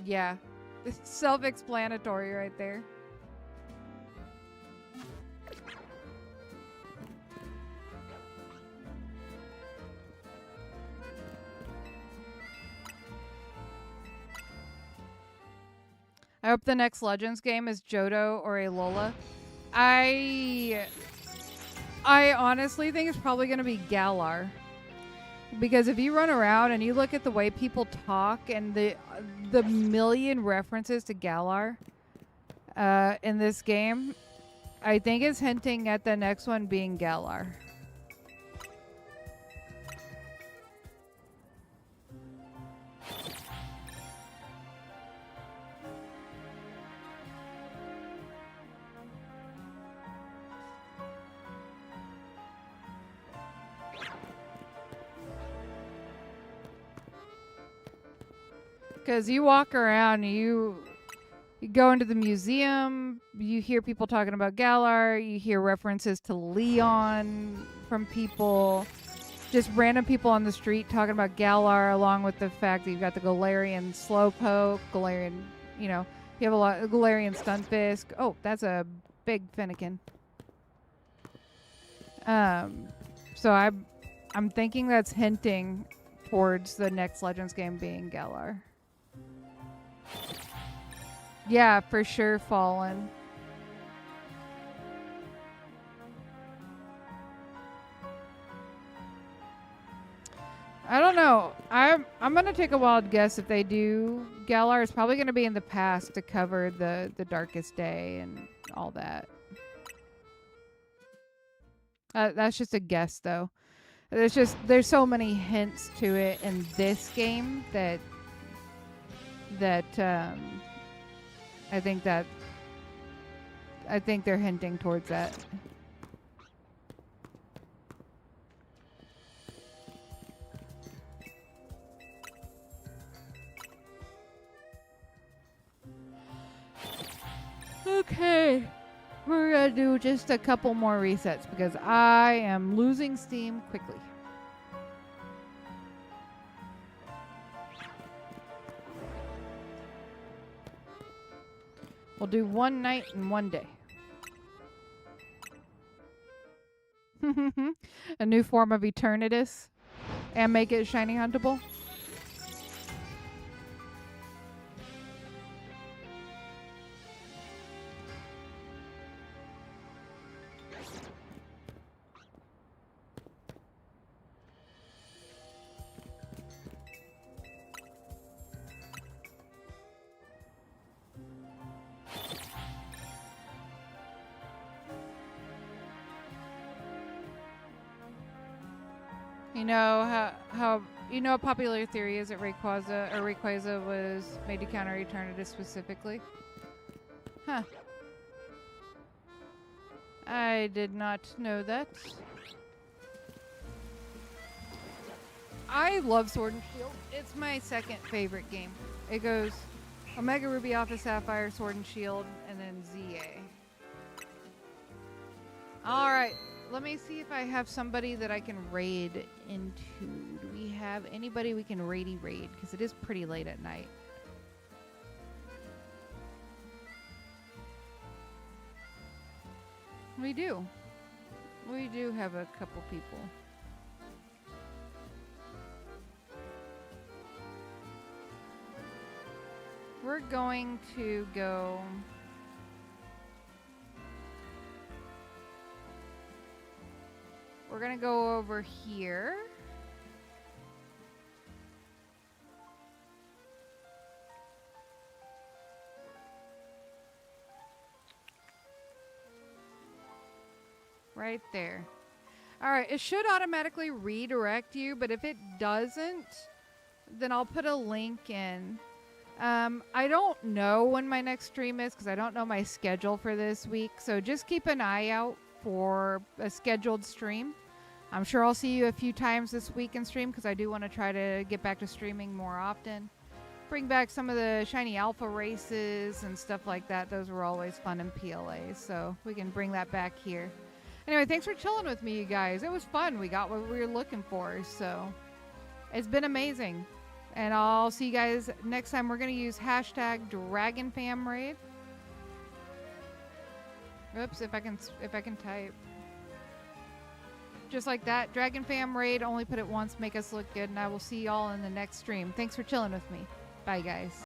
yeah, it's self-explanatory right there. I hope the next Legends game is Johto or a Lola. I honestly think it's probably going to be Galar. Because if you run around and you look at the way people talk and the million references to Galar in this game, I think it's hinting at the next one being Galar. Because you walk around, you go into the museum, you hear people talking about Galar, you hear references to Leon from people, just random people on the street talking about Galar, along with the fact that you've got the Galarian Slowpoke, Galarian, you know, you have a lot of Galarian Stunfisk. Oh, that's a big Finnegan. So I'm thinking that's hinting towards the next Legends game being Galar. Yeah, for sure, Fallen. I don't know. I'm gonna take a wild guess if they do. Galar is probably gonna be in the past to cover the Darkest Day and all that. That's just a guess, though. There's so many hints to it in this game that I think they're hinting towards that. Okay. We're gonna do just a couple more resets because I am losing steam quickly. We'll do one night and one day. A new form of Eternatus. And make it shiny huntable. You know how you know a popular theory is that Rayquaza was made to counter Eternatus specifically? Huh. I did not know that. I love Sword and Shield. It's my second favorite game. It goes Omega Ruby, Alpha Sapphire, Sword and Shield, and then ZA. Alright. Let me see if I have somebody that I can raid into. Do we have anybody we can raid? Because it is pretty late at night. We do. We do have a couple people. We're going to go... We're going to go over here. Right there. All right, it should automatically redirect you, but if it doesn't, then I'll put a link in. I don't know when my next stream is because I don't know my schedule for this week, so just keep an eye out for a scheduled stream. I'm sure I'll see you a few times this week in stream because I do want to try to get back to streaming more often. Bring back some of the shiny alpha races and stuff like that. Those were always fun in PLA, so we can bring that back here. Anyway, thanks for chilling with me, you guys. It was fun. We got what we were looking for, so it's been amazing. And I'll see you guys next time. We're going to use hashtag DragonFamRaid. Oops, if I can type. Just like that. DragonFamRaid, only put it once, make us look good, and I will see y'all in the next stream. Thanks for chilling with me. Bye, guys.